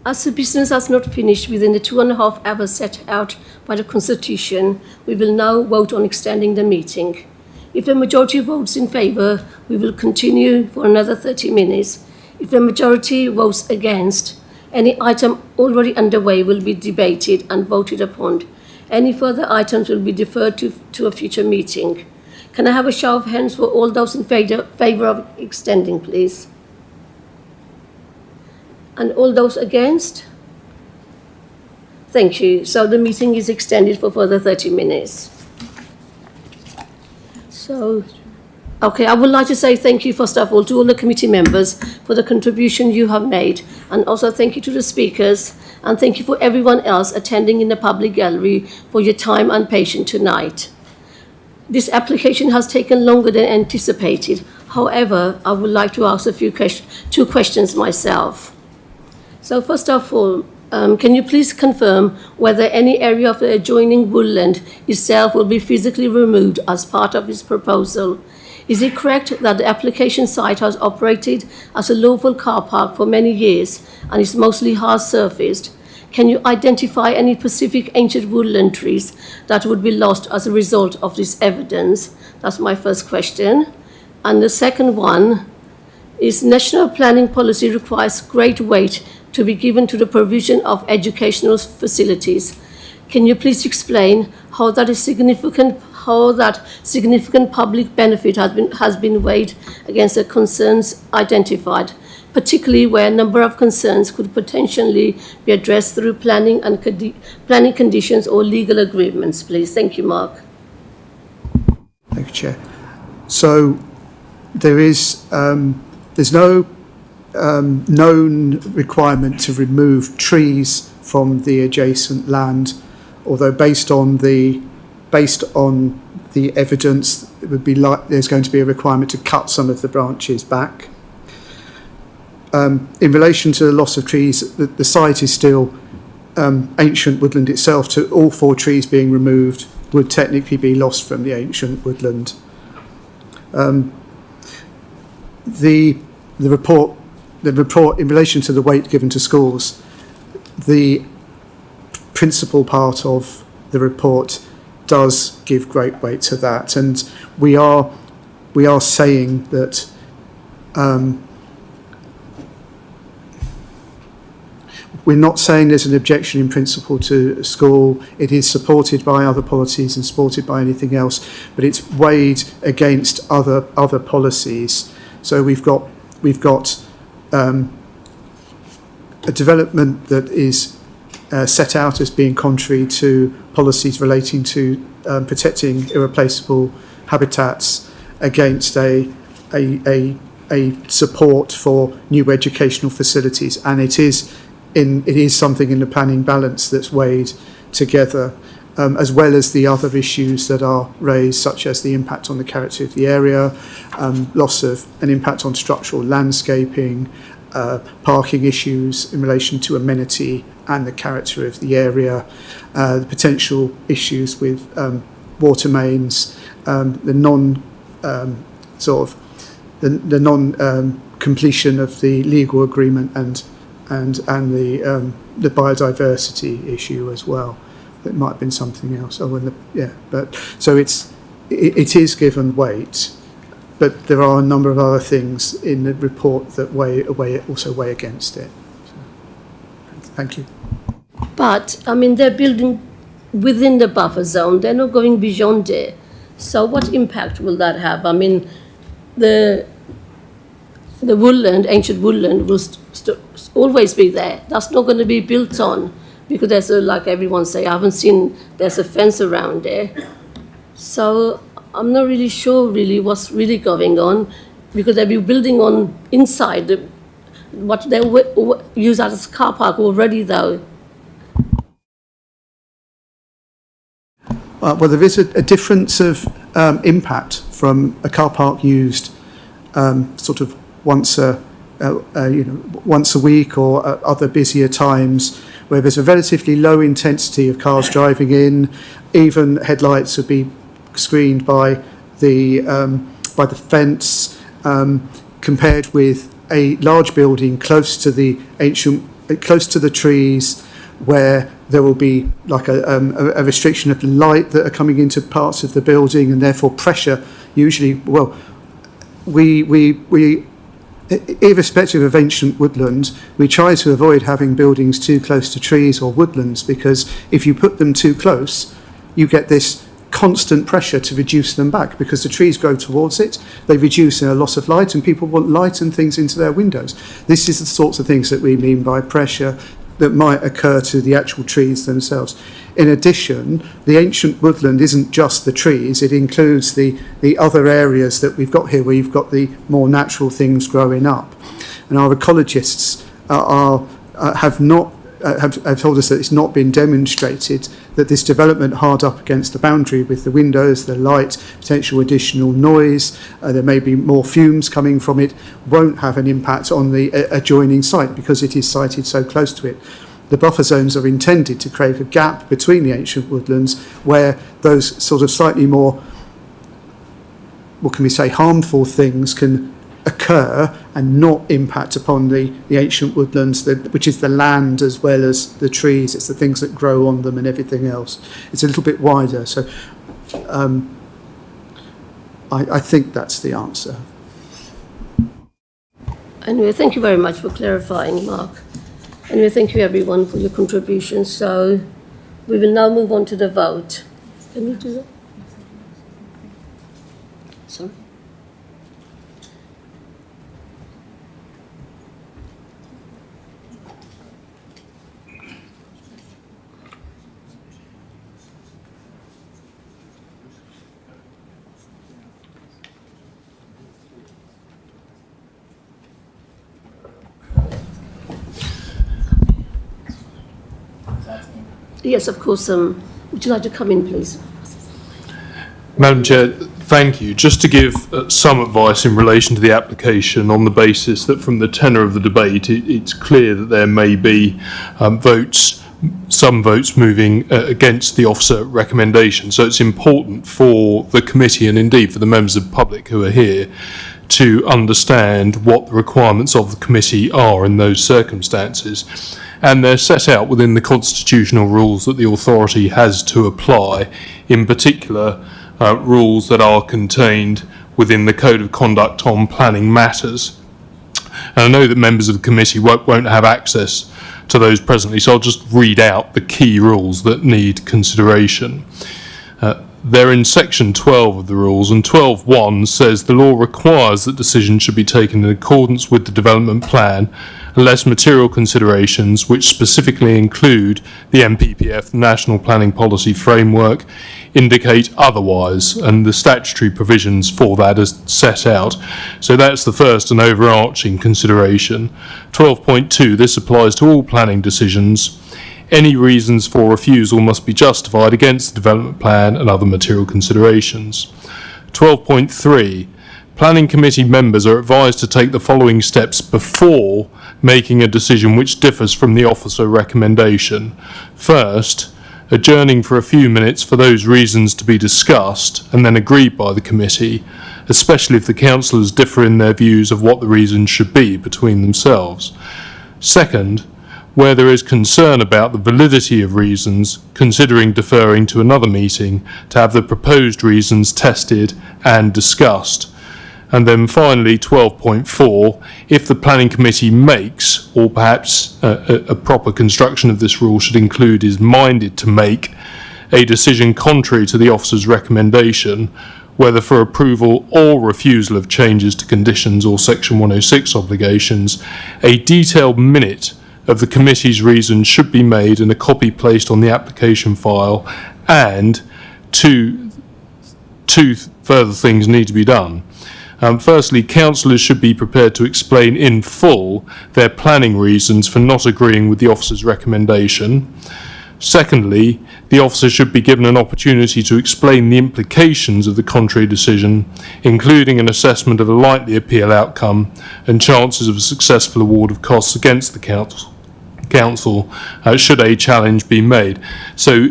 As the business has not finished within the 2.5 hours set out by the Constitution, we will now vote on extending the meeting. If the majority votes in favour, we will continue for another 30 minutes. If the majority votes against, any item already underway will be debated and voted upon. Any further items will be deferred to a future meeting. Can I have a show of hands for all those in favour of extending, please? And all those against? Thank you. So the meeting is extended for further 30 minutes. So, okay, I would like to say thank you, first of all, to all the committee members for the contribution you have made, and also thank you to the speakers, and thank you for everyone else attending in the public gallery for your time and patience tonight. This application has taken longer than anticipated. However, I would like to ask two questions myself. So first of all, can you please confirm whether any area of the adjoining woodland itself will be physically removed as part of this proposal? Is it correct that the application site has operated as a lawful car park for many years and is mostly hard surfaced? Can you identify any specific ancient woodland trees that would be lost as a result of this evidence? That's my first question. And the second one is, national planning policy requires great weight to be given to the provision of educational facilities. Can you please explain how that significant public benefit has been weighed against the concerns identified, particularly where a number of concerns could potentially be addressed through planning conditions or legal agreements, please? Thank you, Mark.
Thank you, Chair. So there's no known requirement to remove trees from the adjacent land although based on the evidence, it would be like there's going to be a requirement to cut some of the branches back. In relation to the loss of trees, the site is still ancient woodland itself, so all 4 trees being removed would technically be lost from the ancient woodland. The report in relation to the weight given to schools, the principal part of the report does give great weight to that, and we are saying that we're not saying there's an objection in principle to school. It is supported by other policies and supported by anything else, but it's weighed against other policies. So we've got a development that is set out as being contrary to policies relating to protecting irreplaceable habitats against a support for new educational facilities, and it is something in the planning balance that's weighed together, as well as the other issues that are raised, such as the impact on the character of the area, loss of an impact on structural landscaping, parking issues in relation to amenity and the character of the area, the potential issues with water mains, the completion of the legal agreement and the biodiversity issue as well. It might have been something else. But so it is given weight, but there are a number of other things in the report that also weigh against it. So, thank you.
But I mean, they're building within the buffer zone. They're not going beyond it. So what impact will that have? I mean, the woodland, ancient woodland, will always be there. That's not going to be built on, because there's like everyone say, I haven't seen, there's a fence around there. So I'm not really sure really what's really going on, because they'll be building on inside what they use as a car park already though.
Well, there is a difference of impact from a car park used sort of once a week or other busier times, where there's a relatively low intensity of cars driving in. Even headlights would be screened by the fence, compared with a large building close to the trees, where there will be like a restriction of the light that are coming into parts of the building, and therefore pressure. Usually, well, we irrespective of ancient woodlands, we try to avoid having buildings too close to trees or woodlands, because if you put them too close, you get this constant pressure to reduce them back, because the trees grow towards it, they reduce a loss of light, and people want light and things into their windows. This is the sorts of things that we mean by pressure that might occur to the actual trees themselves. In addition, the ancient woodland isn't just the trees, it includes the other areas that we've got here, where you've got the more natural things growing up. And our ecologists have told us that it's not been demonstrated that this development hard up against the boundary with the windows, the light, potential additional noise, there may be more fumes coming from it, won't have an impact on the adjoining site, because it is sited so close to it. The buffer zones are intended to create a gap between the ancient woodlands, where those sort of slightly more, what can we say, harmful things can occur and not impact upon the ancient woodlands, which is the land as well as the trees. It's the things that grow on them and everything else. It's a little bit wider. So I think that's the answer.
Anyway, thank you very much for clarifying, Mark. Anyway, thank you everyone for your contributions. So we will now move on to the vote. Can we do that? Sorry. Yes, of course. Would you like to come in, please?
Madam Chair, thank you. Just to give some advice in relation to the application on the basis that from the tenor of the debate, it's clear that there may be some votes moving against the officer recommendation. So it's important for the committee and indeed for the members of the public who are here to understand what the requirements of the committee are in those circumstances. And they're set out within the constitutional rules that the authority has to apply, in particular rules that are contained within the Code of Conduct on Planning Matters. And I know that members of the committee won't have access to those presently, so I'll just read out the key rules that need consideration. They're in section 12 of the rules, and 12.1 says the law requires that decisions should be taken in accordance with the development plan unless material considerations, which specifically include the NPPF, National Planning Policy Framework, indicate otherwise, and the statutory provisions for that are set out. So that's the first and overarching consideration. 12.2, this applies to all planning decisions. Any reasons for refusal must be justified against the development plan and other material considerations. 12.3, planning committee members are advised to take the following steps before making a decision which differs from the officer recommendation. First, adjourning for a few minutes for those reasons to be discussed and then agreed by the committee, especially if the councillors differ in their views of what the reasons should be between themselves. Second, where there is concern about the validity of reasons, considering deferring to another meeting to have the proposed reasons tested and discussed. And then finally, 12.4, if the planning committee makes, or perhaps a proper construction of this rule should include, is minded to make a decision contrary to the officer's recommendation, whether for approval or refusal of changes to conditions or Section 106 obligations, a detailed minute of the committee's reasons should be made and a copy placed on the application file, and two further things need to be done. Firstly, councillors should be prepared to explain in full their planning reasons for not agreeing with the officer's recommendation. Secondly, the officer should be given an opportunity to explain the implications of the contrary decision, including an assessment of a likely appeal outcome and chances of a successful award of costs against the council should a challenge be made. So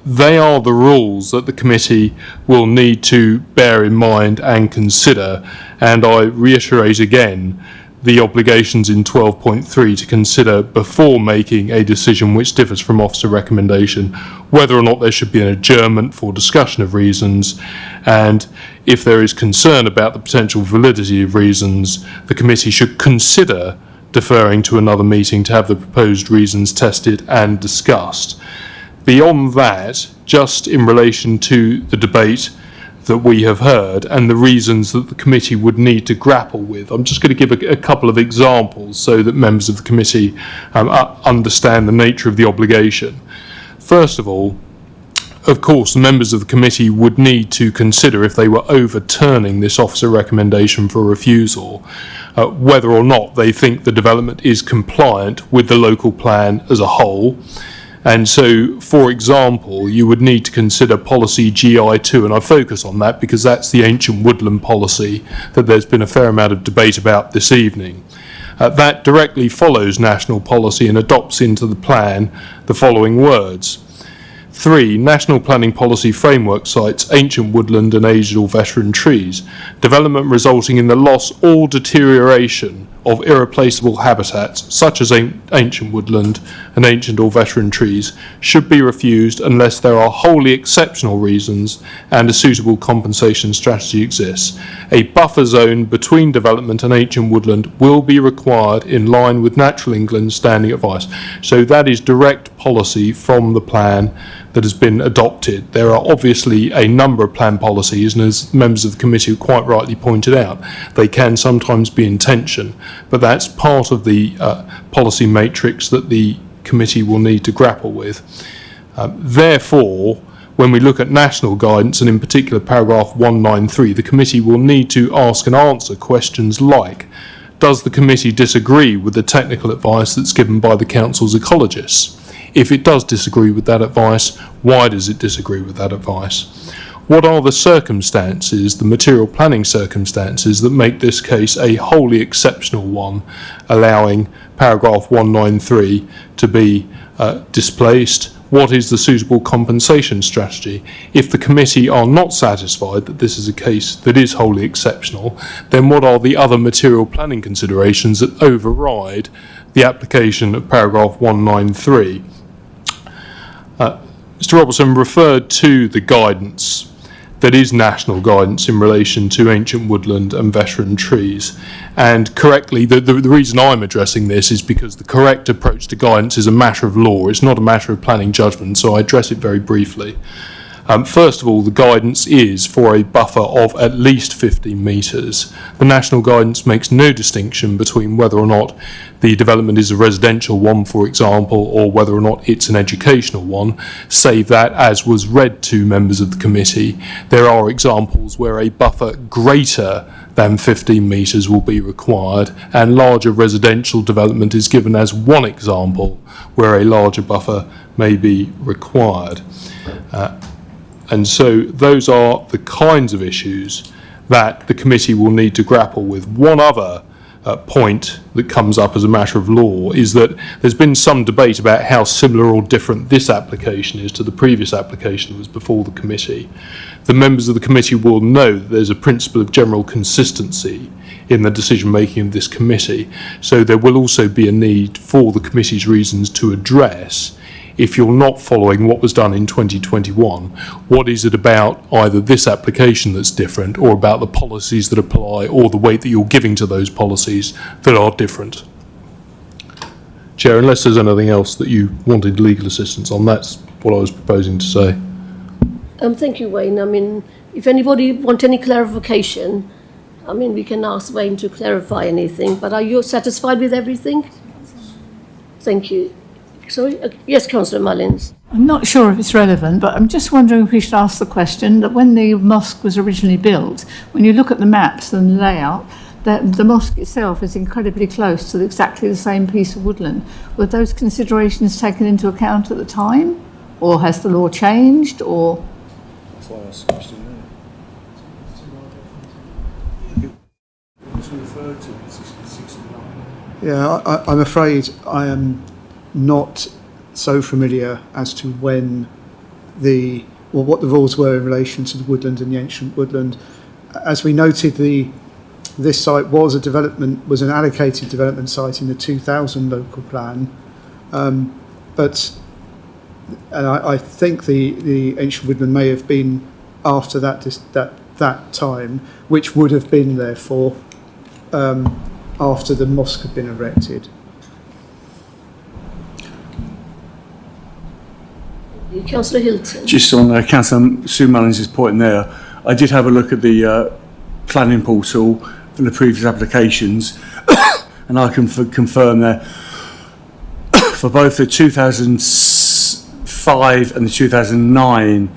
they are the rules that the committee will need to bear in mind and consider, and I reiterate again the obligations in 12.3 to consider before making a decision which differs from officer recommendation, whether or not there should be an adjournment for discussion of reasons, and if there is concern about the potential validity of reasons, the committee should consider deferring to another meeting to have the proposed reasons tested and discussed. Beyond that, just in relation to the debate that we have heard and the reasons that the committee would need to grapple with, I'm just going to give a couple of examples so that members of the committee understand the nature of the obligation. First of all, of course, the members of the committee would need to consider, if they were overturning this officer recommendation for refusal, whether or not they think the development is compliant with the local plan as a whole. And so, for example, you would need to consider policy GI2, and I focus on that because that's the ancient woodland policy that there's been a fair amount of debate about this evening. That directly follows national policy and adopts into the plan the following words. 3. National Planning Policy Framework cites ancient woodland and aged or veteran trees. Development resulting in the loss or deterioration of irreplaceable habitats, such as ancient woodland and ancient or veteran trees, should be refused unless there are wholly exceptional reasons and a suitable compensation strategy exists. A buffer zone between development and ancient woodland will be required in line with Natural England's standing advice. So that is direct policy from the plan that has been adopted. There are obviously a number of plan policies, and as members of the committee quite rightly pointed out, they can sometimes be in tension, but that's part of the policy matrix that the committee will need to grapple with. Therefore, when we look at national guidance, and in particular paragraph 193, the committee will need to ask and answer questions like, does the committee disagree with the technical advice that's given by the council's ecologists? If it does disagree with that advice, why does it disagree with that advice? What are the circumstances, the material planning circumstances, that make this case a wholly exceptional one, allowing paragraph 193 to be displaced? What is the suitable compensation strategy? If the committee are not satisfied that this is a case that is wholly exceptional, then what are the other material planning considerations that override the application of paragraph 193? Mr. Robertson referred to the guidance that is national guidance in relation to ancient woodland and veteran trees. And correctly, the reason I'm addressing this is because the correct approach to guidance is a matter of law. It's not a matter of planning judgment, so I address it very briefly. First of all, the guidance is for a buffer of at least 15 metres. The national guidance makes no distinction between whether or not the development is a residential one, for example, or whether or not it's an educational one, save that, as was read to members of the committee, there are examples where a buffer greater than 15 metres will be required, and larger residential development is given as one example where a larger buffer may be required. And so those are the kinds of issues that the committee will need to grapple with. One other point that comes up as a matter of law is that there's been some debate about how similar or different this application is to the previous application that was before the committee. The members of the committee will know that there's a principle of general consistency in the decision making of this committee, so there will also be a need for the committee's reasons to address, if you're not following what was done in 2021, what is it about either this application that's different, or about the policies that apply, or the weight that you're giving to those policies that are different? Chair, unless there's anything else that you wanted legal assistance on, that's what I was proposing to say.
Thank you, Wayne. I mean, if anybody want any clarification, I mean, we can ask Wayne to clarify anything, but are you satisfied with everything? Thank you. Sorry? Yes, Councillor Mullins.
I'm not sure if it's relevant, but I'm just wondering if we should ask the question that when the mosque was originally built, when you look at the maps and the layout, that the mosque itself is incredibly close to exactly the same piece of woodland. Were those considerations taken into account at the time? Or has the law changed? Or
That's why I asked the question there. It was referred to in 1669.
Yeah, I'm afraid I am not so familiar as to when what the rules were in relation to the woodland and the ancient woodland. As we noted, this site was an allocated development site in the 2000 local plan, but I think the ancient woodland may have been after that time, which would have been therefore after the mosque had been erected.
Councillor Hilton.
Just on Councillor Sue Mullins' point there, I did have a look at the planning portal for the previous applications, and I can confirm that for both the 2005 and the 2009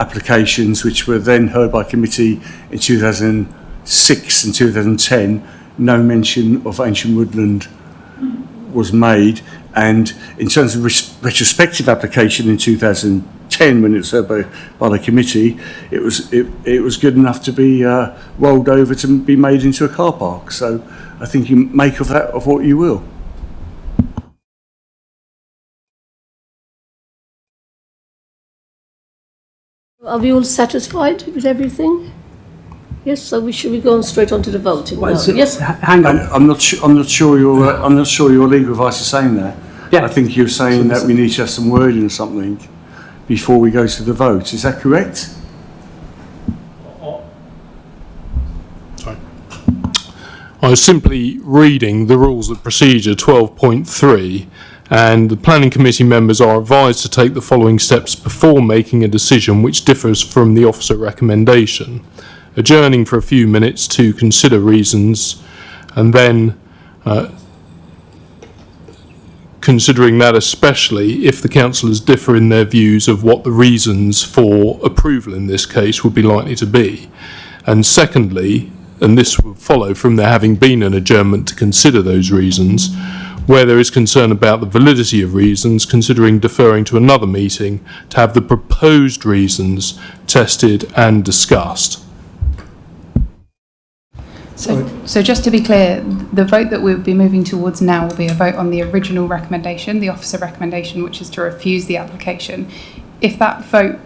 applications, which were then heard by committee in 2006 and 2010, no mention of ancient woodland was made. And in terms of retrospective application in 2010, when it was heard by the committee, it was good enough to be rolled over to be made into a car park. So I think you make of that of what you will.
Are we all satisfied with everything? Yes, so should we go on straight on to the voting?
Well,
No. Yes.
Hang on.
I'm not sure your legal advice is saying that. Yeah. I think you're saying that we need to have some wording or something before we go to the vote. Is that correct?
Sorry. I was simply reading the rules of procedure 12.3, and the planning committee members are advised to take the following steps before making a decision which differs from the officer recommendation: adjourning for a few minutes to consider reasons, and then considering that, especially if the councillors differ in their views of what the reasons for approval in this case would be likely to be. And secondly, and this would follow from there having been an adjournment to consider those reasons, Where there is concern about the validity of reasons, considering deferring to another meeting to have the proposed reasons tested and discussed.
So just to be clear, the vote that we'll be moving towards now will be a vote on the original recommendation, the officer recommendation, which is to refuse the application. If that vote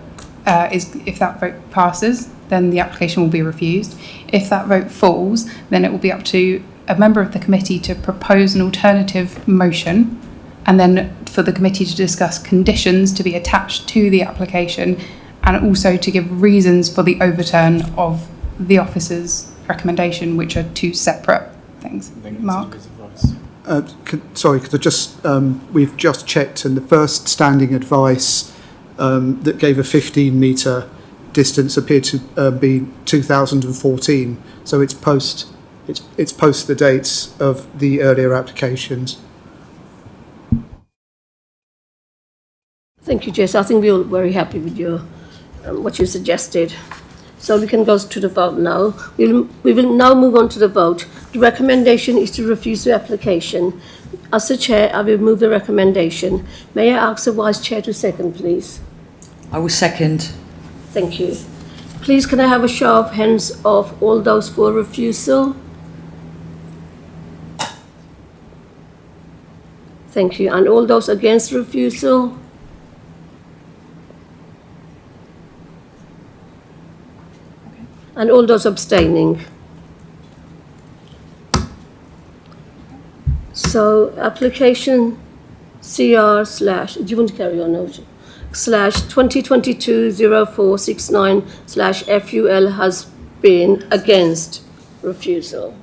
passes, then the application will be refused. If that vote falls, then it will be up to a member of the committee to propose an alternative motion, and then for the committee to discuss conditions to be attached to the application, and also to give reasons for the overturn of the officer's recommendation, which are two separate things. Mark?
Could I just, we've just checked, and the first standing advice that gave a 15-metre distance appeared to be 2014, so it's post the dates of the earlier applications.
Thank you, Jess. I think we're all very happy with your what you suggested. So we can go to the vote now. We will now move on to the vote. The recommendation is to refuse the application. As the chair, I will move the recommendation. May I ask the vice chair to second, please?
I will second.
Thank you. Please, can I have a show of hands of all those for refusal? Thank you. And all those against refusal? And all those abstaining? So application CR slash, do you want to carry on? No, slash 2022-0469 slash FUL has been against refusal.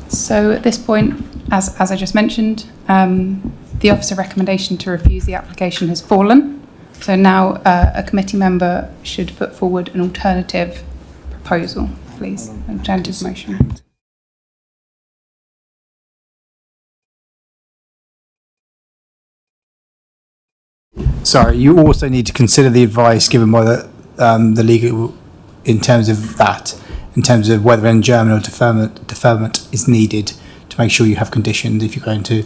So at this point, as I just mentioned, the officer recommendation to refuse the application has fallen. So now a committee member should put forward an alternative proposal, please, an alternative motion.
Sorry, you also need to consider the advice given by the legal in terms of that, in terms of whether adjournment or deferment is needed to make sure you have conditions if you're going to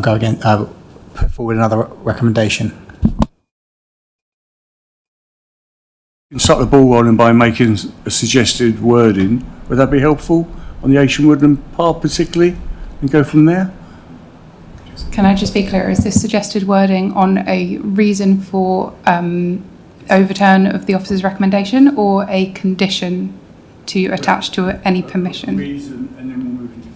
go again, put forward another recommendation.
You can start the ball rolling by making a suggested wording. Would that be helpful on the Asian Woodland part particularly, and go from there?
Can I just be clear, is this suggested wording on a reason for overturn of the officer's recommendation, or a condition to attach to any permission?
Reason, and then we'll move into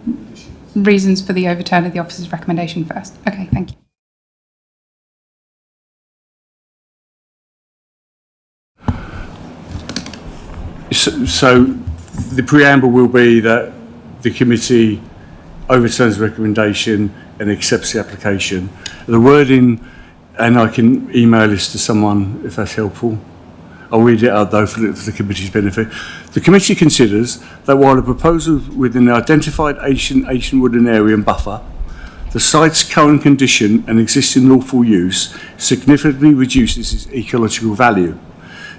conditions.
Reasons for the overturn of the officer's recommendation first. Okay, thank you.
So the preamble will be that the committee overturns the recommendation and accepts the application. The wording, and I can email this to someone if that's helpful. I'll read it out though for the committee's benefit. The committee considers that while the proposal within the identified Asian Woodland area and buffer, the site's current condition and existing lawful use significantly reduces its ecological value.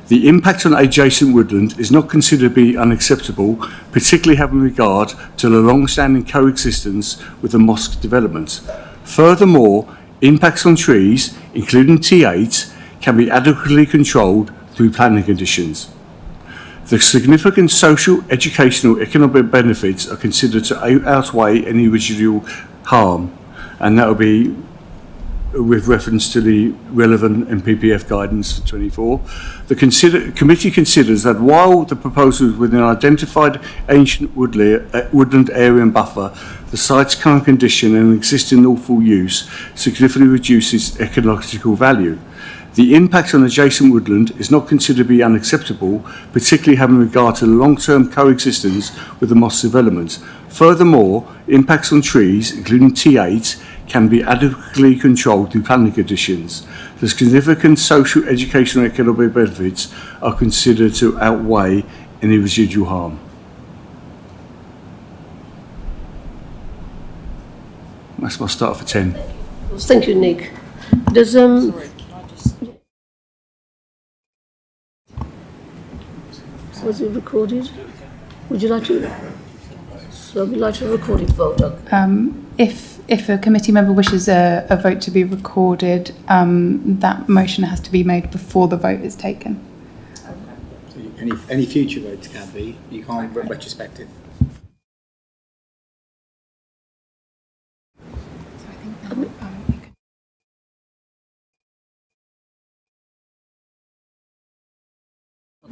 The impact on adjacent woodland is not considered to be unacceptable, particularly having regard to the long-standing coexistence with the mosque development. Furthermore, impacts on trees, including T8, can be adequately controlled through planning conditions. The significant social, educational, economic benefits are considered to outweigh any residual harm, and that will be with reference to the relevant MPPF guidance for 24. The committee considers that while the proposals within an identified ancient woodland area and buffer, the site's current condition and existing lawful use significantly reduces ecological value. The impact on adjacent woodland is not considered to be unacceptable, particularly having regard to the long-term coexistence with the mosque development. Furthermore, impacts on trees, including T8, can be adequately controlled through planning conditions. The significant social, educational and economic benefits are considered to outweigh any residual harm. That's my start for 10.
Thank you, Nick. Does was it recorded? Would you like to? So we'd like to record it vote.
If a committee member wishes a vote to be recorded, that motion has to be made before the vote is taken.
So any future votes can be. You can't retrospective.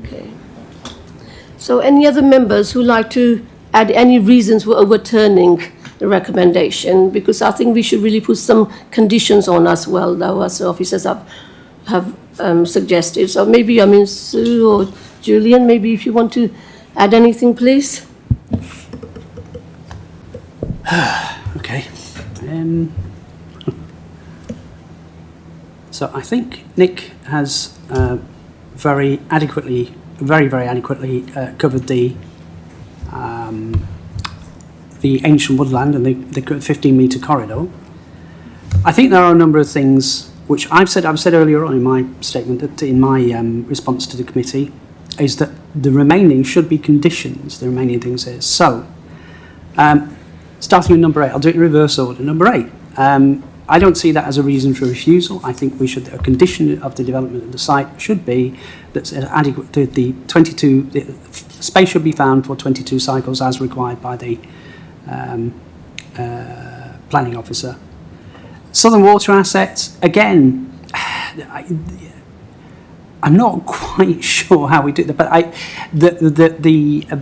Okay. So any other members who like to add any reasons for overturning the recommendation? Because I think we should really put some conditions on as well, though, as the officers have suggested. So maybe, Sue or Julian, maybe if you want to add anything, please.
Okay. So I think Nick has very adequately covered the ancient woodland and the 15-metre corridor. I think there are a number of things which I've said earlier on in my statement, that in my response to the committee, is that the remaining should be conditions, the remaining things here. So, starting with number 8, I'll do it in reverse order. Number 8, I don't see that as a reason for refusal. I think a condition of the development of the site should be that adequate to the space should be found for 22 cycles as required by the planning officer. Southern water assets, again, I'm not quite sure how we do that, but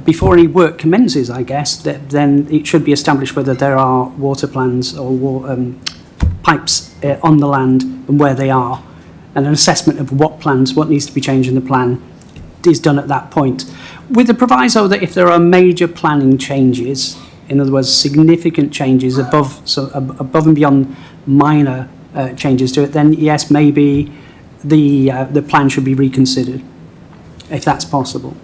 before any work commences, I guess, then it should be established whether there are water plans or pipes on the land and where they are, and an assessment of what needs to be changed in the plan is done at that point, with the proviso that if there are major planning changes, in other words, significant changes above and beyond minor changes to it, then yes, maybe the plan should be reconsidered, if that's possible.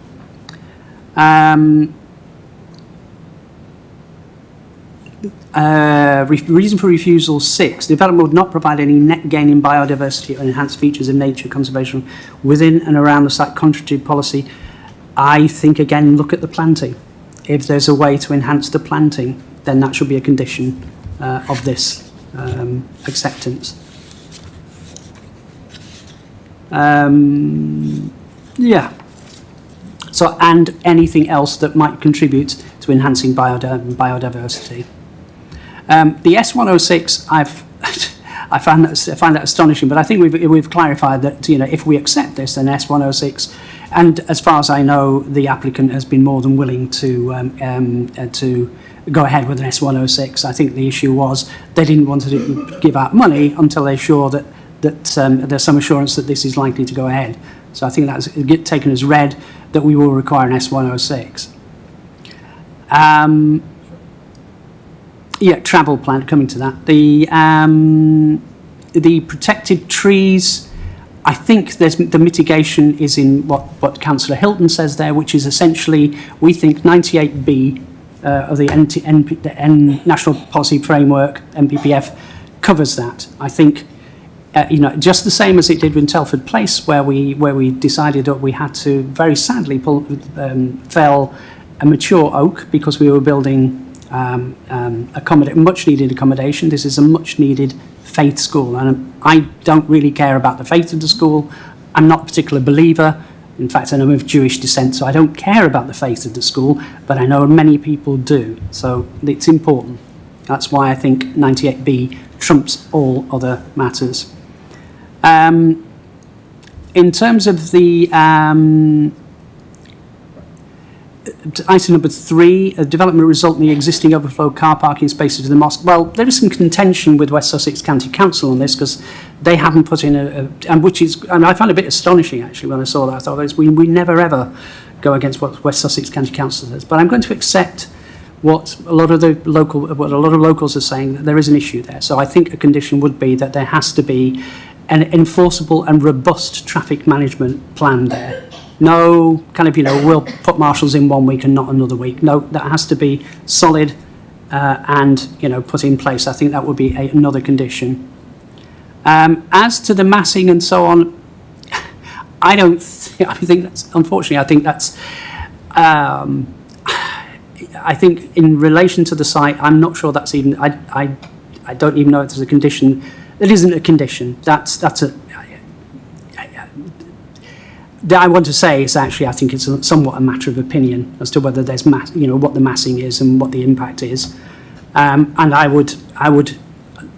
Reason for refusal 6, development would not provide any net gain in biodiversity or enhanced features of nature conservation within and around the site contrary to policy. I think, again, look at the planting. If there's a way to enhance the planting, then that should be a condition of this acceptance. Yeah. So, and anything else that might contribute to enhancing biodiversity. The S106, I find that astonishing, but I think we've clarified that, if we accept this, then S106, and as far as I know, the applicant has been more than willing to go ahead with an S106. I think the issue was they didn't want to give out money until they're sure that there's some assurance that this is likely to go ahead. So I think that's taken as read that we will require an S106. Yeah, travel plan, coming to that. The protected trees, I think the mitigation is in what Councillor Hilton says there, which is essentially, we think 98B of the National Policy Framework, NPPF, covers that. I think, just the same as it did in Telford Place, where we decided that we had to very sadly fell a mature oak because we were building much needed accommodation. This is a much needed faith school, and I don't really care about the faith of the school. I'm not a particular believer. In fact, I'm of Jewish descent, so I don't care about the faith of the school, but I know many people do, so it's important. That's why I think 98B trumps all other matters. In terms of the item number 3, a development result in the existing overflow car parking spaces in the mosque. Well, there is some contention with West Sussex County Council on this because they haven't put in and I found it a bit astonishing actually when I saw that. I thought we never ever go against what West Sussex County Council says, but I'm going to accept what a lot of locals are saying, that there is an issue there. So I think a condition would be that there has to be an enforceable and robust traffic management plan there. No we'll put marshals in 1 week and not another week. No, that has to be solid and put in place. I think that would be another condition. As to the massing and so on, I think that's I think in relation to the site, I'm not sure that's even, I don't even know if there's a condition. It isn't a condition. That's a, I want to say is actually, I think it's somewhat a matter of opinion as to whether there's what the massing is and what the impact is. And I would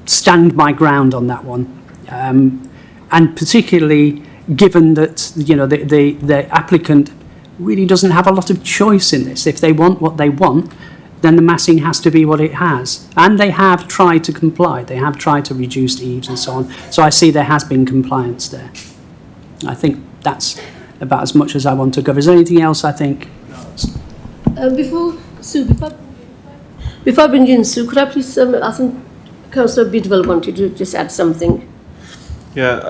stand my ground on that one. And particularly given that, the applicant really doesn't have a lot of choice in this. If they want what they want, then the massing has to be what it has. And they have tried to comply. They have tried to reduce eaves and so on. So I see there has been compliance there. I think that's about as much as I want to cover. Is there anything else, I think?
Before I bring in Sue, could I please, I think Councillor Bidwell wanted to just add something.
Yeah,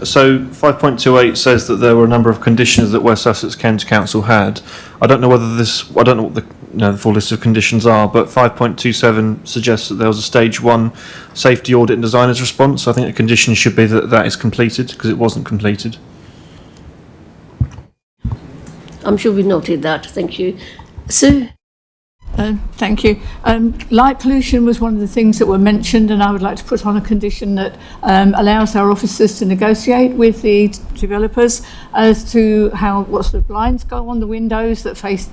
so 5.28 says that there were a number of conditions that West Sussex County Council had. I don't know what the full list of conditions are, but 5.27 suggests that there was a stage 1 safety audit and designer's response. I think a condition should be that that is completed, because it wasn't completed.
I'm sure we noted that. Thank you. Sue?
Thank you. Light pollution was one of the things that were mentioned, and I would like to put on a condition that allows our officers to negotiate with the developers as to what sort of blinds go on the windows that face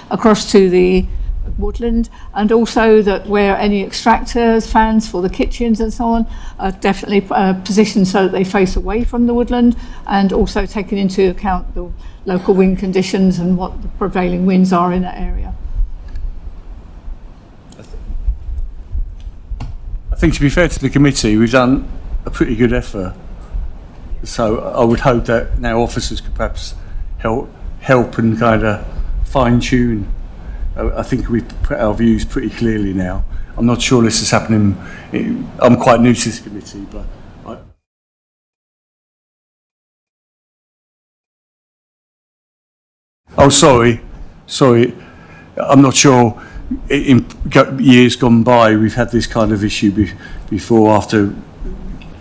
across to the woodland, and also that where any extractors, fans for the kitchens and so on are definitely positioned so that they face away from the woodland, and also taking into account the local wind conditions and what the prevailing winds are in that area.
I think, to be fair to the committee, we've done a pretty good effort. So I would hope that now officers could perhaps help and kind of fine-tune. I think we've put our views pretty clearly now. I'm not sure this is happening. I'm quite new to this committee, but oh, sorry. I'm not sure. In years gone by, we've had this kind of issue before, after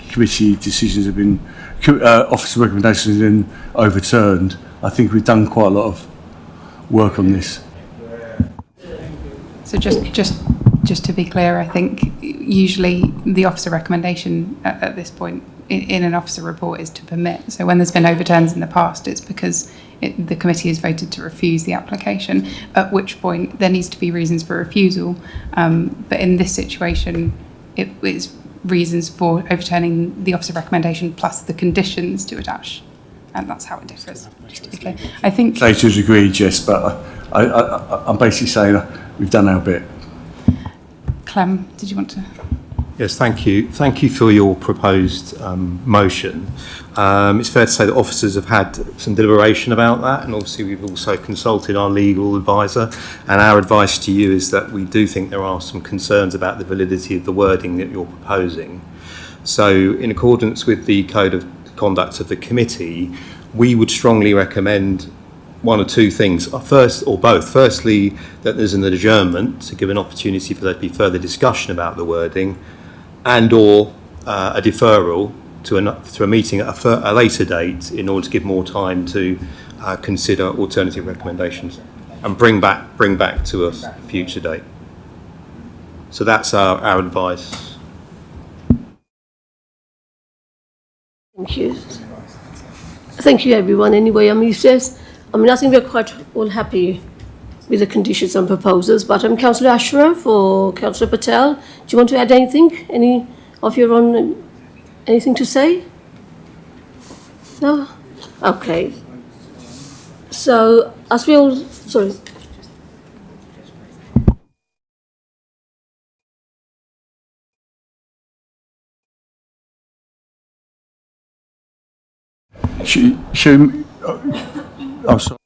committee decisions have been, officer recommendations have been overturned. I think we've done quite a lot of work on this.
So just to be clear, I think usually the officer recommendation at this point in an officer report is to permit. So when there's been overturns in the past, it's because the committee has voted to refuse the application, at which point there needs to be reasons for refusal. But in this situation, it is reasons for overturning the officer recommendation plus the conditions to attach. And that's how it differs, just to be clear. I think...
To a degree, Jess, but I'm basically saying we've done our bit.
Clem, did you want to...
Yes, thank you. Thank you for your proposed motion. It's fair to say that officers have had some deliberation about that, and obviously we've also consulted our legal advisor, and our advice to you is that we do think there are some concerns about the validity of the wording that you're proposing. So in accordance with the Code of Conduct of the committee, we would strongly recommend one or two things. First, or both. Firstly, that there's an adjournment to give an opportunity for there to be further discussion about the wording, and or a deferral to a meeting at a later date in order to give more time to consider alternative recommendations and bring back to us a future date. So that's our advice.
Thank you. Thank you, everyone. Anyway, I think we're quite all happy with the conditions and proposals, but Councillor Ashraf or Councillor Patel, do you want to add anything? Any of your own, anything to say? No? Okay. So, as we all, sorry.
I'm sorry.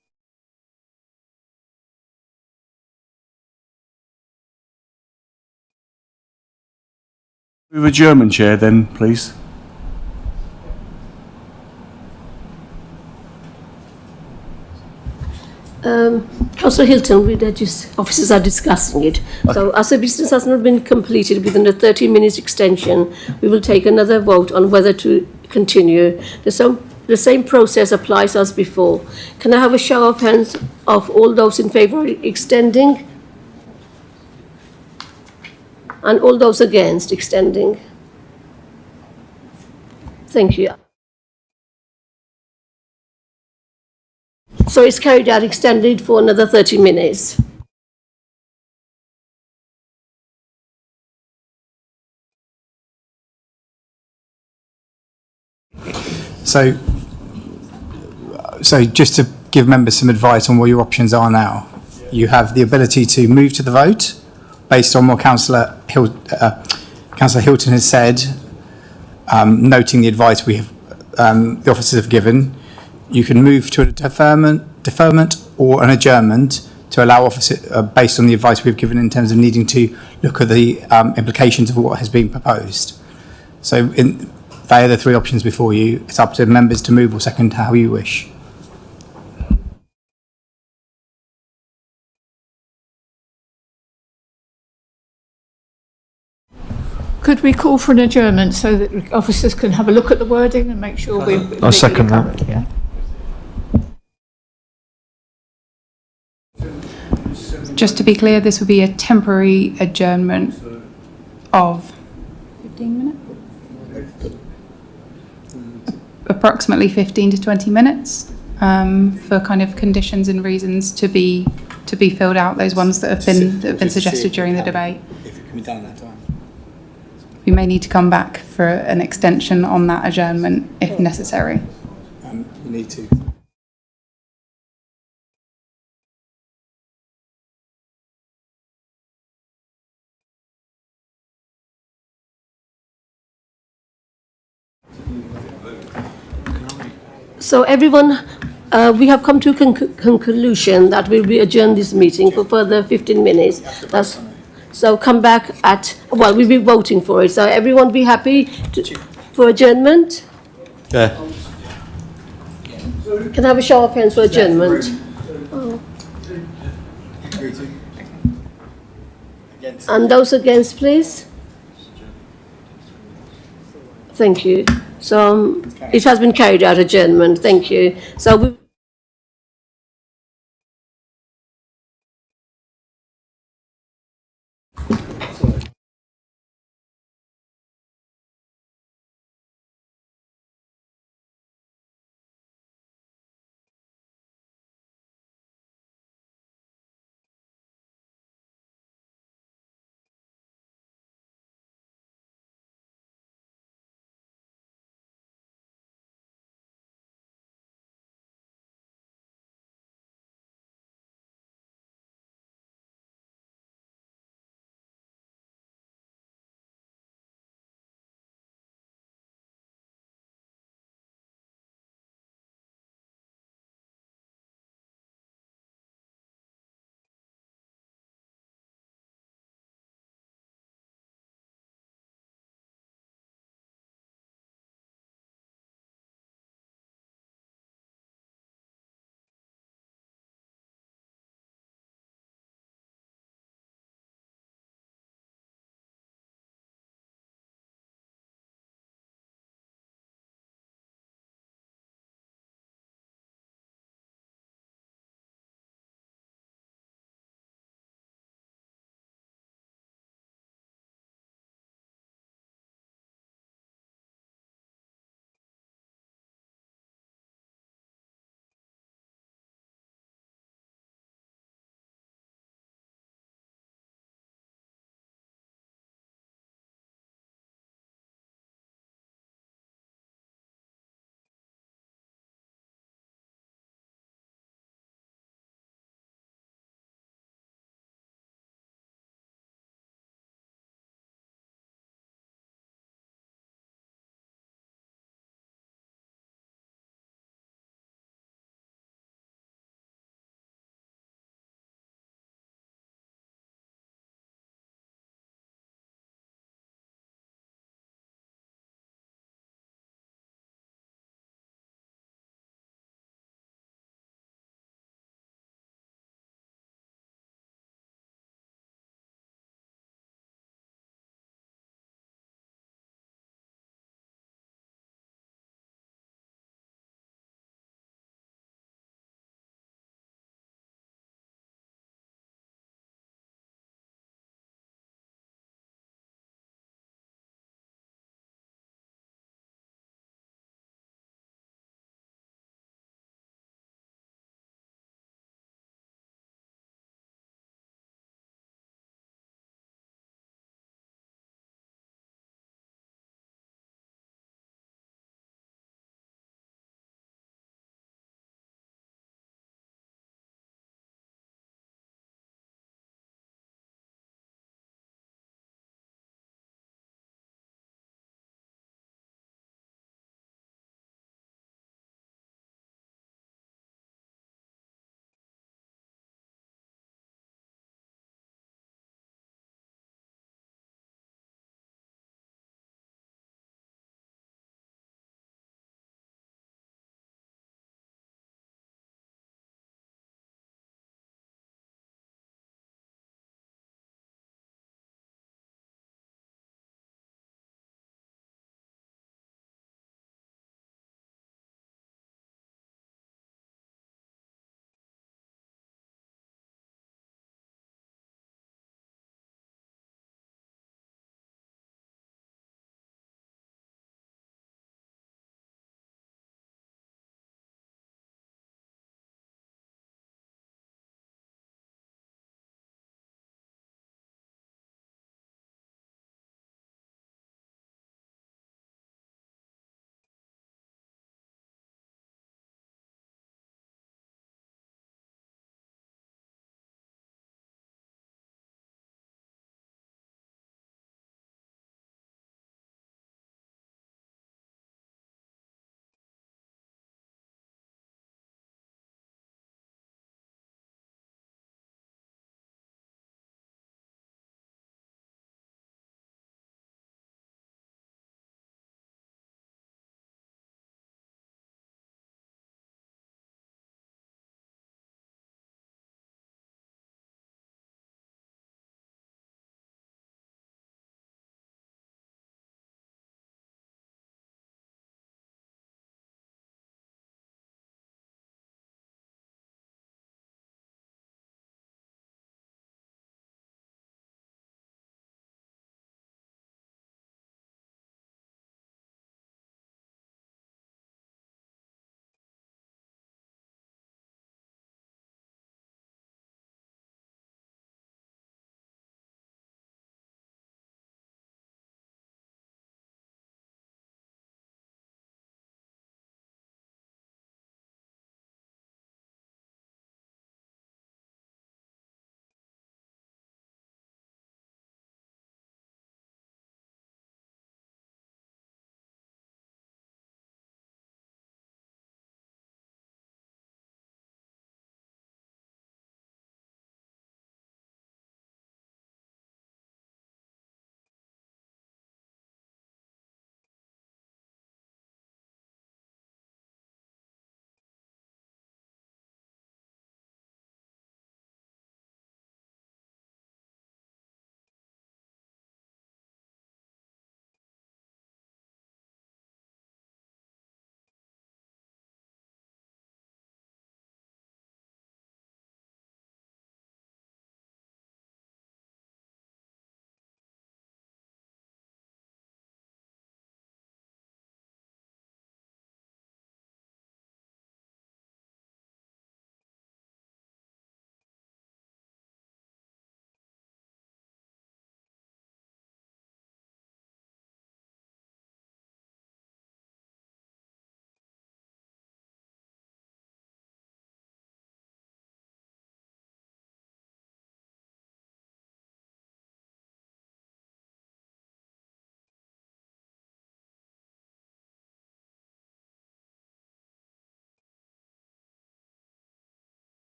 With a German chair, then, please.
Councillor Hilton, officers are discussing it. So as the business has not been completed within the 30 minutes extension, we will take another vote on whether to continue. The same process applies as before. Can I have a show of hands of all those in favour of extending? And all those against extending? Thank you. So it's carried out, extended for another 30 minutes.
So just to give members some advice on what your options are now, you have the ability to move to the vote based on what Councillor Hilton has said, noting the advice we have, the officers have given. You can move to a deferment or an adjournment to allow officers, based on the advice we've given in terms of needing to look at the implications of what has been proposed. So they are the three options before you. It's up to members to move or second how you wish.
Could we call for an adjournment so that officers can have a look at the wording and make sure we're...
I second that.
Yeah.
Just to be clear, this would be a temporary adjournment of 15 minutes? Approximately 15 to 20 minutes for kind of conditions and reasons to be filled out, those ones that have been suggested during the debate.
If it can be done in that time.
We may need to come back for an extension on that adjournment if necessary.
You need to.
So everyone, we have come to a conclusion that we will adjourn this meeting for further 15 minutes. So come back at, well, we'll be voting for it. So everyone be happy for adjournment?
Yeah.
Can I have a show of hands for adjournment? Oh. And those against, please? Thank you. So it has been carried out, adjournment. Thank you. So we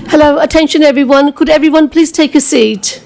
Hello, attention everyone. Could everyone please take a seat?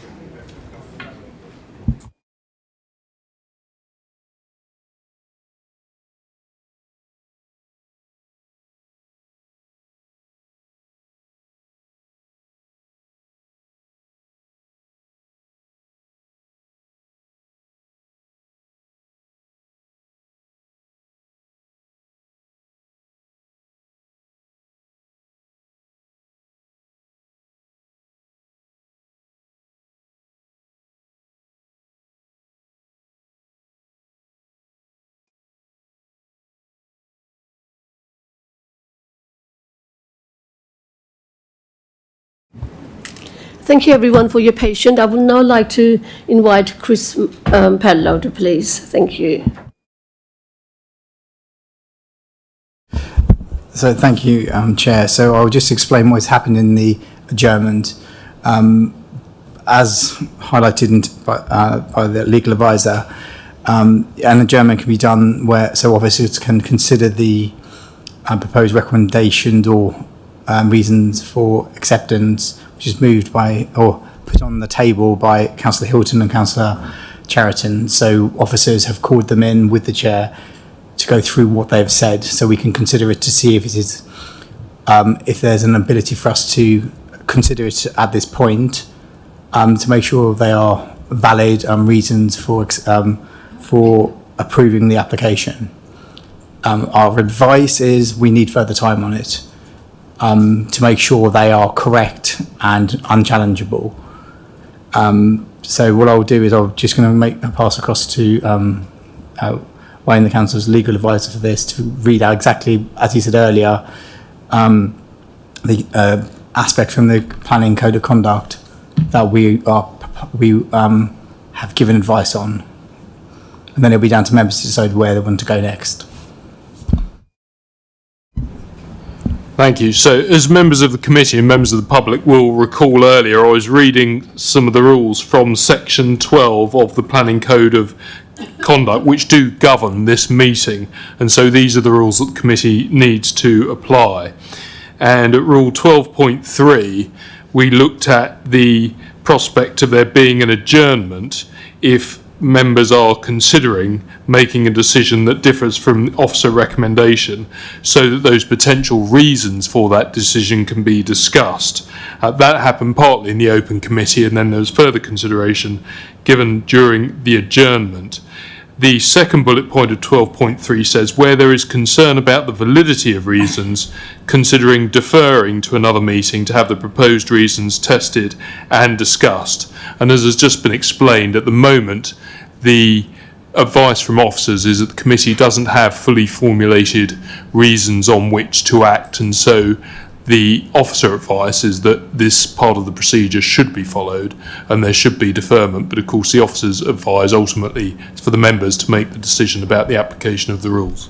Thank you everyone for your patience. I would now like to invite Chris Pedlow to please. Thank you.
So thank you, Chair. So I'll just explain what's happened in the adjournment. As highlighted by the legal advisor, an adjournment can be done where officers can consider the proposed recommendations or reasons for acceptance, which is moved by or put on the table by Councillor Hilton and Councillor Cheriton. So officers have called them in with the chair to go through what they've said, so we can consider it to see if it is if there's an ability for us to consider it at this point, to make sure they are valid reasons for approving the application. Our advice is we need further time on it to make sure they are correct and unchallengeable. So what I'll do is I'm just going to pass across to Wayne, the council's legal advisor for this, to read out exactly, as he said earlier, the aspect from the planning code of conduct that we have given advice on, and then it'll be down to members to decide where they want to go next.
Thank you. So as members of the committee and members of the public will recall earlier, I was reading some of the rules from section 12 of the planning code of conduct which do govern this meeting, and so these are the rules that the committee needs to apply. And at rule 12.3 we looked at the prospect of there being an adjournment if members are considering making a decision that differs from officer recommendation, so that those potential reasons for that decision can be discussed. That happened partly in the open committee, and then there was further consideration given during the adjournment. The second bullet point of 12.3 says where there is concern about the validity of reasons, considering deferring to another meeting to have the proposed reasons tested and discussed. And as has just been explained, at the moment the advice from officers is that the committee doesn't have fully formulated reasons on which to act, and so the officer advice is that this part of the procedure should be followed and there should be deferment, but of course the officers advise ultimately for the members to make the decision about the application of the rules.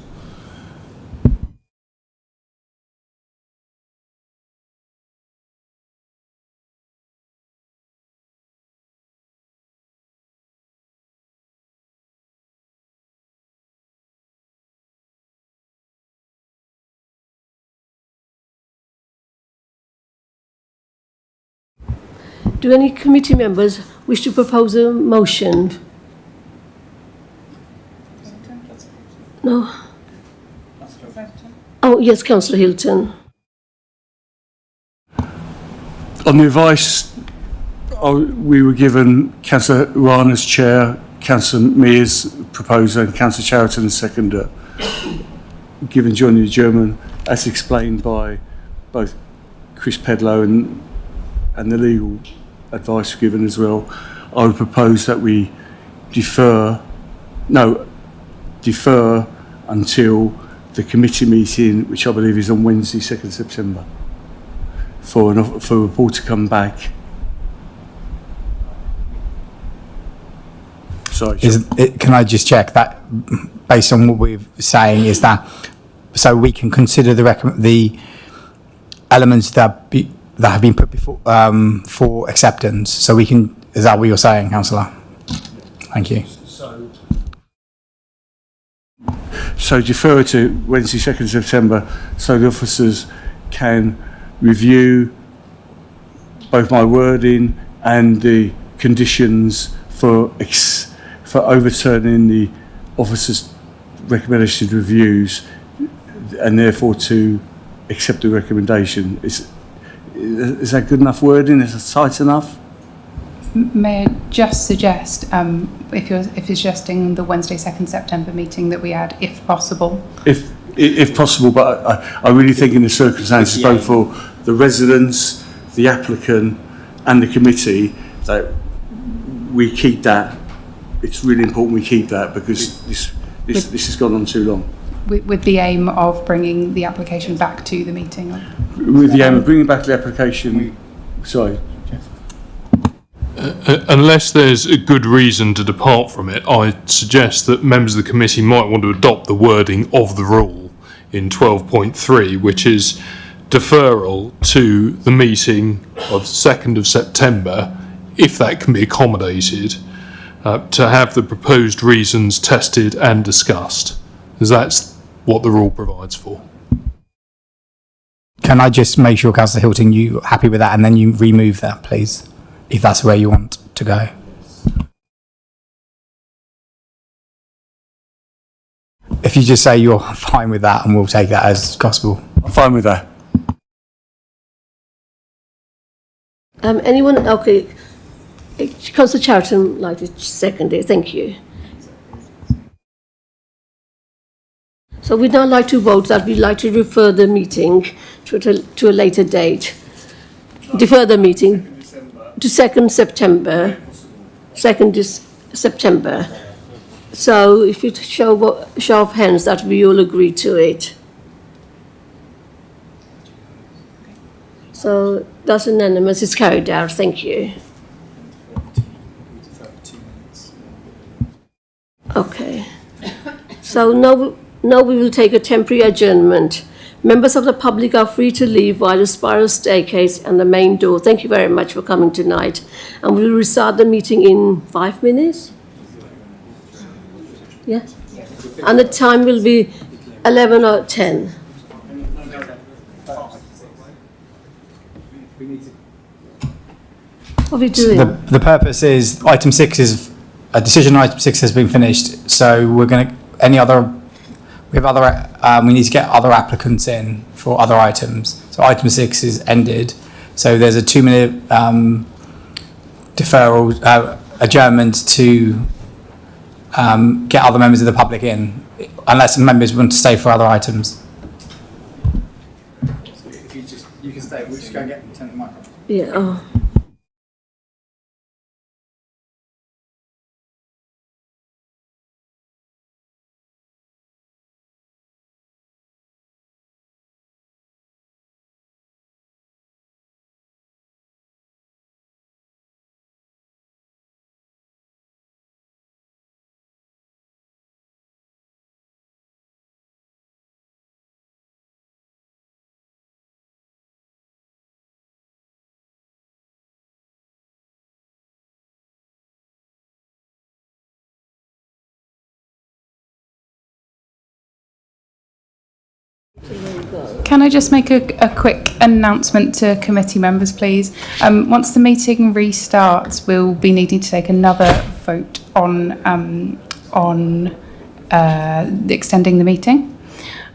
Do any committee members wish to propose a motion? No? Oh, yes, Councillor Hilton.
On the advice we were given, Councillor Rana's chair, Councillor Mears proposer and Councillor Cheriton seconder, given during the adjournment, as explained by both Chris Pedlow and the legal advice given as well, I would propose that we defer until the committee meeting, which I believe is on Wednesday, 2nd September, for a report to come back. Sorry.
Can I just check that, based on what we're saying, is that so we can consider the elements that have been put before for acceptance? So we can. Is that what you're saying, Councillor? Thank you.
So defer it to Wednesday, 2nd September, so the officers can review both my wording and the conditions for overturning the officers' recommendation reviews, and therefore to accept the recommendation. Is that good enough wording? Is it tight enough?
May I just suggest, if you're suggesting the Wednesday 2nd September meeting that we add, if possible?
If possible, but I really think in the circumstances, both for the residents, the applicant and the committee, that we keep that. It's really important we keep that, because this has gone on too long.
With the aim of bringing the application back to the meeting?
With the aim of bringing back the application, sorry.
Unless there's a good reason to depart from it, I suggest that members of the committee might want to adopt the wording of the rule in 12.3, which is deferral to the meeting of 2nd of September, if that can be accommodated, to have the proposed reasons tested and discussed, because that's what the rule provides for.
Can I just make sure, Councillor Hilton, you happy with that, and then you remove that, please, if that's where you want to go? If you just say you're fine with that, and we'll take that as gospel.
I'm fine with that.
Anyone? Okay. Councillor Charlton, like to second it. Thank you. So we'd now like to vote that we'd like to refer the meeting to a later date. Defer the meeting to 2nd September. 2nd September. So if you show of hands that we all agree to it. So that's unanimous. It's carried out. Thank you. Okay. So now we will take a temporary adjournment. Members of the public are free to leave via the spiral staircase and the main door. Thank you very much for coming tonight. And we will restart the meeting in 5 minutes. Yeah? And the time will be 11 or 10. What are we doing?
The purpose is item 6 is a decision. Item 6 has been finished, so we're going to we need to get other applicants in for other items. So item 6 is ended. So there's a 2-minute deferral adjournment to get other members of the public in, unless members want to stay for other items. If you can stay, we'll just go and get the microphone.
Yeah. Oh.
Can I just make a quick announcement to committee members, please? Once the meeting restarts, we'll be needing to take another vote on extending the meeting.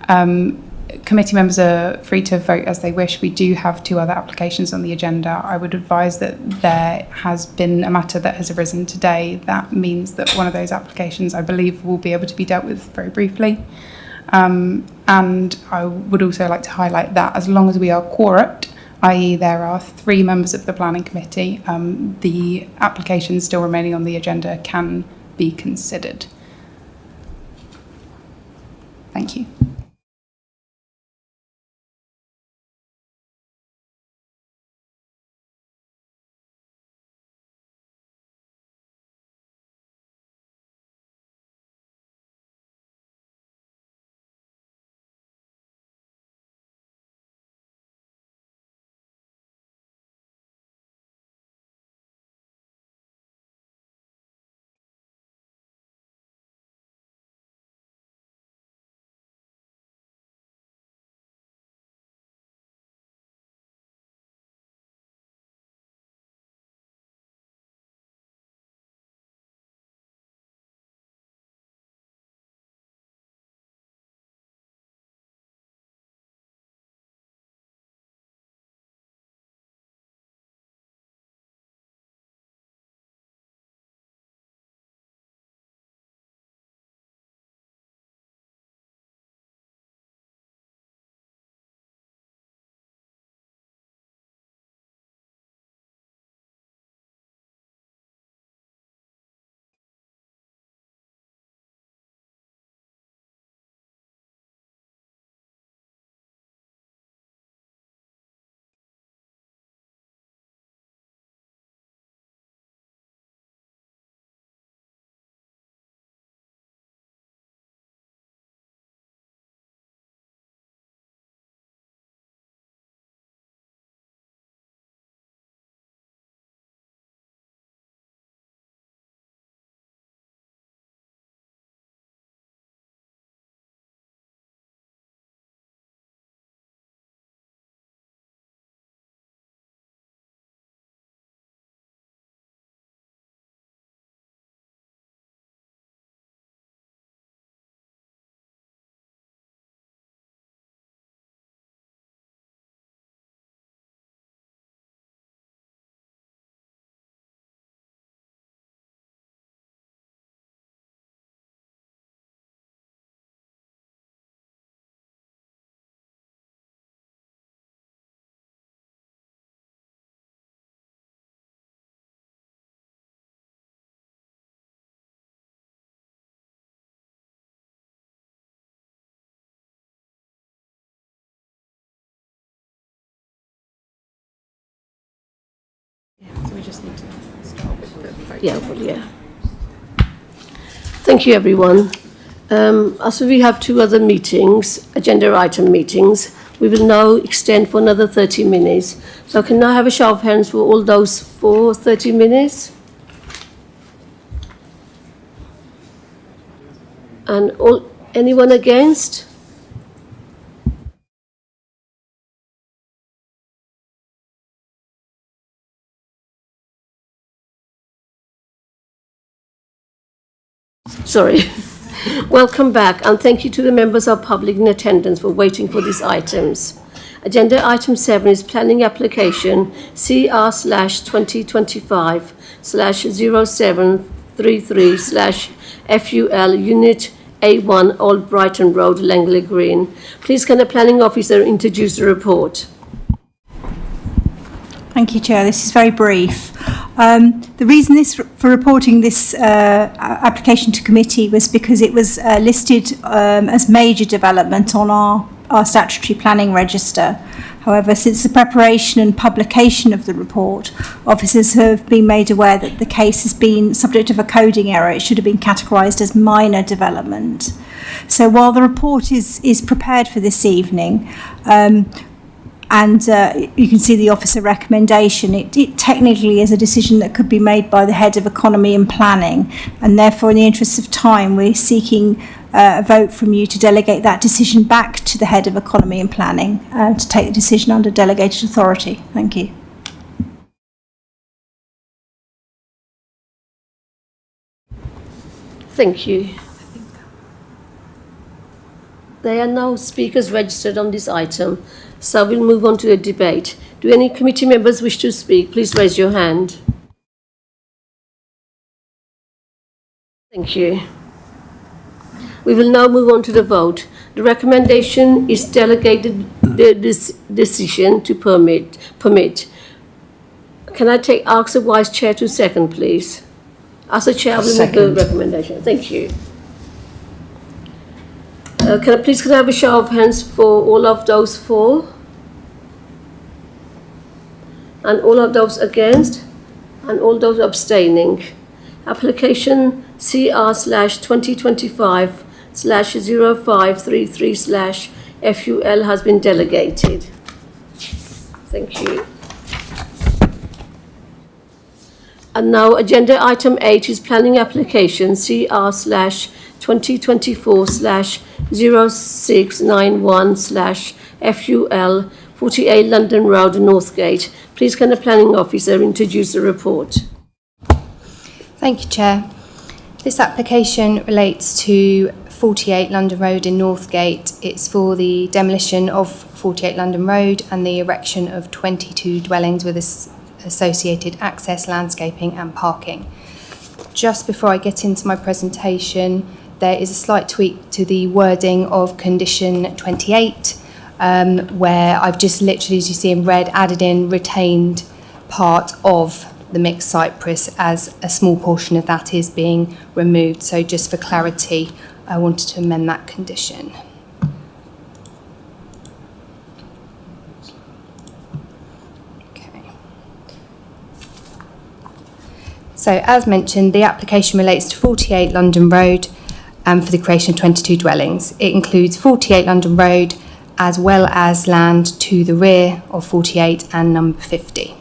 Committee members are free to vote as they wish. We do have 2 other applications on the agenda. I would advise that there has been a matter that has arisen today. That means that one of those applications, I believe, will be able to be dealt with very briefly. And I would also like to highlight that as long as we are quorate, i.e. there are 3 members of the planning committee, the applications still remaining on the agenda can be considered. Thank you.
we just need to start with the vote.
Yeah, well, yeah. Thank you, everyone. As we have two other meetings, agenda item meetings, we will now extend for another 30 minutes. So can I have a show of hands for all those for 30 minutes? And anyone against? Sorry. Welcome back, and thank you to the members of public in attendance for waiting for these items. Agenda item 7 is planning application CR/2025/0733/FUL Unit A1 Old Brighton Road, Langley Green. Please can the planning officer introduce the report?
Thank you, Chair. This is very brief. The reason for reporting this application to committee was because it was listed as major development on our statutory planning register. However, since the preparation and publication of the report, officers have been made aware that the case has been subject of a coding error. It should have been categorised as minor development. So while the report is prepared for this evening, and you can see the officer recommendation, it technically is a decision that could be made by the head of economy and planning, and therefore in the interest of time we're seeking a vote from you to delegate that decision back to the head of economy and planning to take the decision under delegated authority. Thank you.
Thank you. There are no speakers registered on this item, so we'll move on to the debate. Do any committee members wish to speak? Please raise your hand. Thank you. We will now move on to the vote. The recommendation is delegated this decision to permit. Can I ask the Vice Chair to second, please? As a Chair, I will make the recommendation. Thank you. Can I have a show of hands for all of those for? And all of those against? And all those abstaining? Application CR/2025/0533/FUL has been delegated. Thank you. And now agenda item 8 is planning application CR/2024/0691/FUL 48 London Road, Northgate. Please can the planning officer introduce the report?
Thank you, Chair. This application relates to 48 London Road in Northgate. It's for the demolition of 48 London Road and the erection of 22 dwellings with associated access, landscaping and parking. Just before I get into my presentation, there is a slight tweak to the wording of condition 28, where I've just literally, as you see in red, added in retained part of the mixed cypress, as a small portion of that is being removed. So just for clarity, I wanted to amend that condition. So as mentioned, the application relates to 48 London Road for the creation of 22 dwellings. It includes 48 London Road as well as land to the rear of 48 and number 50.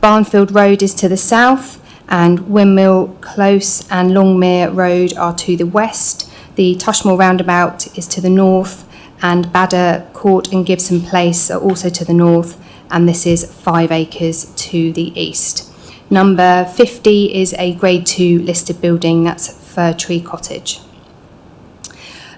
Broadfield Road is to the south and Windmill Close and Longmere Road are to the west. The Tushmore Roundabout is to the north and Badder Court and Gibson Place are also to the north, and this is 5 acres to the east. Number 50 is a Grade 2 listed building, that's Fir Tree Cottage.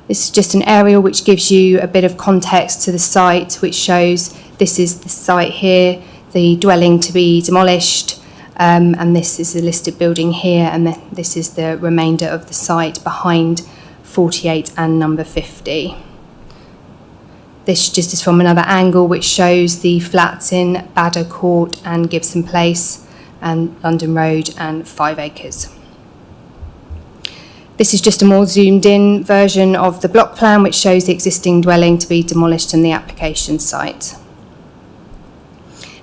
This is just an aerial which gives you a bit of context to the site, which shows this is the site here, the dwelling to be demolished, and this is the listed building here, and this is the remainder of the site behind 48 and number 50. This just is from another angle which shows the flats in Badder Court and Gibson Place and London Road and 5 acres. This is just a more zoomed in version of the block plan which shows the existing dwelling to be demolished in the application site.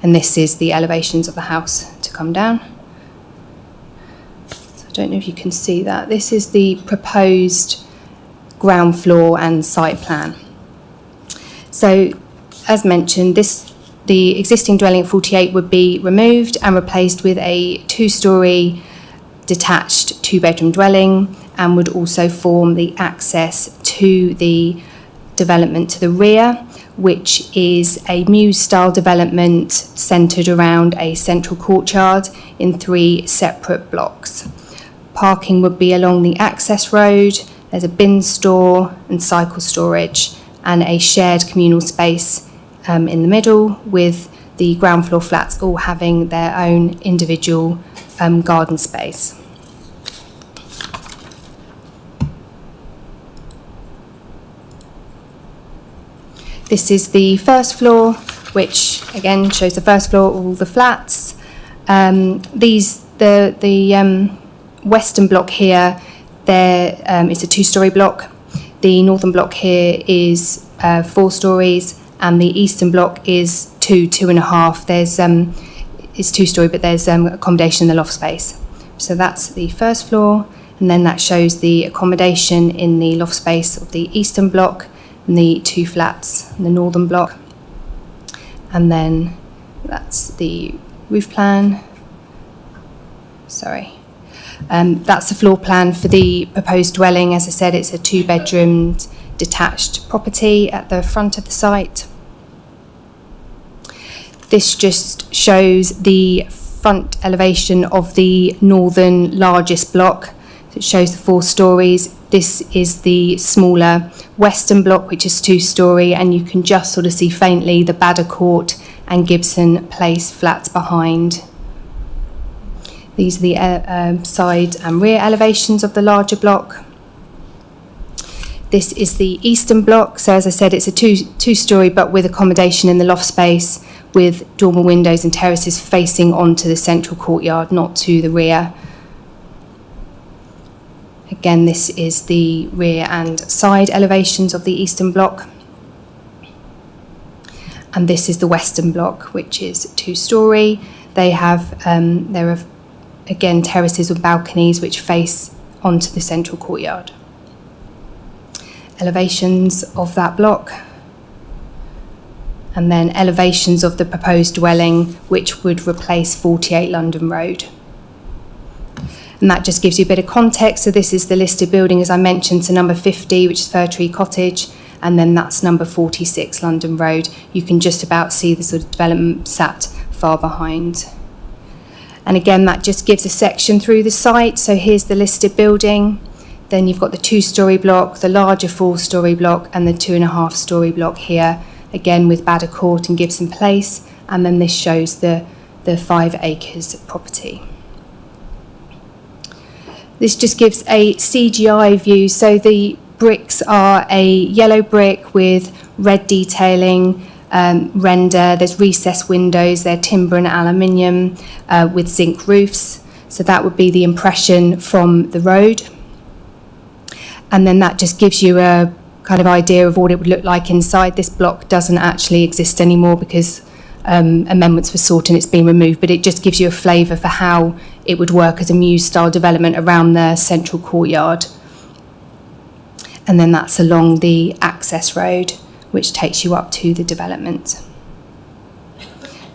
and this is the elevations of the house to come down. So I don't know if you can see that. This is the proposed ground floor and site plan. So, as mentioned, the existing dwelling at 48 would be removed and replaced with a 2-storey detached 2-bedroom dwelling, and would also form the access to the development to the rear, which is a Muse-style development centred around a central courtyard in 3 separate blocks. Parking would be along the access road. There's a bin store and cycle storage, and a shared communal space in the middle, with the ground floor flats all having their own individual garden space. This is the first floor, which again shows the first floor of all the flats. The western block here, it's a 2-storey block. The northern block here is 4 stories, and the eastern block is 2.5. It's 2-storey, but there's accommodation in the loft space. So that's the first floor, and then that shows the accommodation in the loft space of the eastern block and the 2 flats in the northern block. And then that's the roof plan. That's the floor plan for the proposed dwelling. As I said, it's a 2-bedroom detached property at the front of the site. This just shows the front elevation of the northern largest block. So it shows the 4 stories. This is the smaller western block, which is 2-storey, and you can just sort of see faintly the Badder Court and Gibson Place flats behind. These are the side and rear elevations of the larger block. This is the eastern block. So as I said, it's a 2-storey, but with accommodation in the loft space, with dormer windows and terraces facing onto the central courtyard, not to the rear. Again, this is the rear and side elevations of the eastern block. And this is the western block, which is 2-storey. They have, there are again terraces with balconies which face onto the central courtyard. Elevations of that block. And then elevations of the proposed dwelling, which would replace 48 London Road. And that just gives you a bit of context. So this is the listed building, as I mentioned, so number 50, which is Fir Tree Cottage, and then that's number 46 London Road. You can just about see the sort of development sat far behind. And again, that just gives a section through the site. So here's the listed building. Then you've got the 2-storey block, the larger 4-storey block, and the 2.5-storey block here, again with Badder Court and Gibson Place. And then this shows the 5 acres property. This just gives a CGI view. So the bricks are a yellow brick with red detailing, render. There's recessed windows. They're timber and aluminium with zinc roofs. So that would be the impression from the road. And then that just gives you a kind of idea of what it would look like inside. This block doesn't actually exist anymore because amendments were sought and it's been removed, but it just gives you a flavour for how it would work as a Muse-style development around the central courtyard. And then that's along the access road, which takes you up to the development.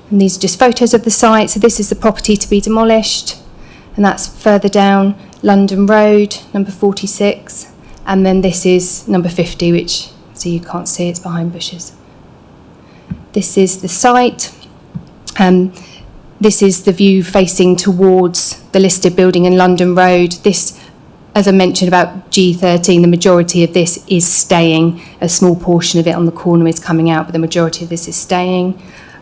And these are just photos of the site. So this is the property to be demolished, and that's further down London Road, number 46. And then this is number 50, which, so you can't see, it's behind bushes. This is the site. This is the view facing towards the listed building in London Road. This, as I mentioned about G13, the majority of this is staying. A small portion of it on the corner is coming out, but the majority of this is staying.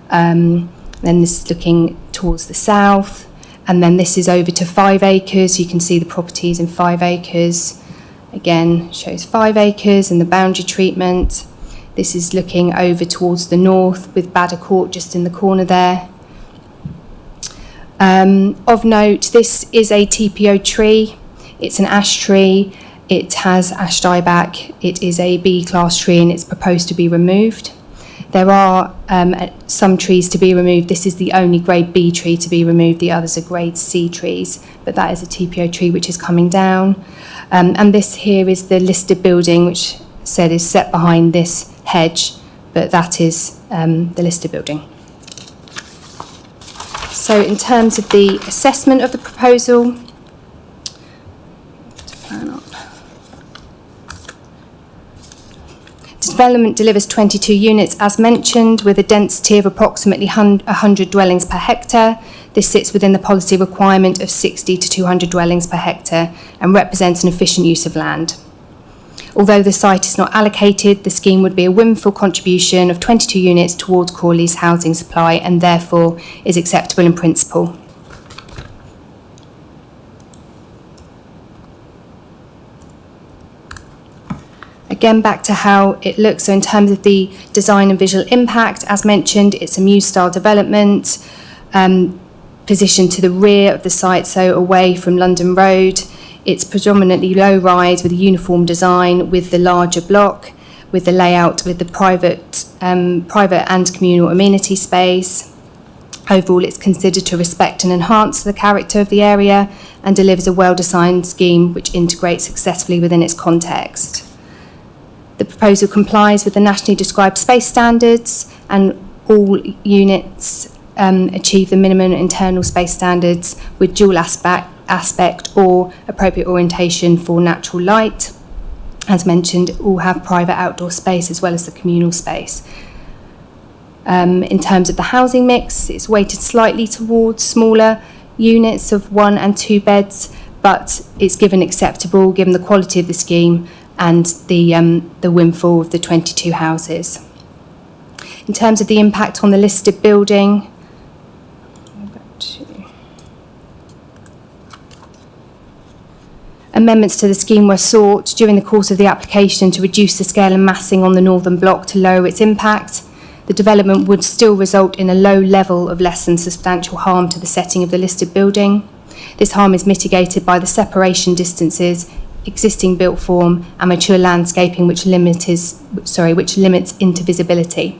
Then this is looking towards the south. And then this is over to 5 acres. You can see the properties in 5 acres. Again, shows 5 acres and the boundary treatment. This is looking over towards the north with Badder Court just in the corner there. Of note, this is a TPO tree. It's an ash tree. It has ash dieback. It is a B class tree and it's proposed to be removed. There are some trees to be removed. This is the only grade B tree to be removed. The others are grade C trees, but that is a TPO tree which is coming down. And this here is the listed building, which said is set behind this hedge, but that is the listed building. So in terms of the assessment of the proposal, development delivers 22 units as mentioned, with a density of approximately 100 dwellings per hectare. This sits within the policy requirement of 60 to 200 dwellings per hectare and represents an efficient use of land. Although the site is not allocated, the scheme would be a windfall contribution of 22 units towards Crawley's housing supply and therefore is acceptable in principle. Again, back to how it looks. So in terms of the design and visual impact, as mentioned, it's a Muse-style development, positioned to the rear of the site, so away from London Road. It's predominantly low-rise with a uniform design with the larger block, with the layout with the private and communal amenity space. Overall, it's considered to respect and enhance the character of the area and delivers a well-designed scheme which integrates successfully within its context. The proposal complies with the nationally described space standards, and all units achieve the minimum internal space standards with dual aspect or appropriate orientation for natural light. As mentioned, all have private outdoor space as well as the communal space. In terms of the housing mix, it's weighted slightly towards smaller units of 1 and 2 beds, but it's given acceptable given the quality of the scheme and the windfall of the 22 houses. In terms of the impact on the listed building, amendments to the scheme were sought during the course of the application to reduce the scale and massing on the northern block to lower its impact. The development would still result in a low level of less than substantial harm to the setting of the listed building. This harm is mitigated by the separation distances, existing built form and mature landscaping which limits intervisibility.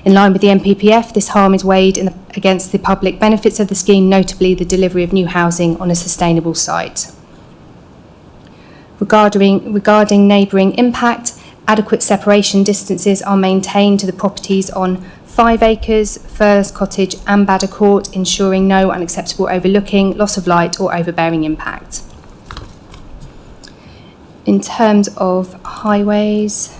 In line with the NPPF, this harm is weighed against the public benefits of the scheme, notably the delivery of new housing on a sustainable site. Regarding neighbouring impact, adequate separation distances are maintained to the properties on 5 acres, Firs Cottage and Badder Court, ensuring no unacceptable overlooking, loss of light or overbearing impact. In terms of highways,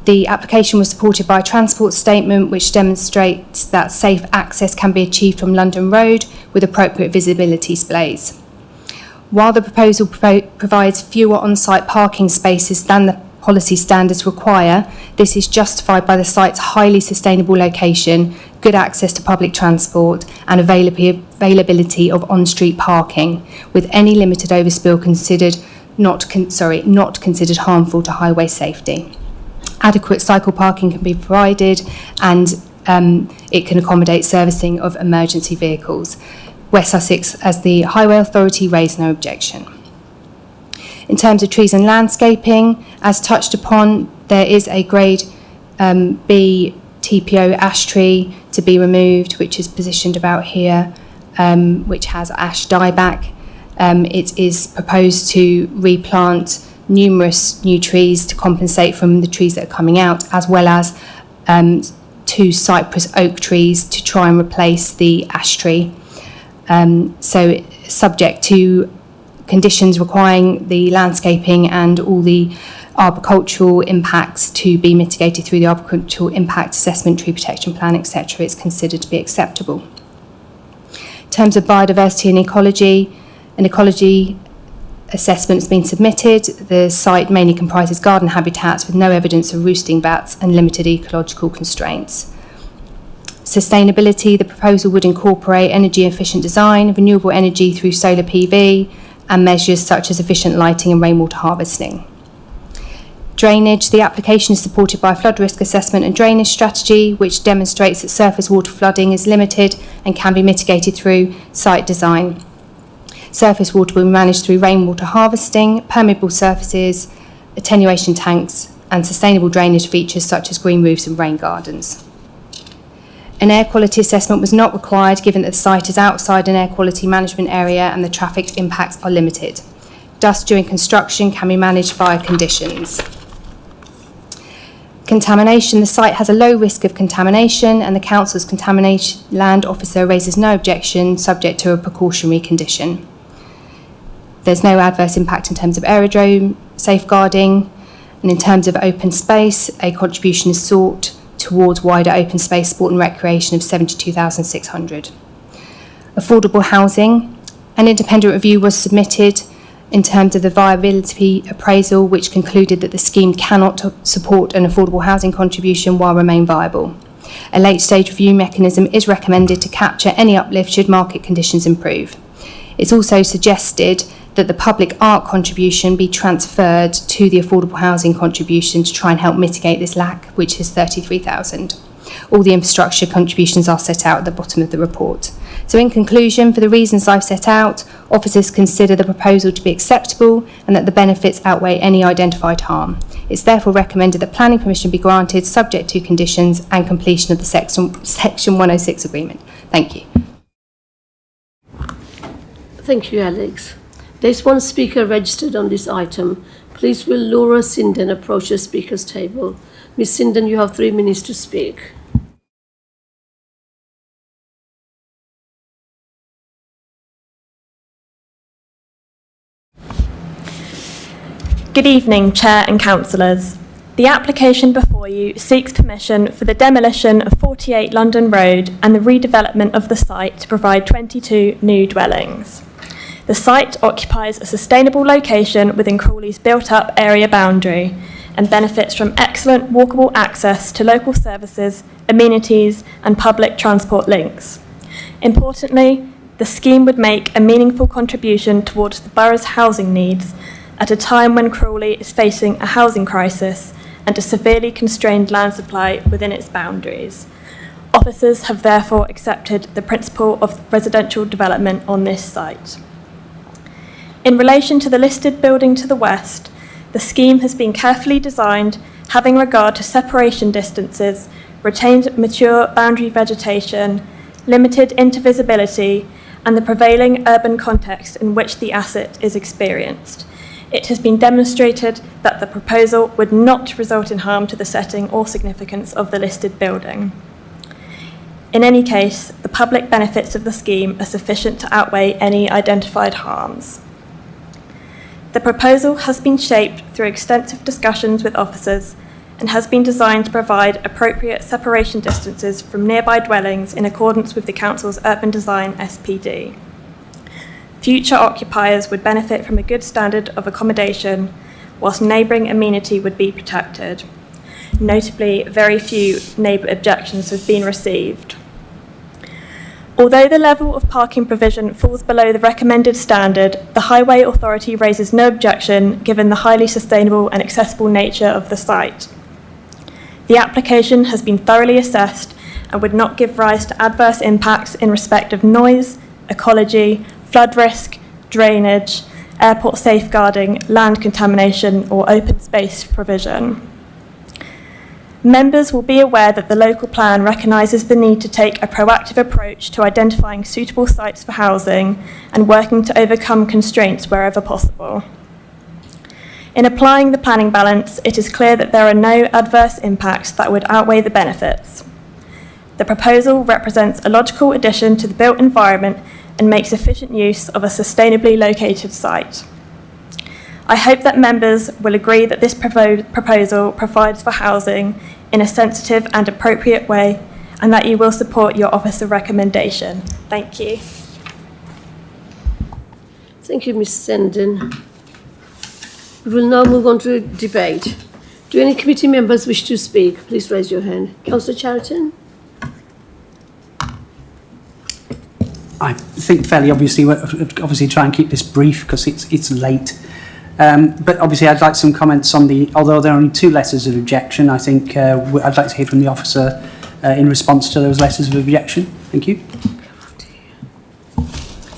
the application was supported by a transport statement which demonstrates that safe access can be achieved from London Road with appropriate visibility displays. While the proposal provides fewer on-site parking spaces than the policy standards require, this is justified by the site's highly sustainable location, good access to public transport and availability of on-street parking, with any limited overspill considered not considered harmful to highway safety. Adequate cycle parking can be provided and it can accommodate servicing of emergency vehicles. West Sussex, as the Highway Authority, raised no objection. In terms of trees and landscaping, as touched upon, there is a grade B TPO ash tree to be removed, which is positioned about here, which has ash dieback. It is proposed to replant numerous new trees to compensate from the trees that are coming out, as well as 2 cypress oak trees to try and replace the ash tree. So subject to conditions requiring the landscaping and all the arboricultural impacts to be mitigated through the arboricultural impact assessment, tree protection plan, etc., it's considered to be acceptable. In terms of biodiversity and ecology, an ecology assessment has been submitted. The site mainly comprises garden habitats with no evidence of roosting bats and limited ecological constraints. Sustainability, the proposal would incorporate energy efficient design, renewable energy through solar PV, and measures such as efficient lighting and rainwater harvesting. Drainage, the application is supported by a flood risk assessment and drainage strategy, which demonstrates that surface water flooding is limited and can be mitigated through site design. Surface water will be managed through rainwater harvesting, permeable surfaces, attenuation tanks, and sustainable drainage features such as green roofs and rain gardens. An air quality assessment was not required given that the site is outside an air quality management area and the traffic impacts are limited. Dust during construction can be managed via conditions. Contamination. The site has a low risk of contamination and the council's contamination land officer raises no objection subject to a precautionary condition. There's no adverse impact in terms of aerodrome safeguarding, and in terms of open space, a contribution is sought towards wider open space sport and recreation of 72,600. Affordable housing. An independent review was submitted in terms of the viability appraisal, which concluded that the scheme cannot support an affordable housing contribution while remain viable. A late-stage review mechanism is recommended to capture any uplift should market conditions improve. It's also suggested that the public art contribution be transferred to the affordable housing contribution to try and help mitigate this lack, which is 33,000. All the infrastructure contributions are set out at the bottom of the report. So in conclusion, for the reasons I've set out, officers consider the proposal to be acceptable and that the benefits outweigh any identified harm. It's therefore recommended that planning permission be granted subject to conditions and completion of the Section 106 agreement. Thank you.
Thank you, Alex. There's one speaker registered on this item. Please will Laura Sinden approach the speaker's table. Ms. Sinden, you have 3 minutes to speak.
Good evening, Chair and Councillors. The application before you seeks permission for the demolition of 48 London Road and the redevelopment of the site to provide 22 new dwellings. The site occupies a sustainable location within Crawley's built-up area boundary and benefits from excellent walkable access to local services, amenities and public transport links. Importantly, the scheme would make a meaningful contribution towards the borough's housing needs at a time when Crawley is facing a housing crisis and a severely constrained land supply within its boundaries. Officers have therefore accepted the principle of residential development on this site. In relation to the listed building to the west, the scheme has been carefully designed, having regard to separation distances, retained mature boundary vegetation, limited intervisibility, and the prevailing urban context in which the asset is experienced. It has been demonstrated that the proposal would not result in harm to the setting or significance of the listed building. In any case, the public benefits of the scheme are sufficient to outweigh any identified harms. The proposal has been shaped through extensive discussions with officers and has been designed to provide appropriate separation distances from nearby dwellings in accordance with the Council's Urban Design SPD. Future occupiers would benefit from a good standard of accommodation, whilst neighbouring amenity would be protected. Notably, very few neighbour objections have been received. Although the level of parking provision falls below the recommended standard, the Highway Authority raises no objection given the highly sustainable and accessible nature of the site. The application has been thoroughly assessed and would not give rise to adverse impacts in respect of noise, ecology, flood risk, drainage, airport safeguarding, land contamination or open space provision. Members will be aware that the local plan recognises the need to take a proactive approach to identifying suitable sites for housing and working to overcome constraints wherever possible. In applying the planning balance, it is clear that there are no adverse impacts that would outweigh the benefits. The proposal represents a logical addition to the built environment and makes efficient use of a sustainably located site. I hope that members will agree that this proposal provides for housing in a sensitive and appropriate way and that you will support your officer recommendation. Thank you.
Thank you, Ms. Senden. We will now move on to debate. Do any committee members wish to speak? Please raise your hand. Councillor Chariton?
I think fairly obviously try and keep this brief because it's late. But obviously I'd like some comments on although there are only 2 letters of objection, I think I'd like to hear from the officer in response to those letters of objection. Thank you.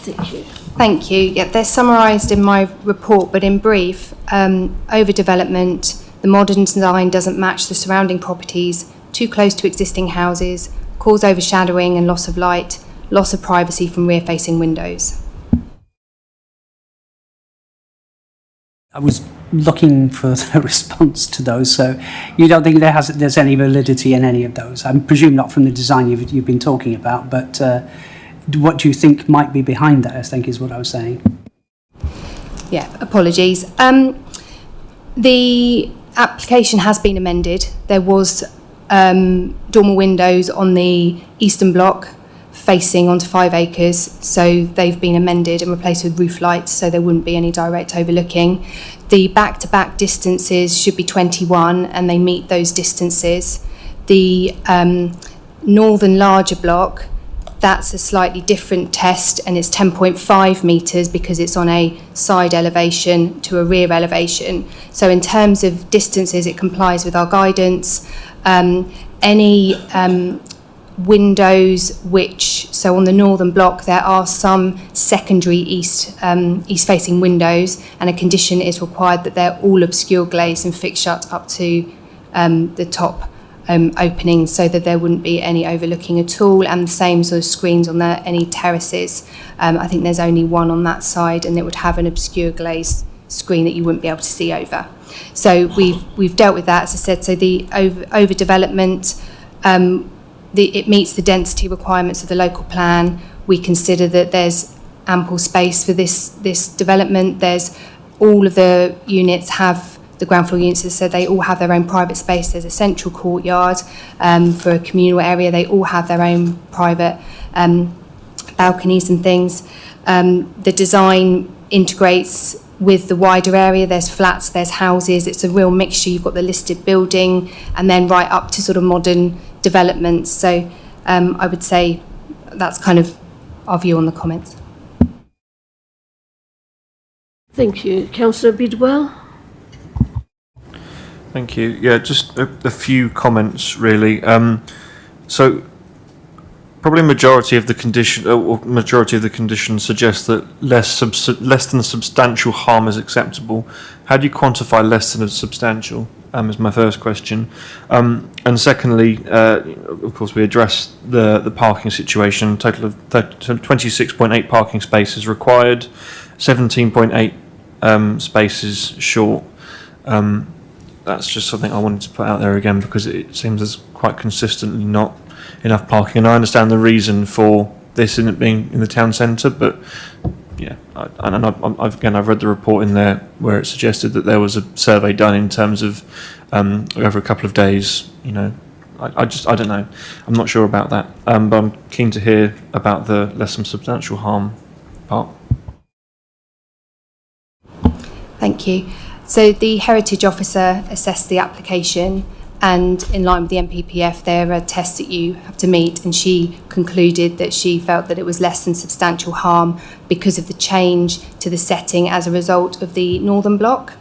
Thank you.
Thank you. Yeah, they're summarised in my report, but in brief, overdevelopment, The modern design doesn't match the surrounding properties, too close to existing houses, cause overshadowing and loss of light, loss of privacy from rear-facing windows.
I was looking for a response to those, so you don't think there's any validity in any of those? I presume not from the design you've been talking about, but what do you think might be behind that, I think is what I was saying.
Yeah, apologies. The application has been amended. There was dormer windows on the eastern block facing onto 5 acres, so they've been amended and replaced with roof lights, so there wouldn't be any direct overlooking. The back-to-back distances should be 21, and they meet those distances. The northern larger block, that's a slightly different test, and it's 10.5 metres because it's on a side elevation to a rear elevation. So in terms of distances, it complies with our guidance. Any windows so on the northern block there are some secondary east-facing windows, and a condition is required that they're all obscure glazed and fixed shut up to the top opening, so that there wouldn't be any overlooking at all, and the same sort of screens on any terraces. I think there's only one on that side, and it would have an obscure glazed screen that you wouldn't be able to see over. So we've dealt with that, as I said. So the overdevelopment, it meets the density requirements of the local plan. We consider that there's ample space for this development. There's all of the units have, the ground floor units, so they all have their own private space. There's a central courtyard for a communal area. They all have their own private balconies and things. The design integrates with the wider area. There's flats, there's houses. It's a real mixture. You've got the listed building and then right up to sort of modern developments. So I would say that's kind of our view on the comments.
Thank you. Councillor Bidwell?
Thank you. Yeah, just a few comments really. So probably majority of the conditions suggest that less than substantial harm is acceptable. How do you quantify less than substantial? Is my first question. And secondly, of course, we addressed the parking situation. Total of 26.8 parking spaces required, 17.8 spaces short. That's just something I wanted to put out there again, because it seems there's quite consistently not enough parking. And I understand the reason for this in it being in the town centre, but yeah, I've read the report in there where it suggested that there was a survey done in terms of over a couple of days. You know, I don't know. I'm not sure about that, but I'm keen to hear about the less than substantial harm part.
Thank you. So the Heritage Officer assessed the application, and in line with the NPPF, there are tests that you have to meet, and she concluded that she felt that it was less than substantial harm because of the change to the setting as a result of the northern block.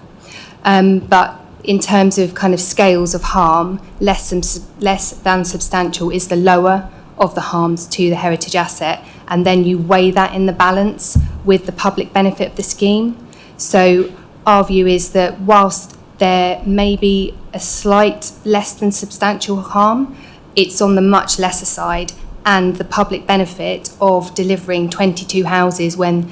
But in terms of kind of scales of harm, less than substantial is the lower of the harms to the heritage asset, and then you weigh that in the balance with the public benefit of the scheme. So our view is that whilst there may be a slight less than substantial harm, it's on the much lesser side, and the public benefit of delivering 22 houses when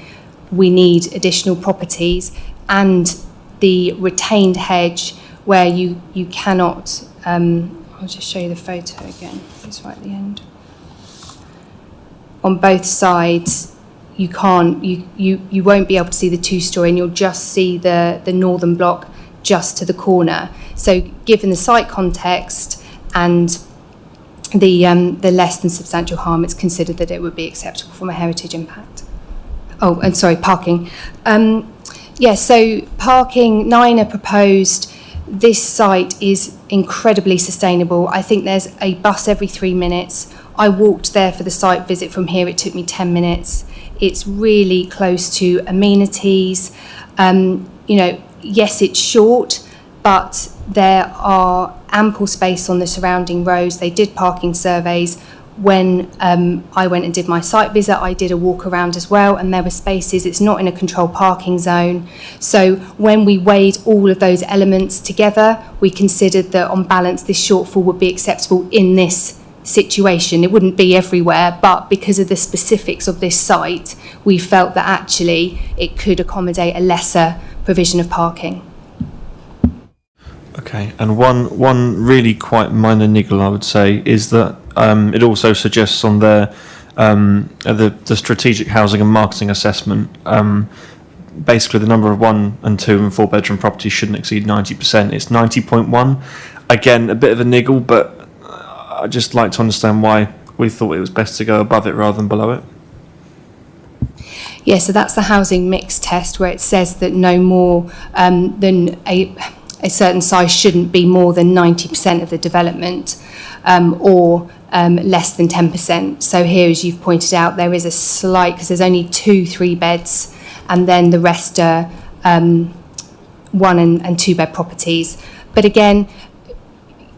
we need additional properties, and the retained hedge where you cannot, I'll just show you the photo again, it's right at the end. On both sides, you won't be able to see the two-storey, and you'll just see the northern block just to the corner. So given the site context and the less than substantial harm, it's considered that it would be acceptable from a heritage impact. Oh, and sorry, parking. So parking, 9 are proposed. This site is incredibly sustainable. I think there's a bus every 3 minutes. I walked there for the site visit from here. It took me 10 minutes. It's really close to amenities. Yes, it's short, but there are ample space on the surrounding roads. They did parking surveys. when I went and did my site visit, I did a walk around as well, and there were spaces. It's not in a controlled parking zone. So when we weighed all of those elements together, we considered that on balance this shortfall would be acceptable in this situation. It wouldn't be everywhere, but because of the specifics of this site, we felt that actually it could accommodate a lesser provision of parking.
Okay, and one really quite minor niggle, I would say, is that it also suggests on there the strategic housing and marketing assessment. Basically, the number of 1 and 2 and 4 bedroom properties shouldn't exceed 90%. It's 90.1. Again, a bit of a niggle, but I'd just like to understand why we thought it was best to go above it rather than below it.
Yeah, so that's the housing mix test where it says that no more than a certain size shouldn't be more than 90% of the development or less than 10%. So here, as you've pointed out, there is a slight, because there's only 2 3-beds and then the rest are 1 and 2 bed properties. But again,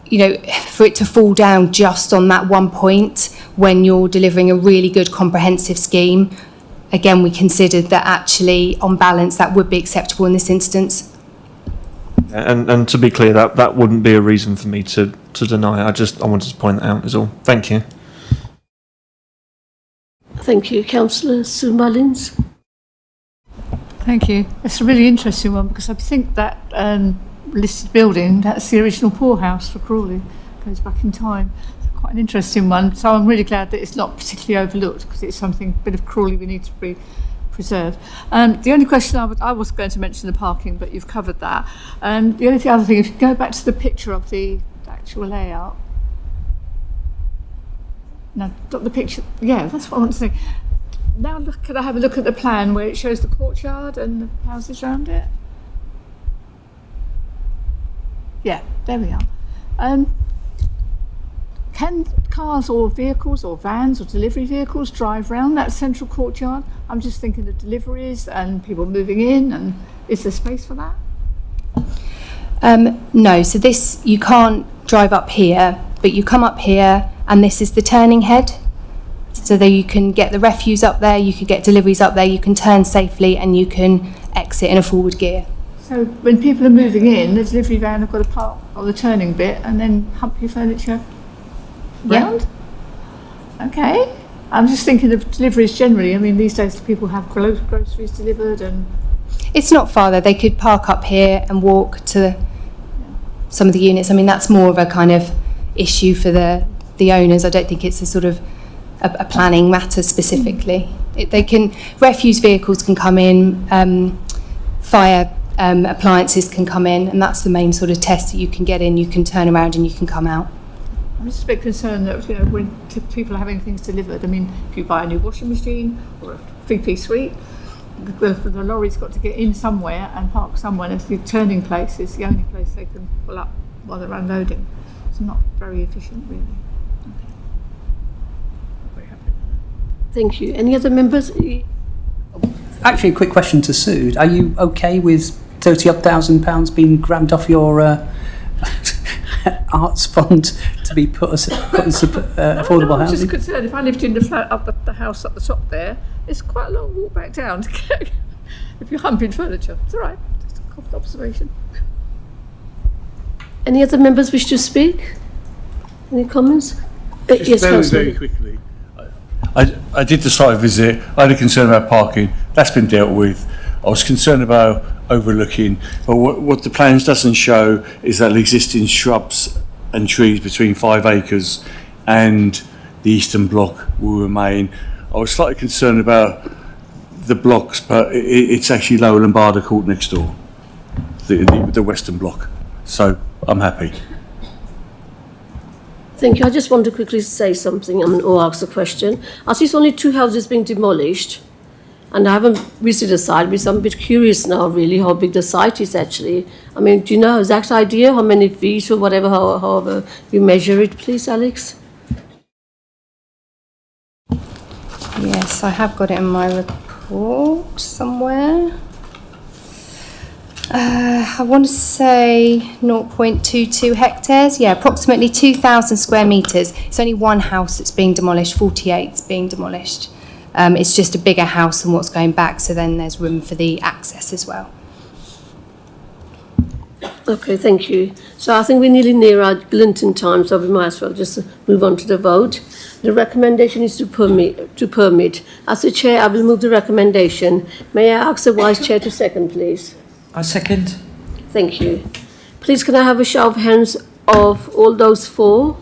you know, for it to fall down just on that one point when you're delivering a really good comprehensive scheme, again, we considered that actually on balance that would be acceptable in this instance.
And to be clear, that wouldn't be a reason for me to deny it. I wanted to point that out is all. Thank you.
Thank you. Councillor Sue Mullins.
Thank you. It's a really interesting one because I think that listed building, that's the original poorhouse for Crawley, goes back in time. It's quite an interesting one. So I'm really glad that it's not particularly overlooked because it's something, a bit of Crawley we need to preserve. The only question I was going to mention the parking, but you've covered that. The only other thing, if you go back to the picture of the actual layout. No, not the picture. Yeah, that's what I want to say. Now, could I have a look at the plan where it shows the courtyard and the houses around it? Yeah, there we are. Can cars or vehicles or vans or delivery vehicles drive around that central courtyard? I'm just thinking of deliveries and people moving in, and is there space for that?
No, so this, you can't drive up here, but you come up here and this is the turning head. So that you can get the refuse up there, you can get deliveries up there, you can turn safely and you can exit in a forward gear.
So when people are moving in, the delivery van have got to park on the turning bit and then hump your furniture round? Okay. I'm just thinking of deliveries generally. I mean, these days people have groceries delivered and...
It's not far though. They could park up here and walk to some of the units. I mean, that's more of a kind of issue for the owners. I don't think it's a sort of a planning matter specifically. Refuse vehicles can come in, fire appliances can come in, and that's the main sort of test that you can get in. You can turn around and you can come out.
I'm just a bit concerned that, you know, when people are having things delivered, I mean, if you buy a new washing machine or a 3-piece suite, the lorry's got to get in somewhere and park somewhere, and if the turning place is the only place they can pull up while they're unloading. It's not very efficient, really.
Thank you. Any other members?
Actually, a quick question to Sue. Are you okay with £30,000 being grabbed off your arts fund to be put as affordable
I'm
housing?
just concerned if I lived in the flat up the house up the top there, it's quite a long walk back down to get, if you're humping furniture. It's all right. Just a common observation.
Any other members wish to speak? Any comments? Yes,
very quickly. I did the site visit. I had a concern about parking. That's been dealt with. I was concerned about overlooking, but what the plans doesn't show is that the existing shrubs and trees between 5 acres and the eastern block will remain. I was slightly concerned about the blocks, but it's actually Lowell Barder Court next door, the western block. So I'm happy.
Thank you. I just want to quickly say something or ask a question. I see it's only 2 houses being demolished, and I haven't visited the site, but I'm a bit curious now, really, how big the site is actually. I mean, do you know exact idea how many feet or whatever, however you measure it, please, Alex?
Yes, I have got it in my report somewhere. I want to say 0.22 hectares. Yeah, approximately 2,000 square metres. It's only one house that's being demolished, 48 is being demolished. It's just a bigger house than what's going back, so then there's room for the access as well.
Okay, thank you. So I think we're nearly near our Glinton time, so we might as well just move on to the vote. The recommendation is to permit. As the chair, I will move the recommendation. May I ask the vice chair to second, please?
I second.
Thank you. Please can I have a show of hands of all those for?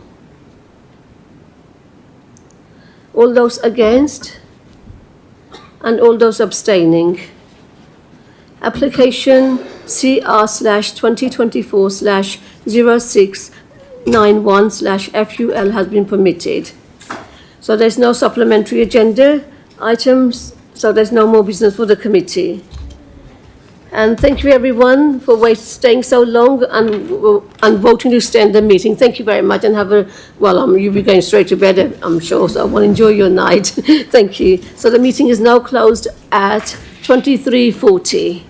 All those against? And all those abstaining? Application CR/2024/0691/FUL has been permitted. So there's no supplementary agenda items, so there's no more business for the committee. And thank you everyone for staying so long and voting to extend the meeting. Thank you very much and have a, well, you'll be going straight to bed, I'm sure, so I will enjoy your night. Thank you. So the meeting is now closed at 23:40.